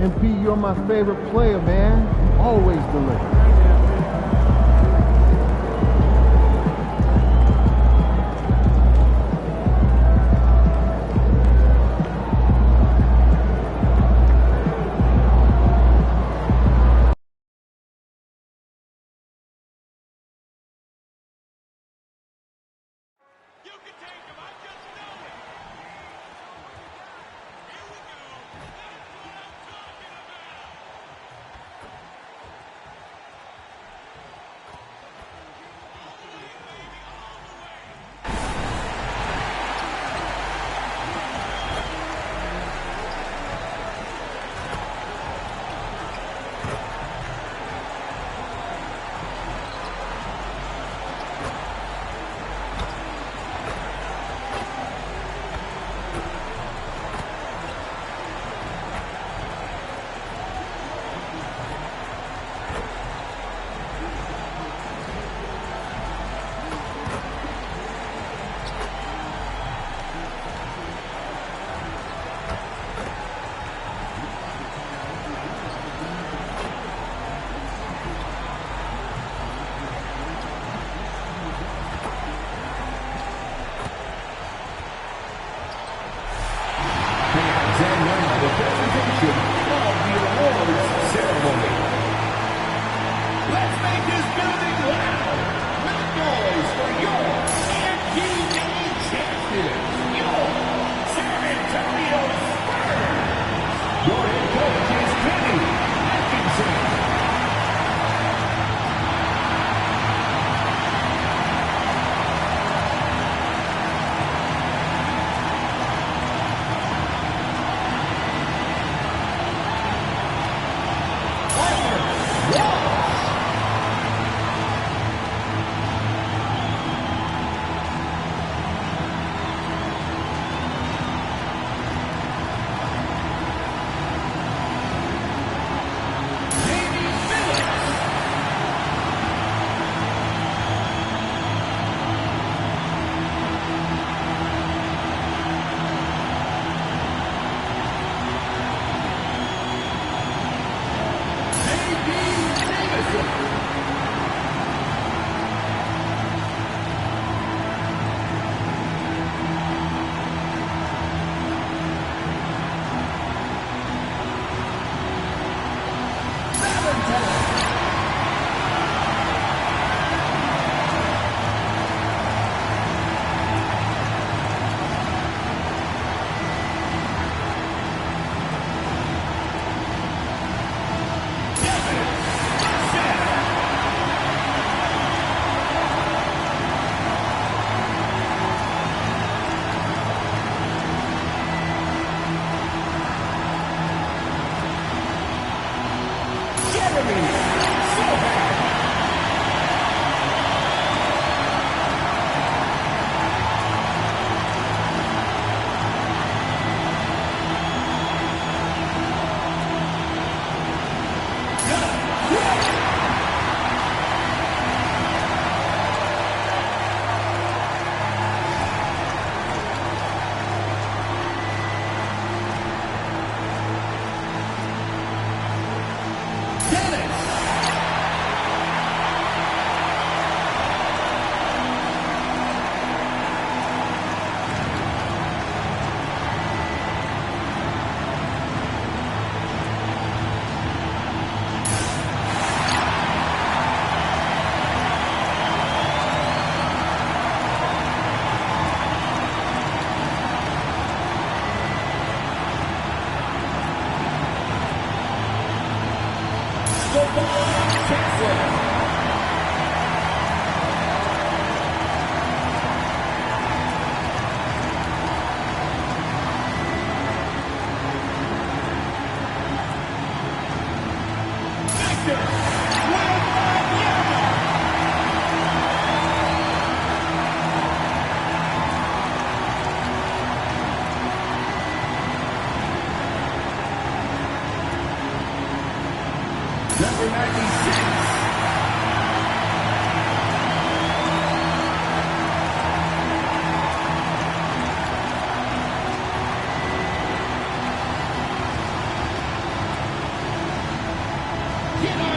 MP, you're my favorite player, man. Always deliver.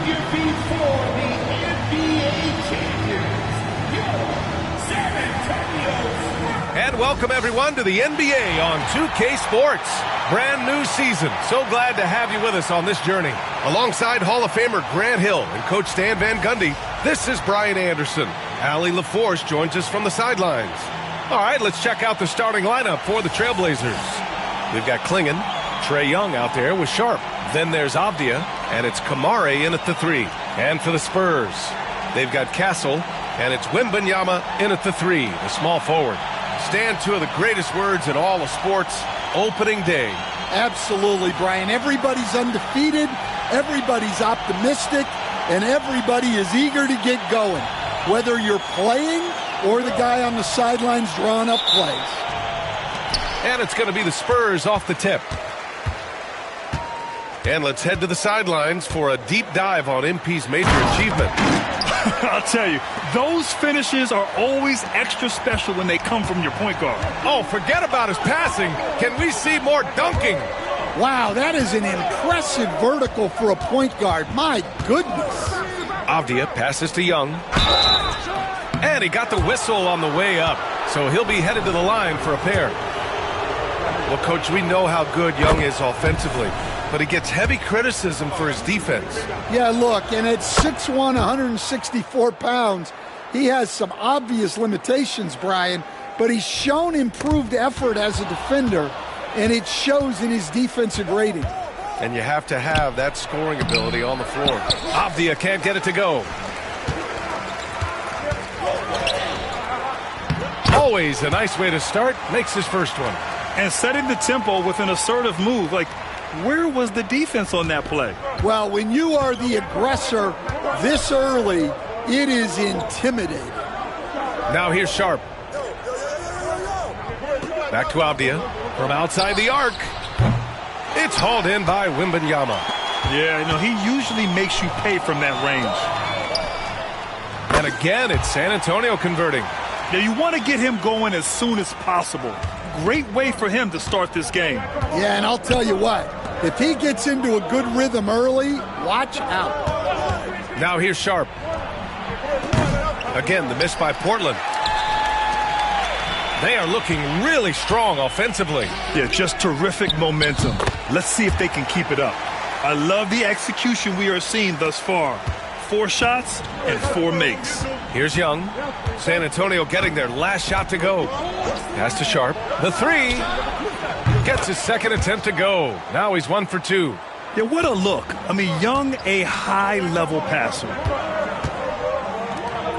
your feet for the NBA champions, your San Antonio Spurs. And welcome everyone to the NBA on 2K Sports. Brand new season. So glad to have you with us on this journey. Alongside Hall of Famer Grant Hill and Coach Stan Van Gundy, this is Brian Anderson. Allie LaForce joins us from the sidelines. All right, let's check out the starting lineup for the Trailblazers. We've got Klingon, Trae Young out there with Sharp. Then there's Avdia, and it's Kamare in at the 3. And for the Spurs, they've got Castle, and it's Wembanyama in at the 3, the small forward. Stan, two of the greatest words in all of sports, opening day. Absolutely, Brian. Everybody's undefeated, everybody's optimistic, and everybody is eager to get going, whether you're playing or the guy on the sidelines drawing up plays. And it's going to be the Spurs off the tip. And let's head to the sidelines for a deep dive on MP's major achievement. I'll tell you, those finishes are always extra special when they come from your point guard. Oh, forget about his passing. Can we see more dunking? Wow, that is an impressive vertical for a point guard. My goodness. Avdia passes to Young. And he got the whistle on the way up, so he'll be headed to the line for a pair. Well, Coach, we know how good Young is offensively, but he gets heavy criticism for his defense. Yeah, look, and at 6'1", 164 pounds, he has some obvious limitations, Brian, but he's shown improved effort as a defender, and it shows in his defensive rating. And you have to have that scoring ability on the floor. Avdia can't get it to go. Always a nice way to start, makes his first one. And setting the tempo with an assertive move, like, where was the defense on that play? Well, when you are the aggressor this early, it is intimidating. Now here's Sharp. Back to Avdia from outside the arc. It's hauled in by Wembanyama. Yeah, he usually makes you pay from that range. And again, it's San Antonio converting. Yeah, you want to get him going as soon as possible. Great way for him to start this game. Yeah, and I'll tell you what, if he gets into a good rhythm early, watch out. Now here's Sharp. Again, the miss by Portland. They are looking really strong offensively. Yeah, just terrific momentum. Let's see if they can keep it up. I love the execution we are seeing thus far. 4 shots and 4 makes. Here's Young. San Antonio getting their last shot to go. Pass to Sharp. The 3. Gets his second attempt to go. Now he's 1 for 2. Yeah, what a look. Young, a high-level passer.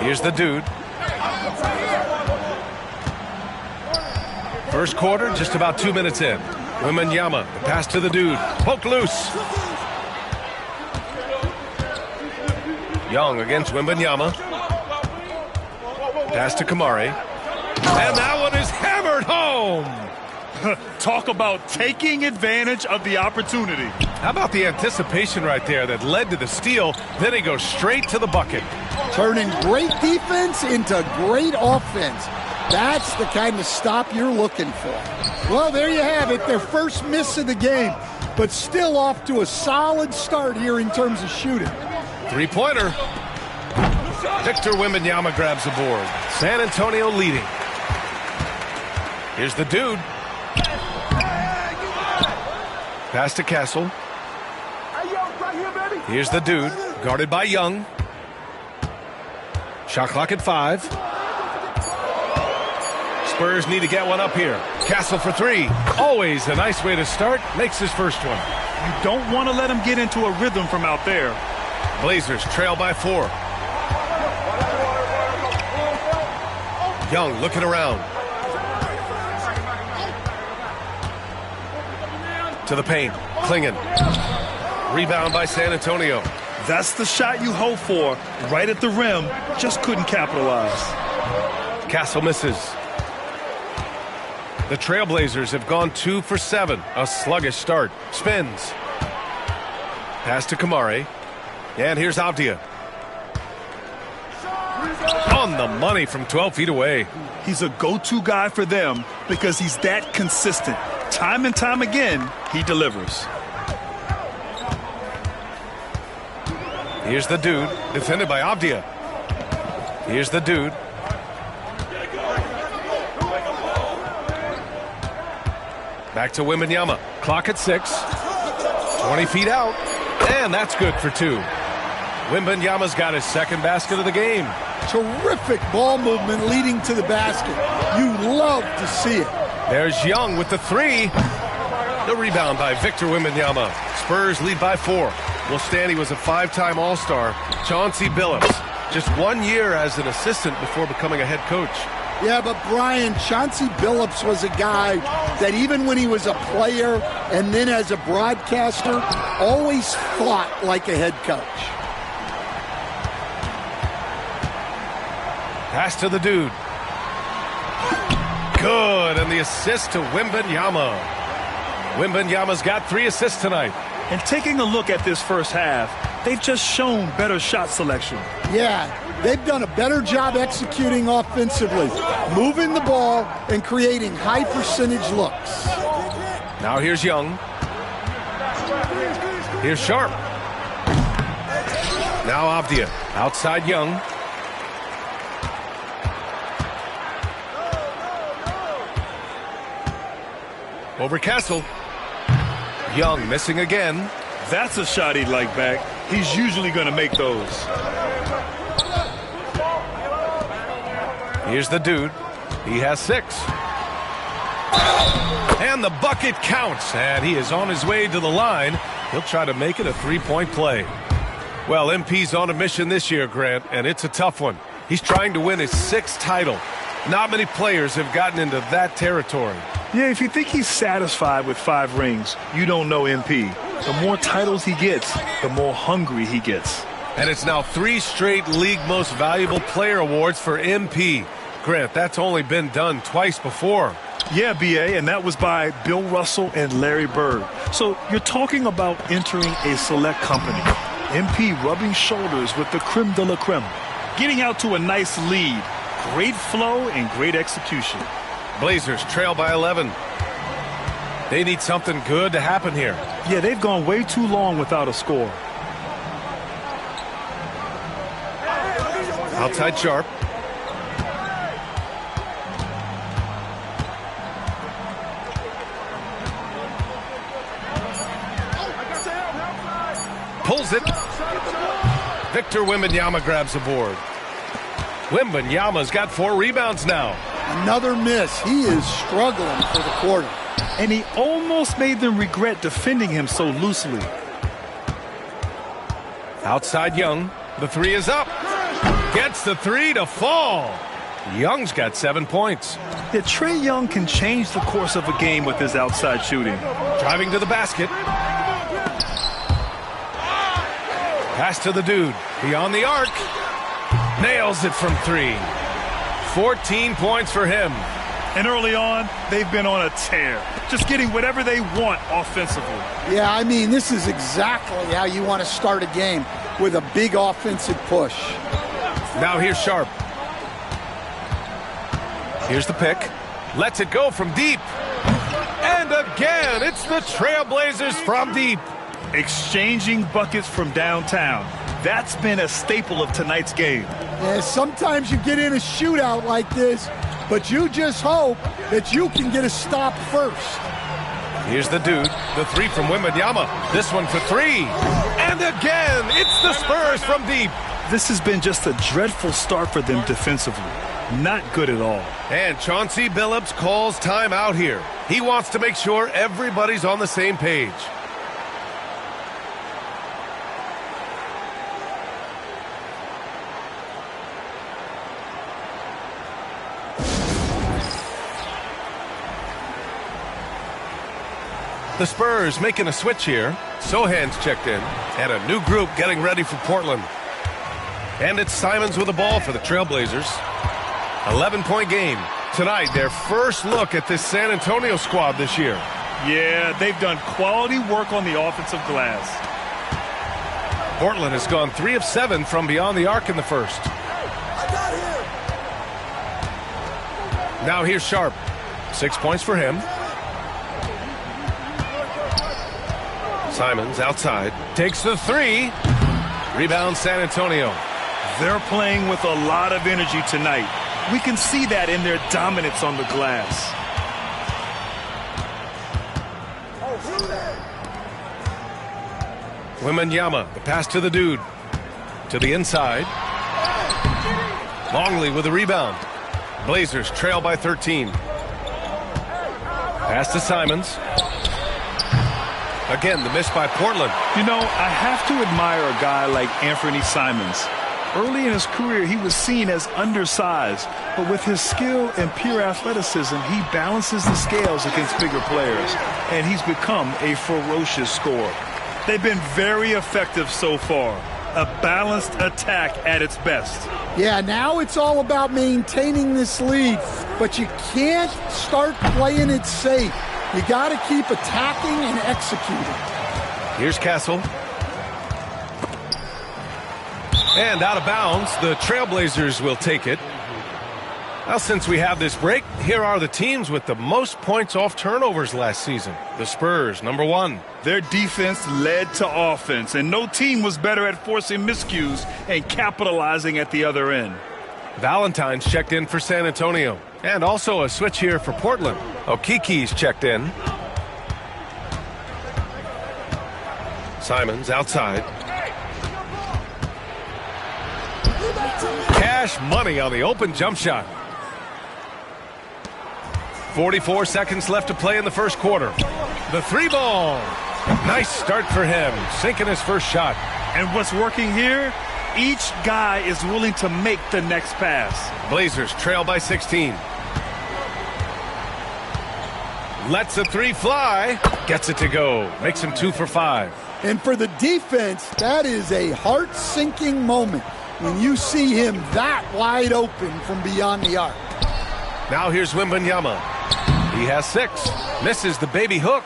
Here's the dude. First quarter, just about 2 minutes in. Wembanyama, the pass to the dude. Poke loose. Young against Wembanyama. Pass to Kamare. And that one is hammered home. Talk about taking advantage of the opportunity. How about the anticipation right there that led to the steal? Then he goes straight to the bucket. Turning great defense into great offense. That's the kind of stop you're looking for. Well, there you have it. Their first miss of the game, but still off to a solid start here in terms of shooting. 3-pointer. Victor Wembanyama grabs the board. San Antonio leading. Here's the dude. Pass to Castle. Here's the dude, guarded by Young. Shot clock at 5. Spurs need to get one up here. Castle for 3. Always a nice way to start. Makes his first one. You don't want to let him get into a rhythm from out there. Blazers trail by 4. Young looking around. To the paint. Klingon. Rebound by San Antonio. That's the shot you hope for. Right at the rim. Just couldn't capitalize. Castle misses. The Trailblazers have gone 2 for 7. A sluggish start. Spins. Pass to Kamare. And here's Avdia. On the money from 12 feet away. He's a go-to guy for them because he's that consistent. Time and time again, he delivers. Here's the dude, defended by Avdia. Here's the dude. Back to Wembanyama. Clock at 6. 20 feet out. And that's good for 2. Wembanyama's got his second basket of the game. Terrific ball movement leading to the basket. You love to see it. There's Young with the 3. The rebound by Victor Wembanyama. Spurs lead by 4. Will Stanley was a 5-time All-Star. Chauncey Billups, just 1 year as an assistant before becoming a head coach. Yeah, but Brian, Chauncey Billups was a guy that even when he was a player and then as a broadcaster, always thought like a head coach. Pass to the dude. Good, and the assist to Wembanyama. Wembanyama's got 3 assists tonight. And taking a look at this first half, they've just shown better shot selection. Yeah, they've done a better job executing offensively, moving the ball and creating high percentage looks. Now here's Young. Here's Sharp. Now Avdia. Outside Young. Over Castle. Young missing again. That's a shot he'd like back. He's usually going to make those. Here's the dude. He has 6. And the bucket counts. And he is on his way to the line. He'll try to make it a 3-point play. Well, MP's on a mission this year, Grant, and it's a tough one. He's trying to win his 6th title. Not many players have gotten into that territory. Yeah, if you think he's satisfied with 5 rings, you don't know MP. The more titles he gets, the more hungry he gets. And it's now 3 straight League Most Valuable Player awards for MP. Grant, that's only been done twice before. Yeah, B.A., and that was by Bill Russell and Larry Bird. So you're talking about entering a select company. MP rubbing shoulders with the creme de la creme. Getting out to a nice lead. Great flow and great execution. Blazers trail by 11. They need something good to happen here. Yeah, they've gone way too long without a score. Outside Sharp. Pulls it. Victor Wembanyama grabs the board. Wembanyama's got 4 rebounds now. Another miss. He is struggling for the quarter. And he almost made them regret defending him so loosely. Outside Young. The 3 is up. Gets the 3 to fall. Young's got 7 points. Yeah, Trae Young can change the course of a game with his outside shooting. Driving to the basket. Pass to the dude. Beyond the arc. Nails it from 3. 14 points for him. And early on, they've been on a tear. Just getting whatever they want offensively. Yeah, I mean, this is exactly how you want to start a game, with a big offensive push. Now here's Sharp. Here's the pick. Lets it go from deep. And again, it's the Trailblazers from deep. Exchanging buckets from downtown. That's been a staple of tonight's game. Yeah, sometimes you get in a shootout like this, but you just hope that you can get a stop first. Here's the dude. The 3 from Wembanyama. This one for 3. And again, it's the Spurs from deep. This has been just a dreadful start for them defensively. Not good at all. And Chauncey Billups calls time out here. He wants to make sure everybody's on the same page. The Spurs making a switch here. Sohan's checked in. And a new group getting ready for Portland. And it's Simons with the ball for the Trailblazers. 11-point game. Tonight, their first look at this San Antonio squad this year. Yeah, they've done quality work on the offensive glass. Portland has gone 3 of 7 from beyond the arc in the first. Now here's Sharp. 6 points for him. Simons outside. Takes the 3. Rebound San Antonio. They're playing with a lot of energy tonight. We can see that in their dominance on the glass. Wembanyama, the pass to the dude. To the inside. Longley with the rebound. Blazers trail by 13. Pass to Simons. Again, the miss by Portland. You know, I have to admire a guy like Anthony Simons. Early in his career, he was seen as undersized, but with his skill and pure athleticism, he balances the scales against bigger players, and he's become a ferocious scorer. They've been very effective so far. A balanced attack at its best. Yeah, now it's all about maintaining this lead, but you can't start playing it safe. You got to keep attacking and executing. Here's Castle. And out of bounds, the Trailblazers will take it. Now, since we have this break, here are the teams with the most points off turnovers last season. The Spurs, number 1. Their defense led to offense, and no team was better at forcing miscues and capitalizing at the other end. Valentine's checked in for San Antonio. And also a switch here for Portland. Okiki's checked in. Simons outside. Cash money on the open jump shot. 44 seconds left to play in the first quarter. The 3-ball. Nice start for him, sinking his first shot. And what's working here? Each guy is willing to make the next pass. Blazers trail by 16. Lets a 3 fly. Gets it to go. Makes him 2 for 5. And for the defense, that is a heart-sinking moment when you see him that wide open from beyond the arc. Now here's Wembanyama. He has 6. Misses the baby hook.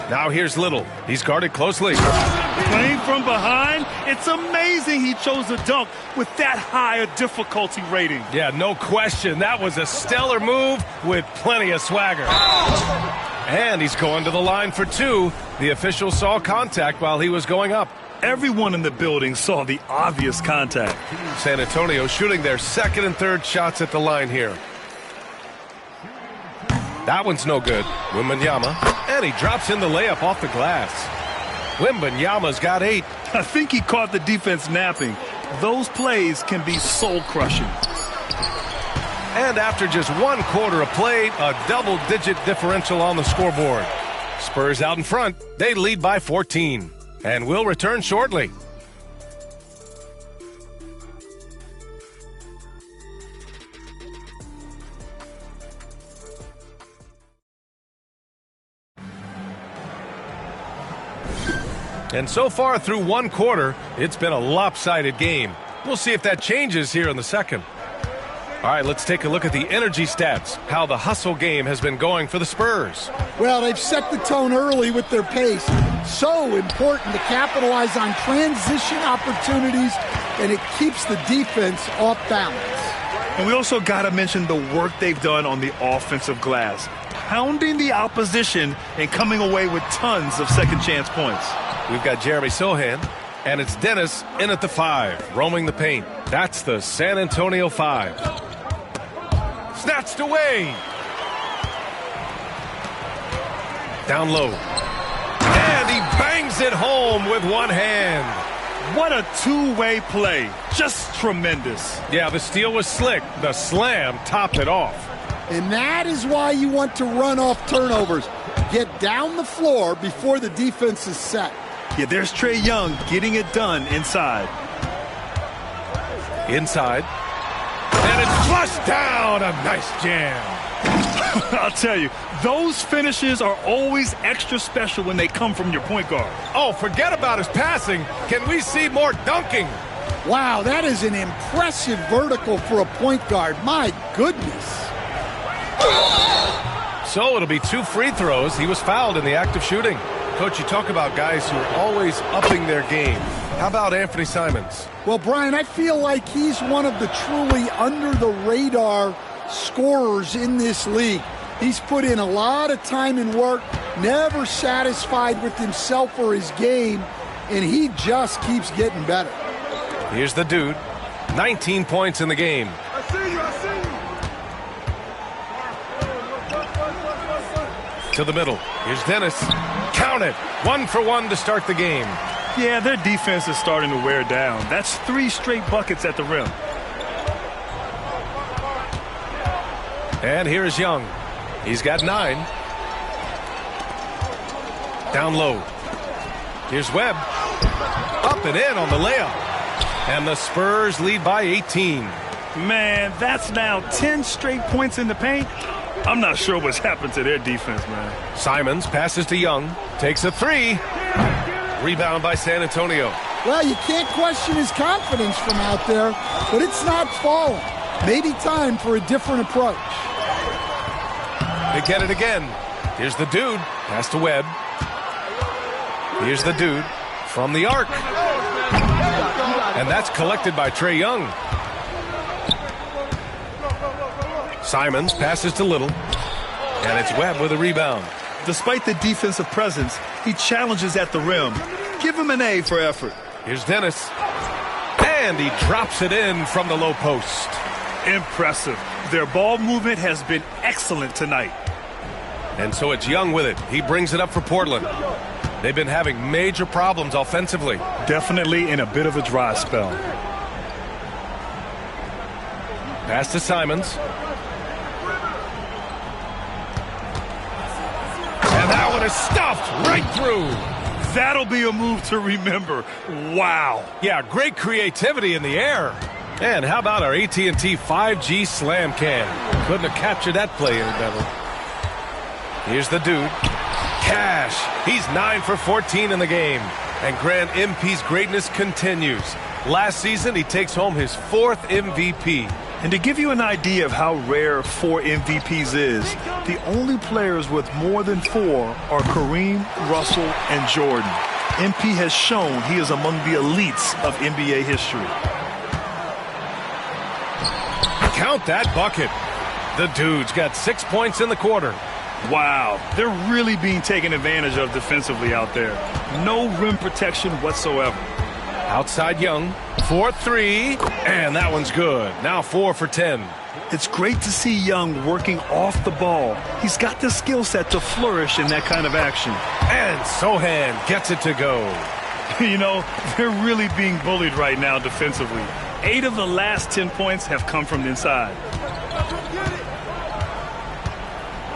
Now here's Little. He's guarded closely. Playing from behind, it's amazing he chose a dunk with that high a difficulty rating. Yeah, no question. That was a stellar move with plenty of swagger. And he's going to the line for 2. The official saw contact while he was going up. Everyone in the building saw the obvious contact. San Antonio shooting their second and third shots at the line here. That one's no good. Wembanyama. And he drops in the layup off the glass. Wembanyama's got 8. I think he caught the defense napping. Those plays can be soul-crushing. And after just 1 quarter of play, a double-digit differential on the scoreboard. Spurs out in front. They lead by 14. And we'll return shortly. And so far through 1 quarter, it's been a lopsided game. We'll see if that changes here in the second. All right, let's take a look at the energy stats, how the hustle game has been going for the Spurs. Well, they've set the tone early with their pace. So important to capitalize on transition opportunities, and it keeps the defense off balance. And we also got to mention the work they've done on the offensive glass, pounding the opposition and coming away with tons of second-chance points. We've got Jeremy Sohan, and it's Dennis in at the 5, roaming the paint. That's the San Antonio 5. Snatched away. Down low. And he bangs it home with one hand. What a two-way play. Just tremendous. Yeah, the steal was slick. The slam topped it off. And that is why you want to run off turnovers. Get down the floor before the defense is set. Yeah, there's Trae Young getting it done inside. Inside. And it's flushed down. A nice jam. I'll tell you, those finishes are always extra special when they come from your point guard. Oh, forget about his passing. Can we see more dunking? Wow, that is an impressive vertical for a point guard. My goodness. So it'll be 2 free throws. He was fouled in the act of shooting. Coach, you talk about guys who are always upping their game. How about Anthony Simons? Well, Brian, I feel like he's one of the truly under-the-radar scorers in this league. He's put in a lot of time and work, never satisfied with himself or his game, and he just keeps getting better. Here's the dude. 19 points in the game. I see you. To the middle. Here's Dennis. Count it. 1 for 1 to start the game. Yeah, their defense is starting to wear down. That's 3 straight buckets at the rim. And here's Young. He's got 9. Down low. Here's Webb. Up and in on the layup. And the Spurs lead by 18. Man, that's now 10 straight points in the paint. I'm not sure what's happened to their defense, man. Simons passes to Young. Takes a 3. Rebound by San Antonio. Well, you can't question his confidence from out there, but it's not falling. Maybe time for a different approach. They get it again. Here's the dude. Pass to Webb. Here's the dude from the arc. And that's collected by Trae Young. Simons passes to Little. And it's Webb with a rebound. Despite the defensive presence, he challenges at the rim. Give him an A for effort. Here's Dennis. And he drops it in from the low post. Impressive. Their ball movement has been excellent tonight. And so it's Young with it. He brings it up for Portland. They've been having major problems offensively. Definitely in a bit of a dry spell. Pass to Simons. And that one is stuffed right through. That'll be a move to remember. Wow. Yeah, great creativity in the air. And how about our AT&T 5G slam can? Couldn't have captured that play any better. Here's the dude. Cash. He's 9 for 14 in the game. And Grand MP's greatness continues. Last season, he takes home his 4th MVP. And to give you an idea of how rare 4 MVPs is, the only players with more than 4 are Kareem, Russell, and Jordan. MP has shown he is among the elites of NBA history. Count that bucket. The dude's got 6 points in the quarter. Wow, they're really being taken advantage of defensively out there. No rim protection whatsoever. Outside Young, 4-3, and that one's good. Now 4 for 10. It's great to see Young working off the ball. He's got the skill set to flourish in that kind of action. And Sohan gets it to go. You know, they're really being bullied right now defensively. 8 of the last 10 points have come from the inside.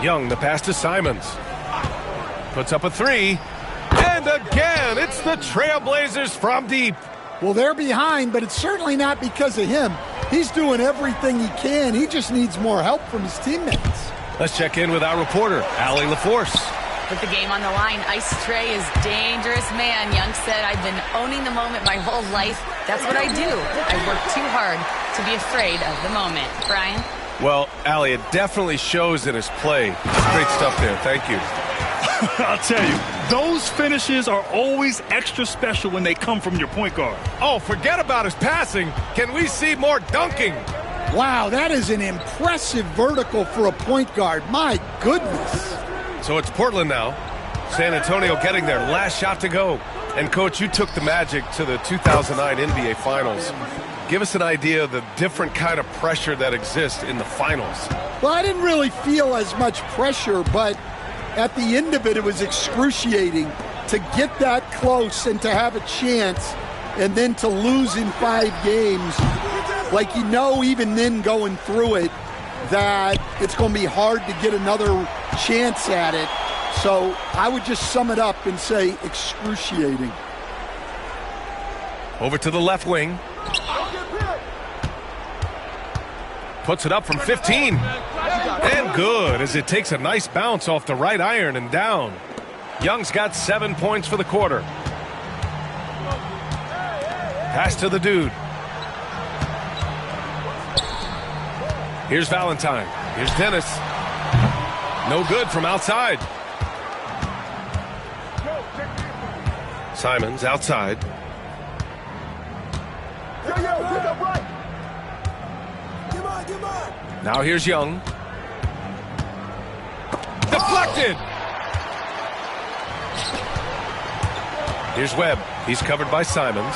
Young, the pass to Simons. Puts up a 3. And again, it's the Trailblazers from deep. Well, they're behind, but it's certainly not because of him. He's doing everything he can. He just needs more help from his teammates. Let's check in with our reporter, Allie LaForce. With the game on the line, Ice Trae is dangerous man. Young said, I've been owning the moment my whole life. That's what I do. I work too hard to be afraid of the moment. Brian? Well, Allie, it definitely shows in his play. Great stuff there. Thank you. I'll tell you, those finishes are always extra special when they come from your point guard. Oh, forget about his passing. Can we see more dunking? Wow, that is an impressive vertical for a point guard. My goodness. So it's Portland now. San Antonio getting their last shot to go. And, Coach, you took the Magic to the 2009 NBA Finals. Give us an idea of the different kind of pressure that exists in the finals. Well, I didn't really feel as much pressure, but at the end of it, it was excruciating to get that close and to have a chance and then to lose in 5 games. Like, you know, even then going through it, that it's going to be hard to get another chance at it. So I would just sum it up and say excruciating. Over to the left wing. Puts it up from 15. And good, as it takes a nice bounce off the right iron and down. Young's got 7 points for the quarter. Pass to the dude. Here's Valentine. Here's Dennis. No good from outside. Simons outside. Now here's Young. Deflected. Here's Webb. He's covered by Simons.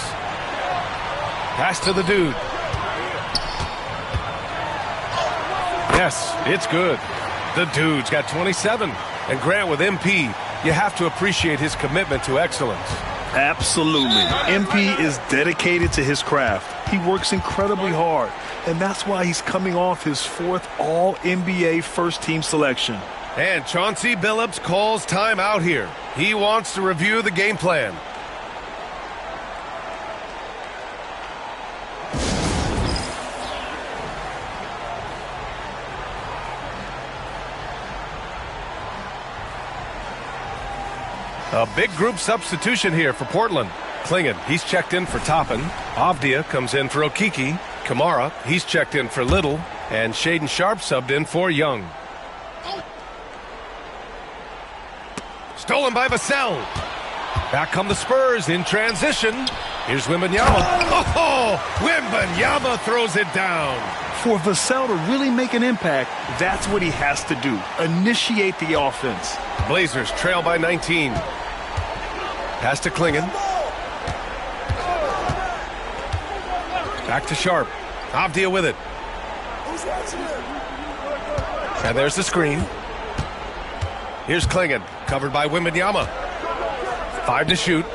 Pass to the dude. Yes, it's good. The dude's got 27. And Grant, with MP, you have to appreciate his commitment to excellence. Absolutely. MP is dedicated to his craft. He works incredibly hard, and that's why he's coming off his 4th All-NBA first-team selection. And Chauncey Billups calls time out here. He wants to review the game plan. A big group substitution here for Portland. Klingon, he's checked in for Toppin. Avdia comes in for Okiki. Kamara, he's checked in for Little. And Shaden Sharp subbed in for Young. Stolen by Vassell. Back come the Spurs in transition. Here's Wembanyama. Oh, Wembanyama throws it down. For Vassell to really make an impact, that's what he has to do. Initiate the offense. Blazers trail by 19. Pass to Klingon. Back to Sharp. Avdia with it. And there's the screen. Here's Klingon, covered by Wembanyama. 5 to shoot.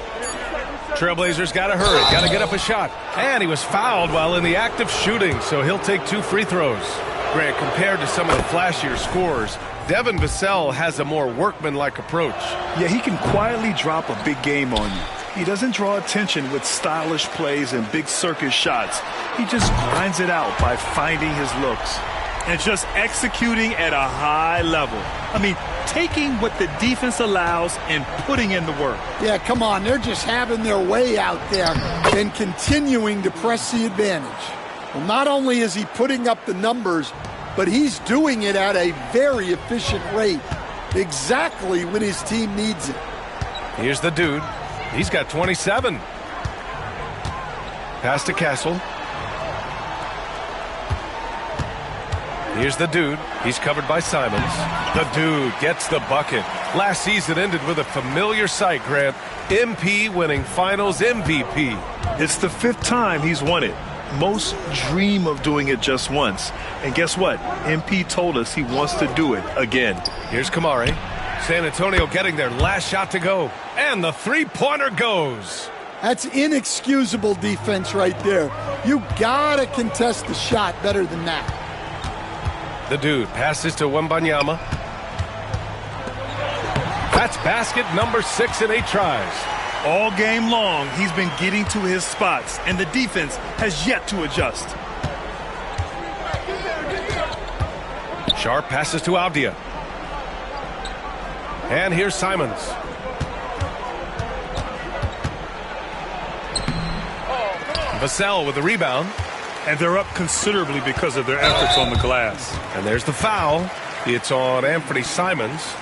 Trailblazers got to hurry, got to get up a shot. And he was fouled while in the act of shooting, so he'll take 2 free throws. Grant, compared to some of the flashier scorers, Devin Vassell has a more workmanlike approach. Yeah, he can quietly drop a big game on you. He doesn't draw attention with stylish plays and big circus shots. He just grinds it out by finding his looks. And just executing at a high level. I mean, taking what the defense allows and putting in the work. Yeah, come on. They're just having their way out there and continuing to press the advantage. Well, not only is he putting up the numbers, but he's doing it at a very efficient rate, exactly when his team needs it. Here's the dude. He's got 27. Pass to Castle. Here's the dude. He's covered by Simons. The dude gets the bucket. Last season ended with a familiar sight, Grant. MP winning Finals MVP. It's the 5th time he's won it. Most dream of doing it just once. And guess what? MP told us he wants to do it again. Here's Kamari. San Antonio getting their last shot to go. And the three-pointer goes. That's inexcusable defense right there. You gotta contest the shot better than that. The dude passes to Wembanyama. That's basket number 6 in 8 tries. All game long, he's been getting to his spots, and the defense has yet to adjust. Sharp passes to Avdia. And here's Simons. Vassell with the rebound. And they're up considerably because of their efforts on the glass. And there's the foul. It's on Anthony Simons.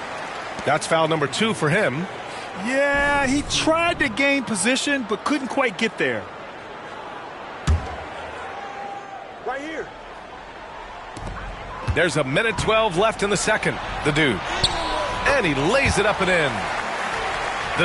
That's foul number 2 for him. Yeah, he tried to gain position, but couldn't quite get there. Right here. There's a minute 12 left in the second. The dude. And he lays it up and in.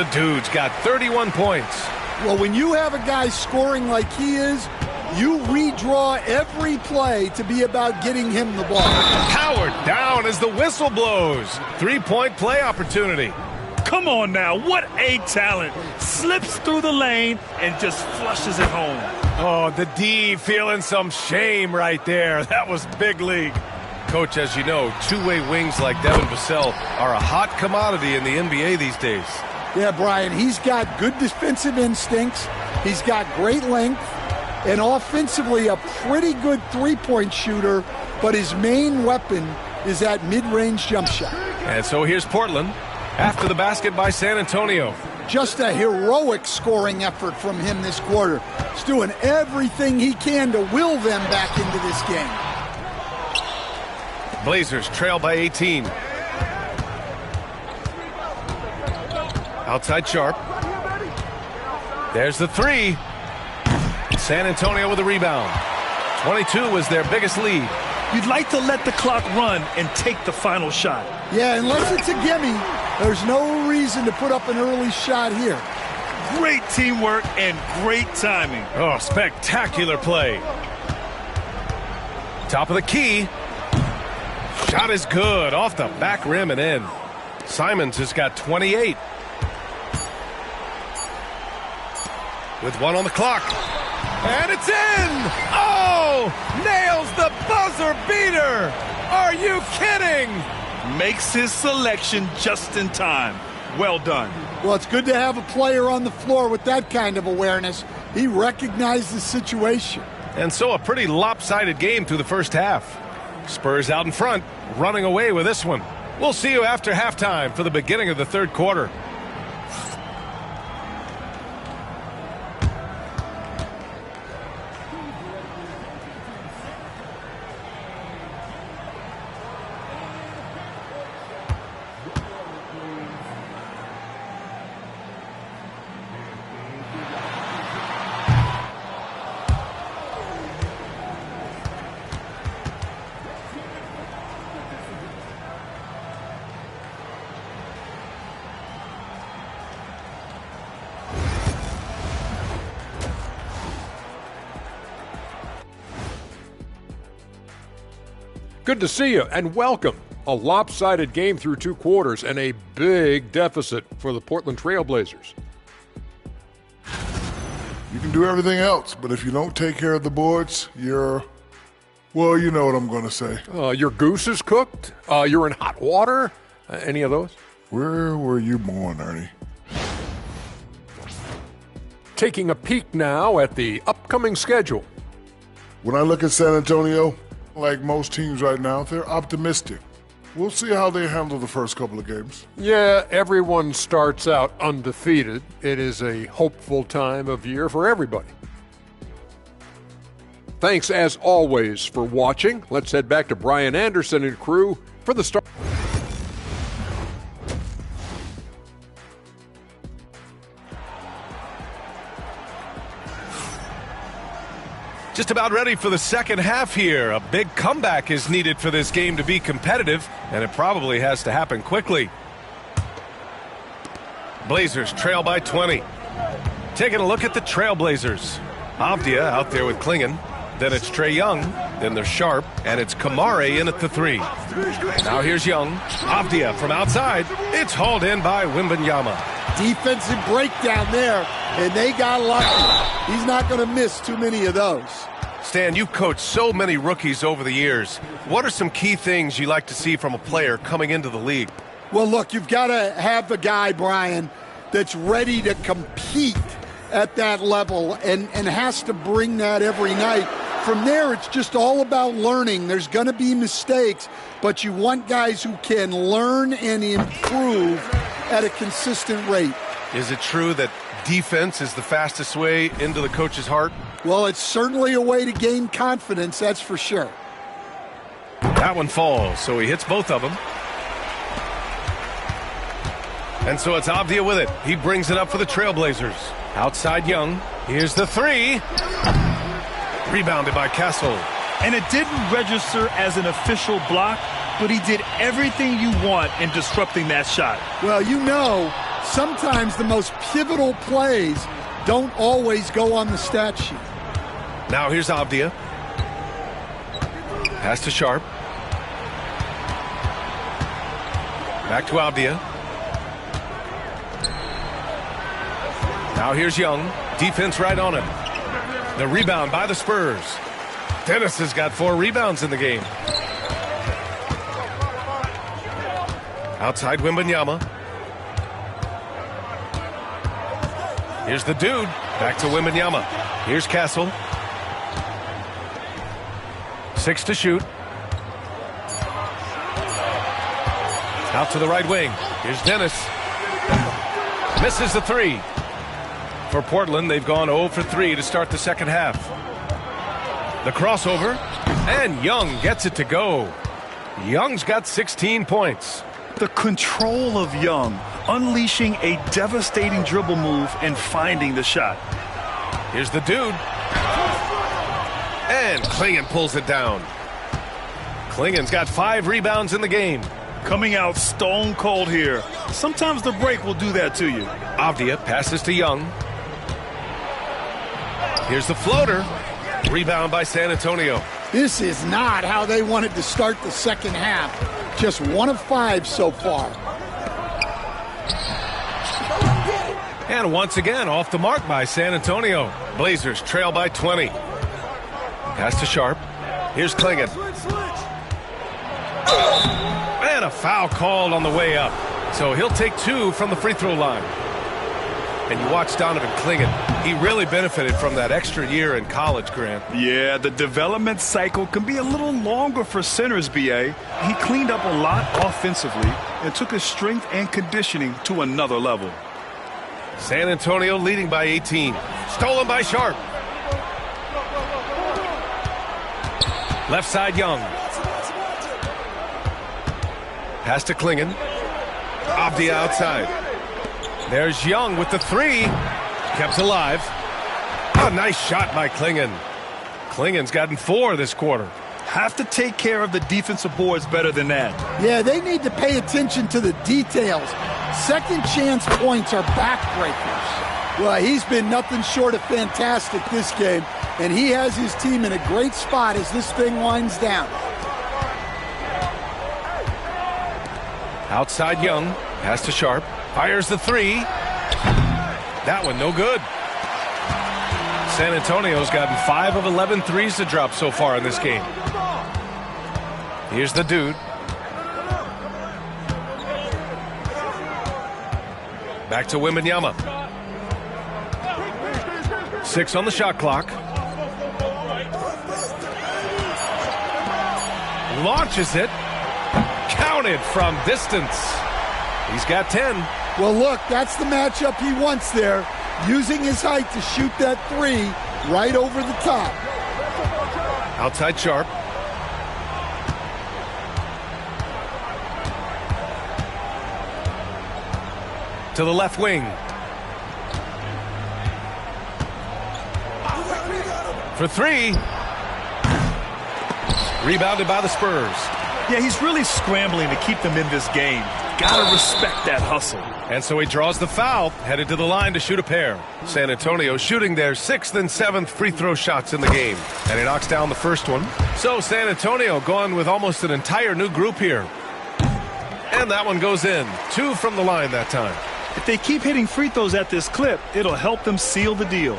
The dude's got 31 points. Well, when you have a guy scoring like he is, you redraw every play to be about getting him the ball. Powered down as the whistle blows. 3-point play opportunity. Come on now, what a talent. Slips through the lane and just flushes it home. Oh, the D feeling some shame right there. That was big league. Coach, as you know, two-way wings like Devin Vassell are a hot commodity in the NBA these days. Yeah, Brian, he's got good defensive instincts. He's got great length. And offensively, a pretty good three-point shooter, but his main weapon is that mid-range jump shot. And so here's Portland after the basket by San Antonio. Just a heroic scoring effort from him this quarter. He's doing everything he can to will them back into this game. Blazers trail by 18. Outside Sharp. There's the three. San Antonio with a rebound. 22 was their biggest lead. You'd like to let the clock run and take the final shot. Yeah, unless it's a gimme, there's no reason to put up an early shot here. Great teamwork and great timing. Oh, spectacular play. Top of the key. Shot is good. Off the back rim and in. Simons has got 28. With one on the clock. And it's in! Oh! Nails the buzzer beater! Are you kidding? Makes his selection just in time. Well done. Well, it's good to have a player on the floor with that kind of awareness. He recognized the situation. And so a pretty lopsided game through the first half. Spurs out in front, running away with this one. We'll see you after halftime for the beginning of the third quarter. Good to see you, and welcome. A lopsided game through two quarters and a big deficit for the Portland Trail Blazers. You can do everything else, but if you don't take care of the boards, well, you know what I'm going to say. Your goose is cooked? You're in hot water? Any of those? Where were you born, Ernie? Taking a peek now at the upcoming schedule. When I look at San Antonio, like most teams right now, they're optimistic. We'll see how they handle the first couple of games. Yeah, everyone starts out undefeated. It is a hopeful time of year for everybody. Thanks, as always, for watching. Let's head back to Brian Anderson and crew for the start. Just about ready for the second half here. A big comeback is needed for this game to be competitive, and it probably has to happen quickly. Blazers trail by 20. Taking a look at the Trailblazers. Avdia out there with Klingon. Then it's Trae Young. Then there's Sharp. And it's Kamare in at the 3. Now here's Young. Avdia from outside. It's hauled in by Wembanyama. Defensive breakdown there, and they got lucky. He's not going to miss too many of those. Stan, you've coached so many rookies over the years. What are some key things you like to see from a player coming into the league? Well, look, you've got to have a guy, Brian, that's ready to compete at that level and has to bring that every night. From there, it's just all about learning. There's going to be mistakes, but you want guys who can learn and improve at a consistent rate. Is it true that defense is the fastest way into the coach's heart? Well, it's certainly a way to gain confidence, that's for sure. That one falls, so he hits both of them. And so it's Avdia with it. He brings it up for the Trailblazers. Outside Young. Here's the 3. Rebounded by Castle. And it didn't register as an official block, but he did everything you want in disrupting that shot. Well, you know, sometimes the most pivotal plays don't always go on the stat sheet. Now here's Avdia. Pass to Sharp. Back to Avdia. Now here's Young. Defense right on it. The rebound by the Spurs. Dennis has got 4 rebounds in the game. Outside Wembanyama. Here's the dude. Back to Wembanyama. Here's Castle. 6 to shoot. Out to the right wing. Here's Dennis. Misses the 3. For Portland, they've gone 0 for 3 to start the second half. The crossover, and Young gets it to go. Young's got 16 points. The control of Young, unleashing a devastating dribble move and finding the shot. Here's the dude. And Klingon pulls it down. Klingon's got 5 rebounds in the game. Coming out stone cold here. Sometimes the break will do that to you. Avdia passes to Young. Here's the floater. Rebound by San Antonio. This is not how they wanted to start the second half. Just 1 of 5 so far. And once again, off the mark by San Antonio. Blazers trail by 20. Pass to Sharp. Here's Klingon. And a foul called on the way up. So he'll take 2 from the free throw line. And you watch Donovan Klingon. He really benefited from that extra year in college, Grant. Yeah, the development cycle can be a little longer for centers, B.A. He cleaned up a lot offensively and took his strength and conditioning to another level. San Antonio leading by 18. Stolen by Sharp. Left side, Young. Pass to Klingon. Abdia outside. There's Young with the 3. Kept alive. A nice shot by Klingon. Klingon's gotten 4 this quarter. Have to take care of the defensive boards better than that. Yeah, they need to pay attention to the details. Second chance points are backbreakers. Well, he's been nothing short of fantastic this game, and he has his team in a great spot as this thing winds down. Outside Young. Pass to Sharp. Fires the 3. That one no good. San Antonio's gotten 5 of 11 threes to drop so far in this game. Here's the dude. Back to Wembanyama. 6 on the shot clock. Launches it. Counted from distance. He's got 10. Well, look, that's the matchup he wants there. Using his height to shoot that 3 right over the top. Outside Sharp. To the left wing. For 3. Rebounded by the Spurs. Yeah, he's really scrambling to keep them in this game. Gotta respect that hustle. And so he draws the foul, headed to the line to shoot a pair. San Antonio shooting their 6th and 7th free throw shots in the game. And he knocks down the first one. So San Antonio going with almost an entire new group here. And that one goes in. 2 from the line that time. If they keep hitting free throws at this clip, it'll help them seal the deal.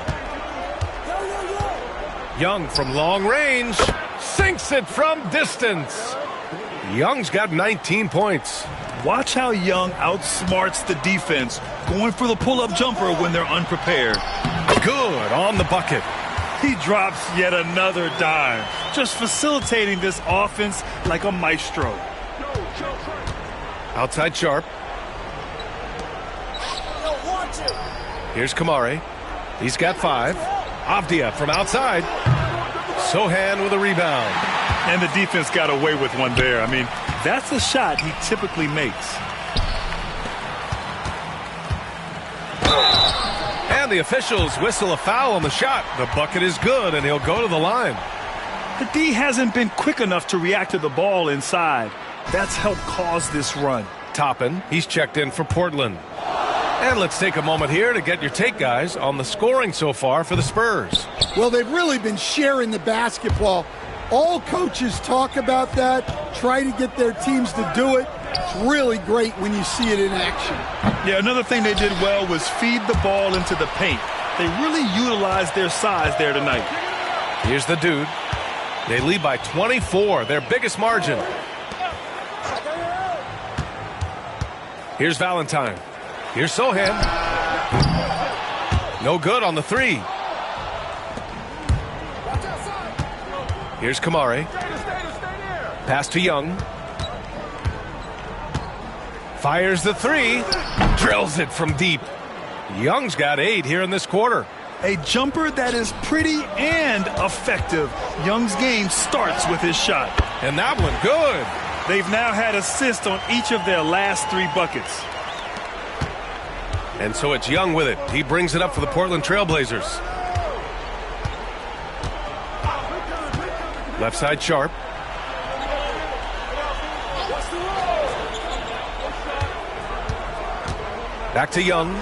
Young from long range. Sinks it from distance. Young's got 19 points. Watch how Young outsmarts the defense, going for the pull-up jumper when they're unprepared. Good on the bucket. He drops yet another dime, just facilitating this offense like a maestro. Outside Sharp. Here's Kamare. He's got 5. Avdia from outside. Sohan with a rebound. And the defense got away with one there. I mean, that's a shot he typically makes. And the officials whistle a foul on the shot. The bucket is good, and he'll go to the line. The D hasn't been quick enough to react to the ball inside. That's helped cause this run. Toppin, he's checked in for Portland. And let's take a moment here to get your take, guys, on the scoring so far for the Spurs. Well, they've really been sharing the basketball. All coaches talk about that, try to get their teams to do it. It's really great when you see it in action. Yeah, another thing they did well was feed the ball into the paint. They really utilized their size there tonight. Here's the dude. They lead by 24, their biggest margin. Here's Valentine. Here's Sohan. No good on the 3. Here's Kamare. Pass to Young. Fires the 3. Drills it from deep. Young's got 8 here in this quarter. A jumper that is pretty and effective. Young's game starts with his shot. And that one good. They've now had assists on each of their last 3 buckets. And so it's Young with it. He brings it up for the Portland Trailblazers. Left side Sharp. Back to Young.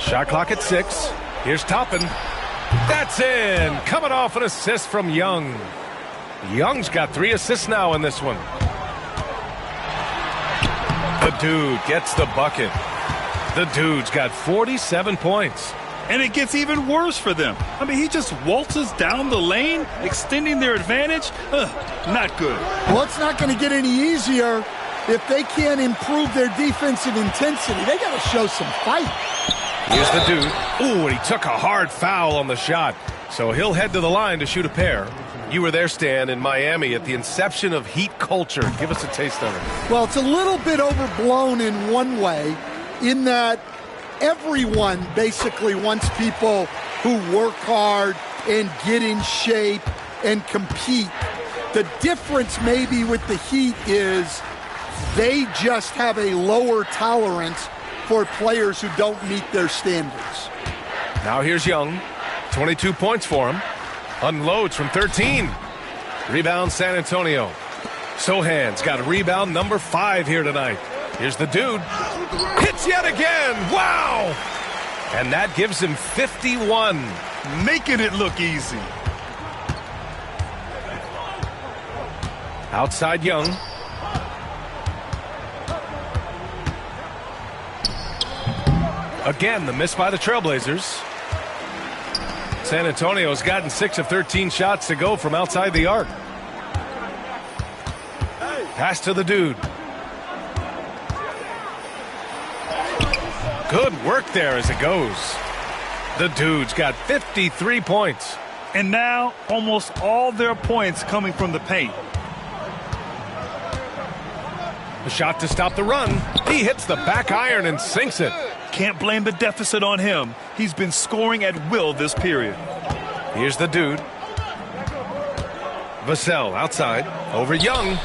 Shot clock at 6. Here's Toppin. That's in. Coming off an assist from Young. Young's got 3 assists now in this one. The dude gets the bucket. The dude's got 47 points. And it gets even worse for them. I mean, he just waltzes down the lane, extending their advantage. Not good. Well, it's not going to get any easier if they can't improve their defensive intensity. They got to show some fight. Here's the dude. Ooh, and he took a hard foul on the shot. So he'll head to the line to shoot a pair. You were there, Stan, in Miami at the inception of Heat culture. Give us a taste of it. Well, it's a little bit overblown in one way, in that everyone basically wants people who work hard and get in shape and compete. The difference maybe with the Heat is they just have a lower tolerance for players who don't meet their standards. Now here's Young. 22 points for him. Unloads from 13. Rebound San Antonio. Sohan's got a rebound number 5 here tonight. Here's the dude. Hits yet again. Wow! And that gives him 51. Making it look easy. Outside Young. Again, the miss by the Trailblazers. San Antonio's gotten 6 of 13 shots to go from outside the arc. Pass to the dude. Good work there as it goes. The dude's got 53 points. And now, almost all their points coming from the paint. The shot to stop the run. He hits the back iron and sinks it. Can't blame the deficit on him. He's been scoring at will this period. Here's the dude. Vassell outside. Over Young.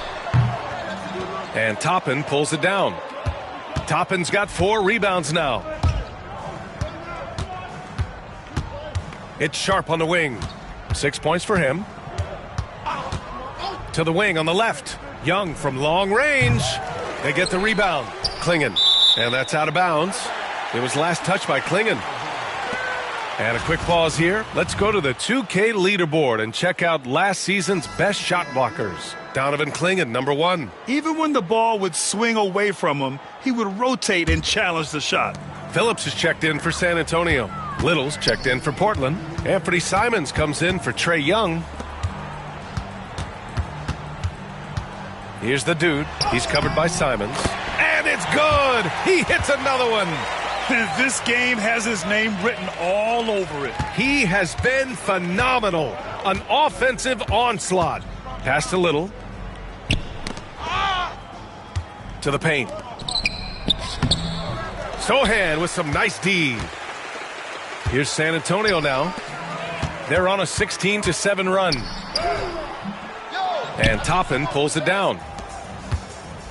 And Toppin pulls it down. Toppin's got 4 rebounds now. It's Sharp on the wing. 6 points for him. To the wing on the left. Young from long range. They get the rebound. Klingon. And that's out of bounds. It was last touched by Klingon. And a quick pause here. Let's go to the 2K leaderboard and check out last season's best shot blockers. Donovan Klingon, number 1. Even when the ball would swing away from him, he would rotate and challenge the shot. Phillips is checked in for San Antonio. Little's checked in for Portland. Anthony Simons comes in for Trae Young. Here's the dude. He's covered by Simons. And it's good! He hits another one! This game has his name written all over it. He has been phenomenal. An offensive onslaught. Pass to Little. To the paint. Sohan with some nice D. Here's San Antonio now. They're on a 16-7 run. And Toppin pulls it down.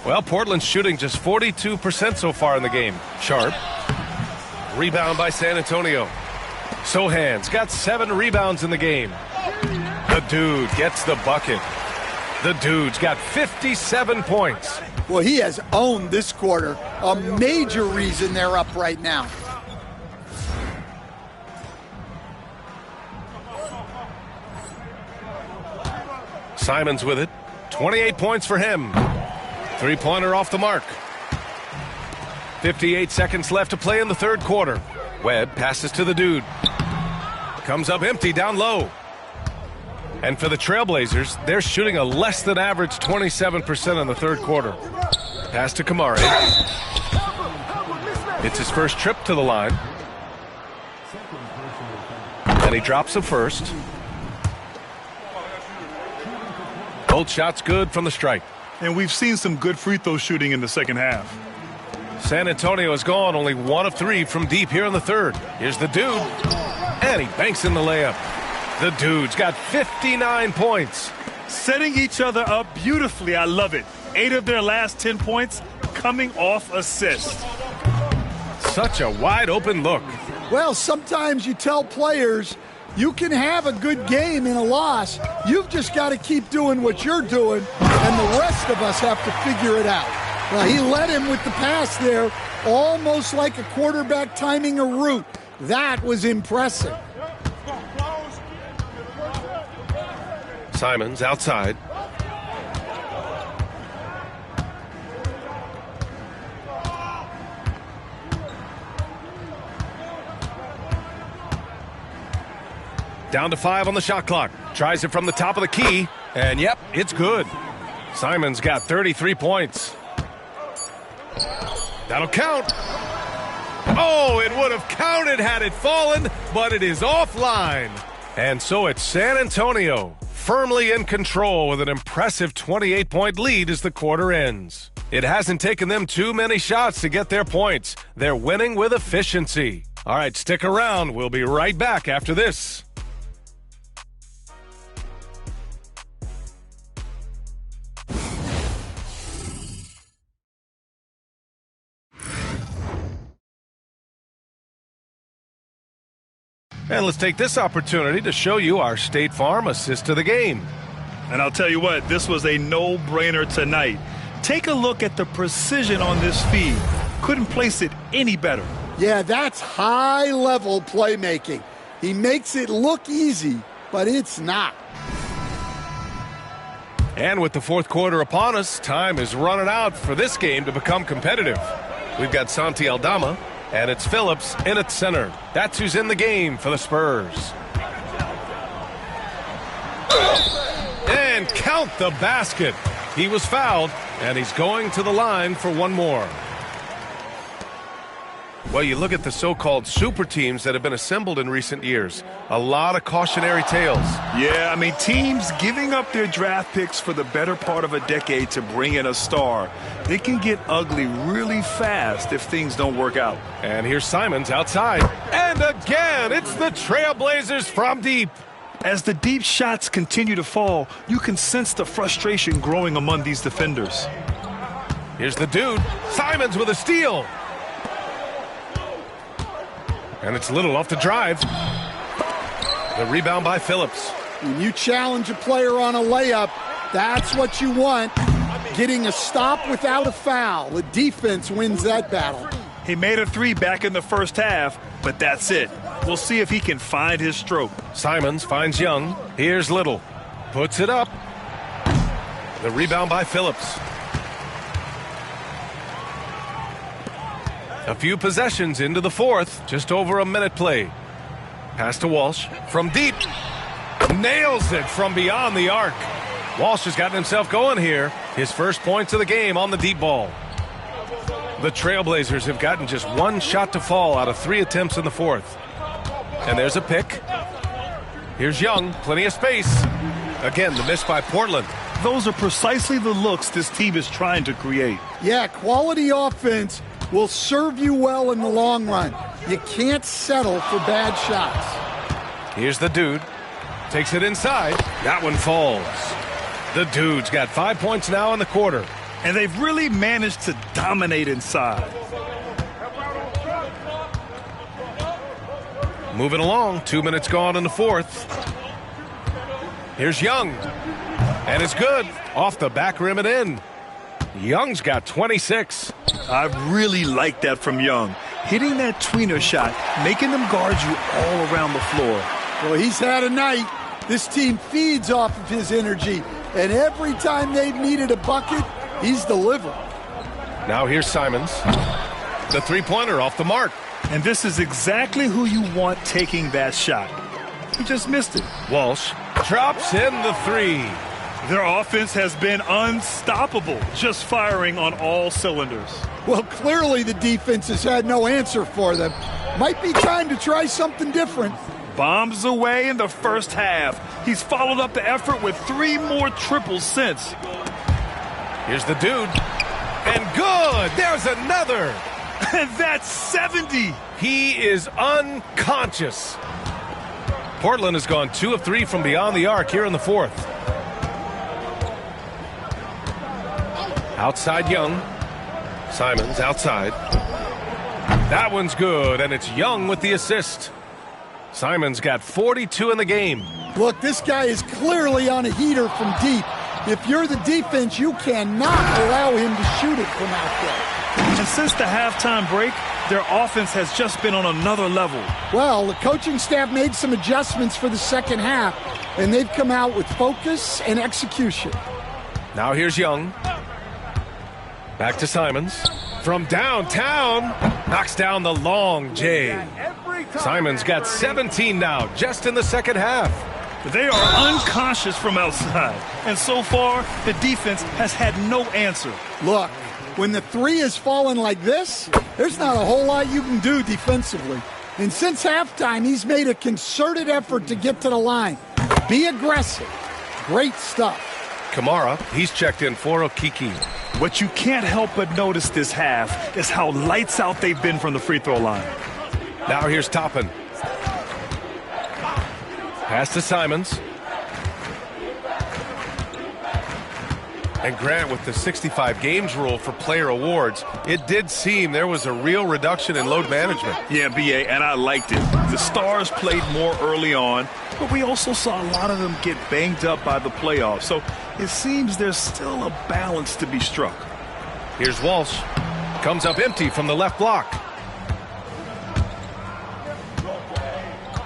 Well, Portland's shooting just 42% so far in the game. Sharp. Rebound by San Antonio. Sohan's got 7 rebounds in the game. The dude gets the bucket. The dude's got 57 points. Well, he has owned this quarter. A major reason they're up right now. Simons with it. 28 points for him. 3-pointer off the mark. 58 seconds left to play in the third quarter. Webb passes to the dude. Comes up empty down low. And for the Trailblazers, they're shooting a less than average 27% in the third quarter. Pass to Kamari. It's his first trip to the line. And he drops a first. Both shots good from the strike. And we've seen some good free throw shooting in the second half. San Antonio has gone only 1 of 3 from deep here in the third. Here's the dude. And he banks in the layup. The dude's got 59 points. Setting each other up beautifully. I love it. 8 of their last 10 points coming off assists. Such a wide open look. Well, sometimes you tell players you can have a good game in a loss. You've just got to keep doing what you're doing, and the rest of us have to figure it out. Well, he led him with the pass there, almost like a quarterback timing a route. That was impressive. Simons outside. Down to 5 on the shot clock. Tries it from the top of the key. And yep, it's good. Simons got 33 points. That'll count. Oh, it would have counted had it fallen, but it is offline. And so it's San Antonio, firmly in control with an impressive 28-point lead as the quarter ends. It hasn't taken them too many shots to get their points. They're winning with efficiency. All right, stick around. We'll be right back after this. And let's take this opportunity to show you our State Farm assist to the game. And I'll tell you what, this was a no-brainer tonight. Take a look at the precision on this feed. Couldn't place it any better. Yeah, that's high-level playmaking. He makes it look easy, but it's not. And with the fourth quarter upon us, time is running out for this game to become competitive. We've got Santi Aldama. And it's Phillips in at center. That's who's in the game for the Spurs. And count the basket. He was fouled, and he's going to the line for one more. Well, you look at the so-called super teams that have been assembled in recent years. A lot of cautionary tales. Yeah, I mean, teams giving up their draft picks for the better part of a decade to bring in a star. It can get ugly really fast if things don't work out. And here's Simons outside. And again, it's the Trailblazers from deep. As the deep shots continue to fall, you can sense the frustration growing among these defenders. Here's the dude. Simons with a steal. And it's Little off the drive. The rebound by Phillips. When you challenge a player on a layup, that's what you want. Getting a stop without a foul. The defense wins that battle. He made a three back in the first half, but that's it. We'll see if he can find his stroke. Simons finds Young. Here's Little. Puts it up. The rebound by Phillips. A few possessions into the fourth. Just over a minute play. Pass to Walsh. From deep. Nails it from beyond the arc. Walsh has gotten himself going here. His first points of the game on the deep ball. The Trailblazers have gotten just one shot to fall out of 3 attempts in the fourth. And there's a pick. Here's Young. Plenty of space. Again, the miss by Portland. Those are precisely the looks this team is trying to create. Yeah, quality offense will serve you well in the long run. You can't settle for bad shots. Here's the dude. Takes it inside. That one falls. The dude's got 5 points now in the quarter. And they've really managed to dominate inside. Moving along. 2 minutes gone in the fourth. Here's Young. And it's good. Off the back rim and in. Young's got 26. I really like that from Young. Hitting that tweener shot, making them guard you all around the floor. Well, he's had a night. This team feeds off of his energy. And every time they've needed a bucket, he's delivered. Now here's Simons. The three-pointer off the mark. And this is exactly who you want taking that shot. He just missed it. Walsh drops in the three. Their offense has been unstoppable, just firing on all cylinders. Well, clearly the defense has had no answer for them. Might be time to try something different. Bombs away in the first half. He's followed up the effort with 3 more triples since. Here's the dude. And good! There's another! And that's 70! He is unconscious. Portland has gone 2 of 3 from beyond the arc here in the fourth. Outside Young. Simons outside. That one's good, and it's Young with the assist. Simons got 42 in the game. Look, this guy is clearly on a heater from deep. If you're the defense, you cannot allow him to shoot it from out there. And since the halftime break, Their offense has just been on another level. Well, the coaching staff made some adjustments for the second half, and they've come out with focus and execution. Now here's Young. Back to Simons. From downtown, knocks down the long J. Simons got 17 now, just in the second half. They are unconscious from outside, and so far, the defense has had no answer. Look, when the three is falling like this, there's not a whole lot you can do defensively. And since halftime, he's made a concerted effort to get to the line. Be aggressive. Great stuff. Kamara, he's checked in for Okiki. What you can't help but notice this half is how lights out they've been from the free throw line. Now here's Toppin. Pass to Simons. And Grant, with the 65 games rule for player awards, it did seem there was a real reduction in load management. Yeah, BA, and I liked it. The stars played more early on, but we also saw a lot of them get banged up by the playoffs. So it seems there's still a balance to be struck. Here's Walsh. Comes up empty from the left block.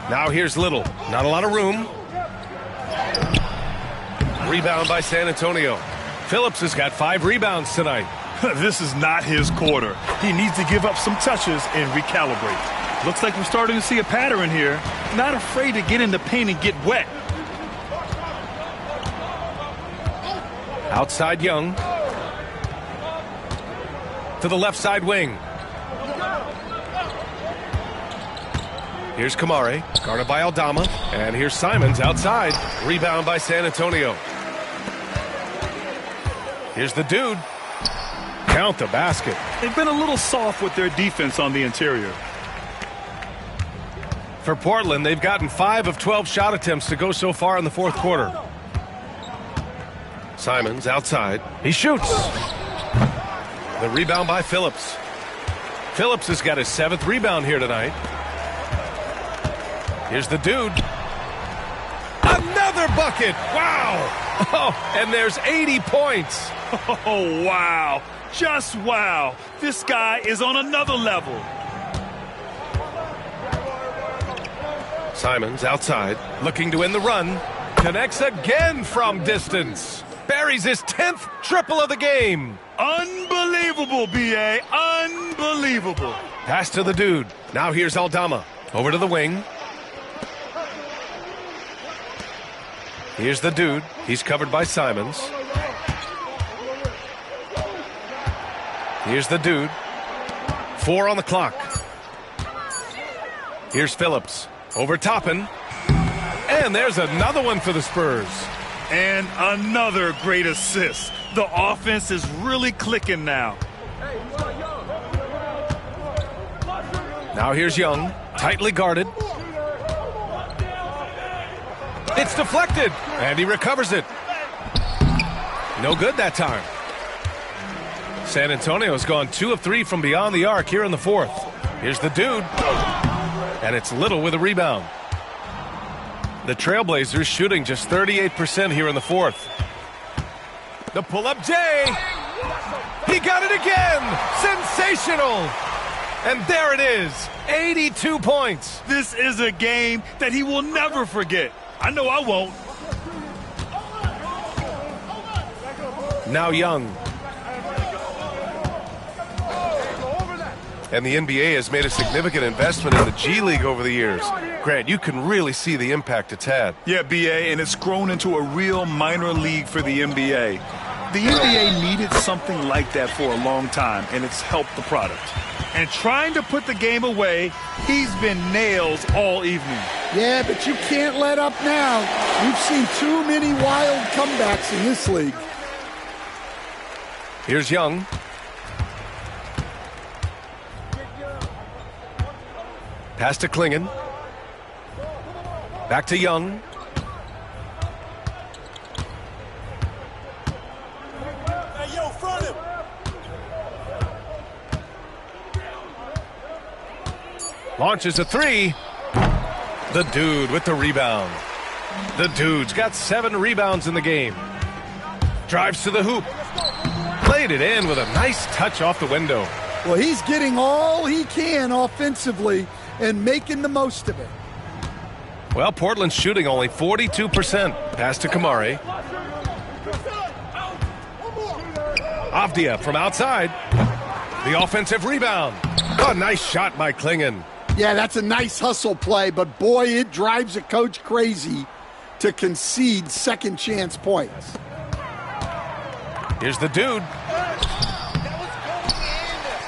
Now here's Little. Not a lot of room. Rebound by San Antonio. Phillips has got 5 rebounds tonight. This is not his quarter. He needs to give up some touches and recalibrate. Looks like we're starting to see a pattern here. Not afraid to get in the paint and get wet. Outside Young. To the left side wing. Here's Kamare, guarded by Aldama. And here's Simons outside. Rebound by San Antonio. Here's the dude. Count the basket. They've been a little soft with their defense on the interior. For Portland, they've gotten 5 of 12 shot attempts to go so far in the fourth quarter. Simons outside. He shoots. The rebound by Phillips. Phillips has got his 7th rebound here tonight. Here's the dude. Another bucket. Wow. Oh, and there's 80 points. Oh, wow. Just wow. This guy is on another level. Simons outside, looking to win the run. Connects again from distance. Buries his 10th triple of the game. Unbelievable, B.A. Unbelievable. Pass to the dude. Now here's Aldama. Over to the wing. Here's the dude. He's covered by Simons. Here's the dude. 4 on the clock. Here's Phillips. Over Toppin. And there's another one for the Spurs. And another great assist. The offense is really clicking now. Now here's Young. Tightly guarded. It's deflected, and he recovers it. No good that time. San Antonio's gone 2 of 3 from beyond the arc here in the fourth. Here's the dude, and it's Little with a rebound. The Trailblazers shooting just 38% here in the fourth. The pull-up J. He got it again. Sensational. And there it is, 82 points. This is a game that he will never forget. I know I won't. Now Young. And the NBA has made a significant investment in the G League over the years. Grant, you can really see the impact it's had. Yeah, BA, and it's grown into a real minor league for the NBA. The NBA needed something like that for a long time, and it's helped the product. And trying to put the game away, he's been nails all evening. Yeah, but you can't let up now. We've seen too many wild comebacks in this league. Here's Young. Pass to Klingon. Back to Young. Hey, yo, front him. Launches a 3. The dude with the rebound. The dude's got 7 rebounds in the game. Drives to the hoop. Played it in with a nice touch off the window. Well, he's getting all he can offensively and making the most of it. Well, Portland's shooting only 42%. Pass to Kamari. Avdia from outside. The offensive rebound. Oh, nice shot by Klingon. Yeah, that's a nice hustle play, but boy, it drives a coach crazy to concede second chance points. Here's the dude.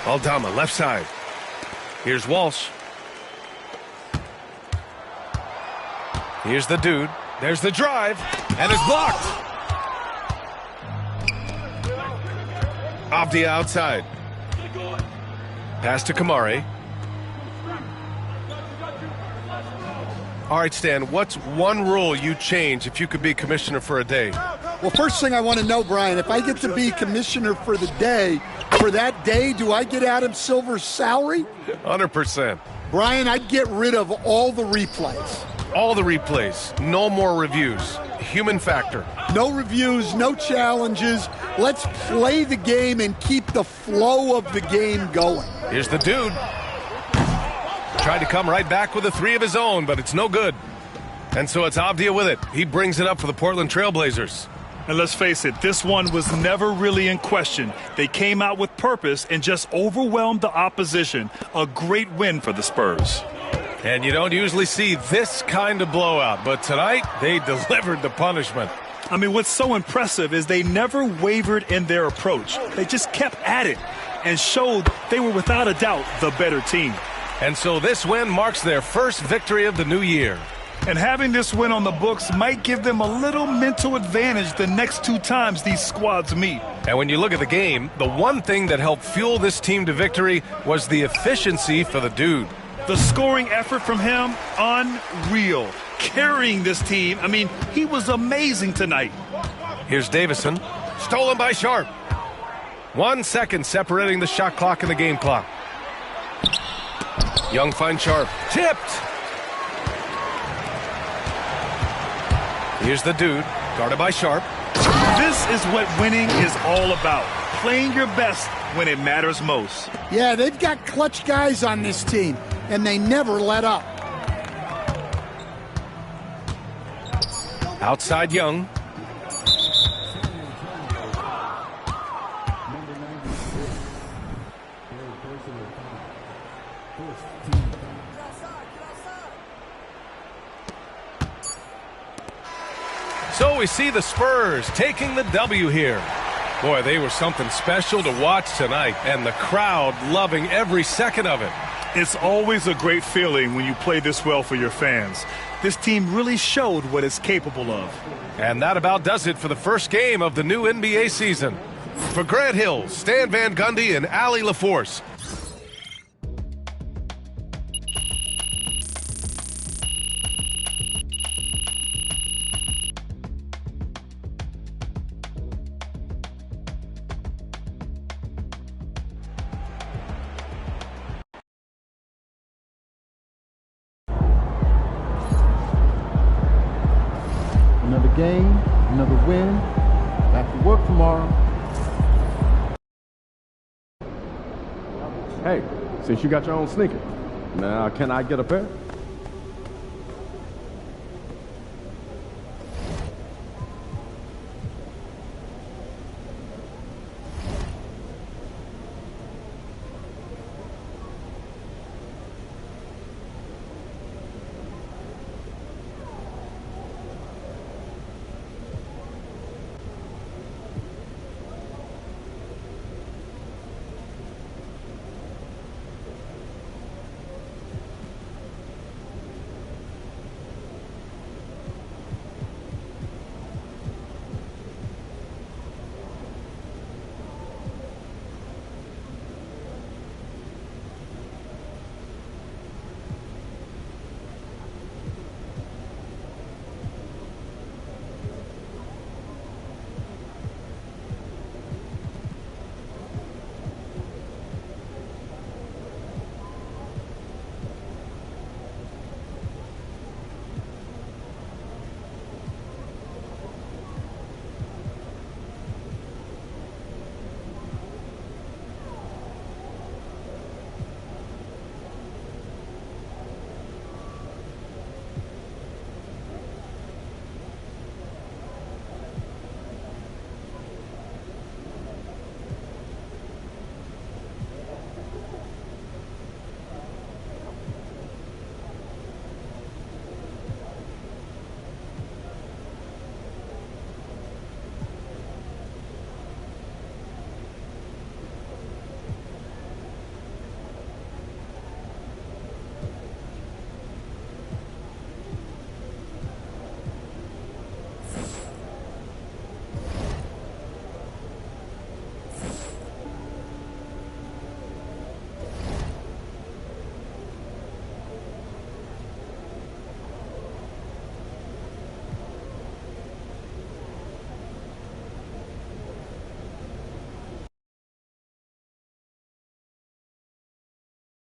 Aldama, left side. Here's Walsh. Here's the dude. There's the drive, and it's blocked. Avdia outside. Pass to Kamari. All right, Stan, what's one rule you'd change if you could be commissioner for a day? Well, first thing I want to know, Brian, if I get to be commissioner for the day, for that day, do I get Adam Silver's salary? 100%. Brian, I'd get rid of all the replays. All the replays. No more reviews. Human factor. No reviews, no challenges. Let's play the game and keep the flow of the game going. Here's the dude. Tried to come right back with a three of his own, but it's no good. And so it's Avdia with it. He brings it up for the Portland Trailblazers. And let's face it, this one was never really in question. They came out with purpose and just overwhelmed the opposition. A great win for the Spurs. And you don't usually see this kind of blowout, but tonight they delivered the punishment. I mean, what's so impressive is they never wavered in their approach. They just kept at it and showed they were without a doubt the better team. And so this win marks their first victory of the new year. And having this win on the books might give them a little mental advantage the next two times these squads meet. And when you look at the game, the one thing that helped fuel this team to victory was the efficiency for the dude. The scoring effort from him, unreal. Carrying this team, I mean, he was amazing tonight. Here's Davison, stolen by Sharp. 1 second separating the shot clock and the game clock. Young finds Sharp, tipped. Here's the dude, guarded by Sharp. This is what winning is all about. Playing your best when it matters most. Yeah, they've got clutch guys on this team, and they never let up. Outside Young. So we see the Spurs taking the W here. Boy, they were something special to watch tonight, and the crowd loving every second of it. It's always a great feeling when you play this well for your fans. This team really showed what it's capable of. And that about does it for the first game of the new NBA season. For Grant Hill, Stan Van Gundy, and Allie LaForce. Another game, another win. Back to work tomorrow. Hey, since you got your own sneaker, now can I get a pair?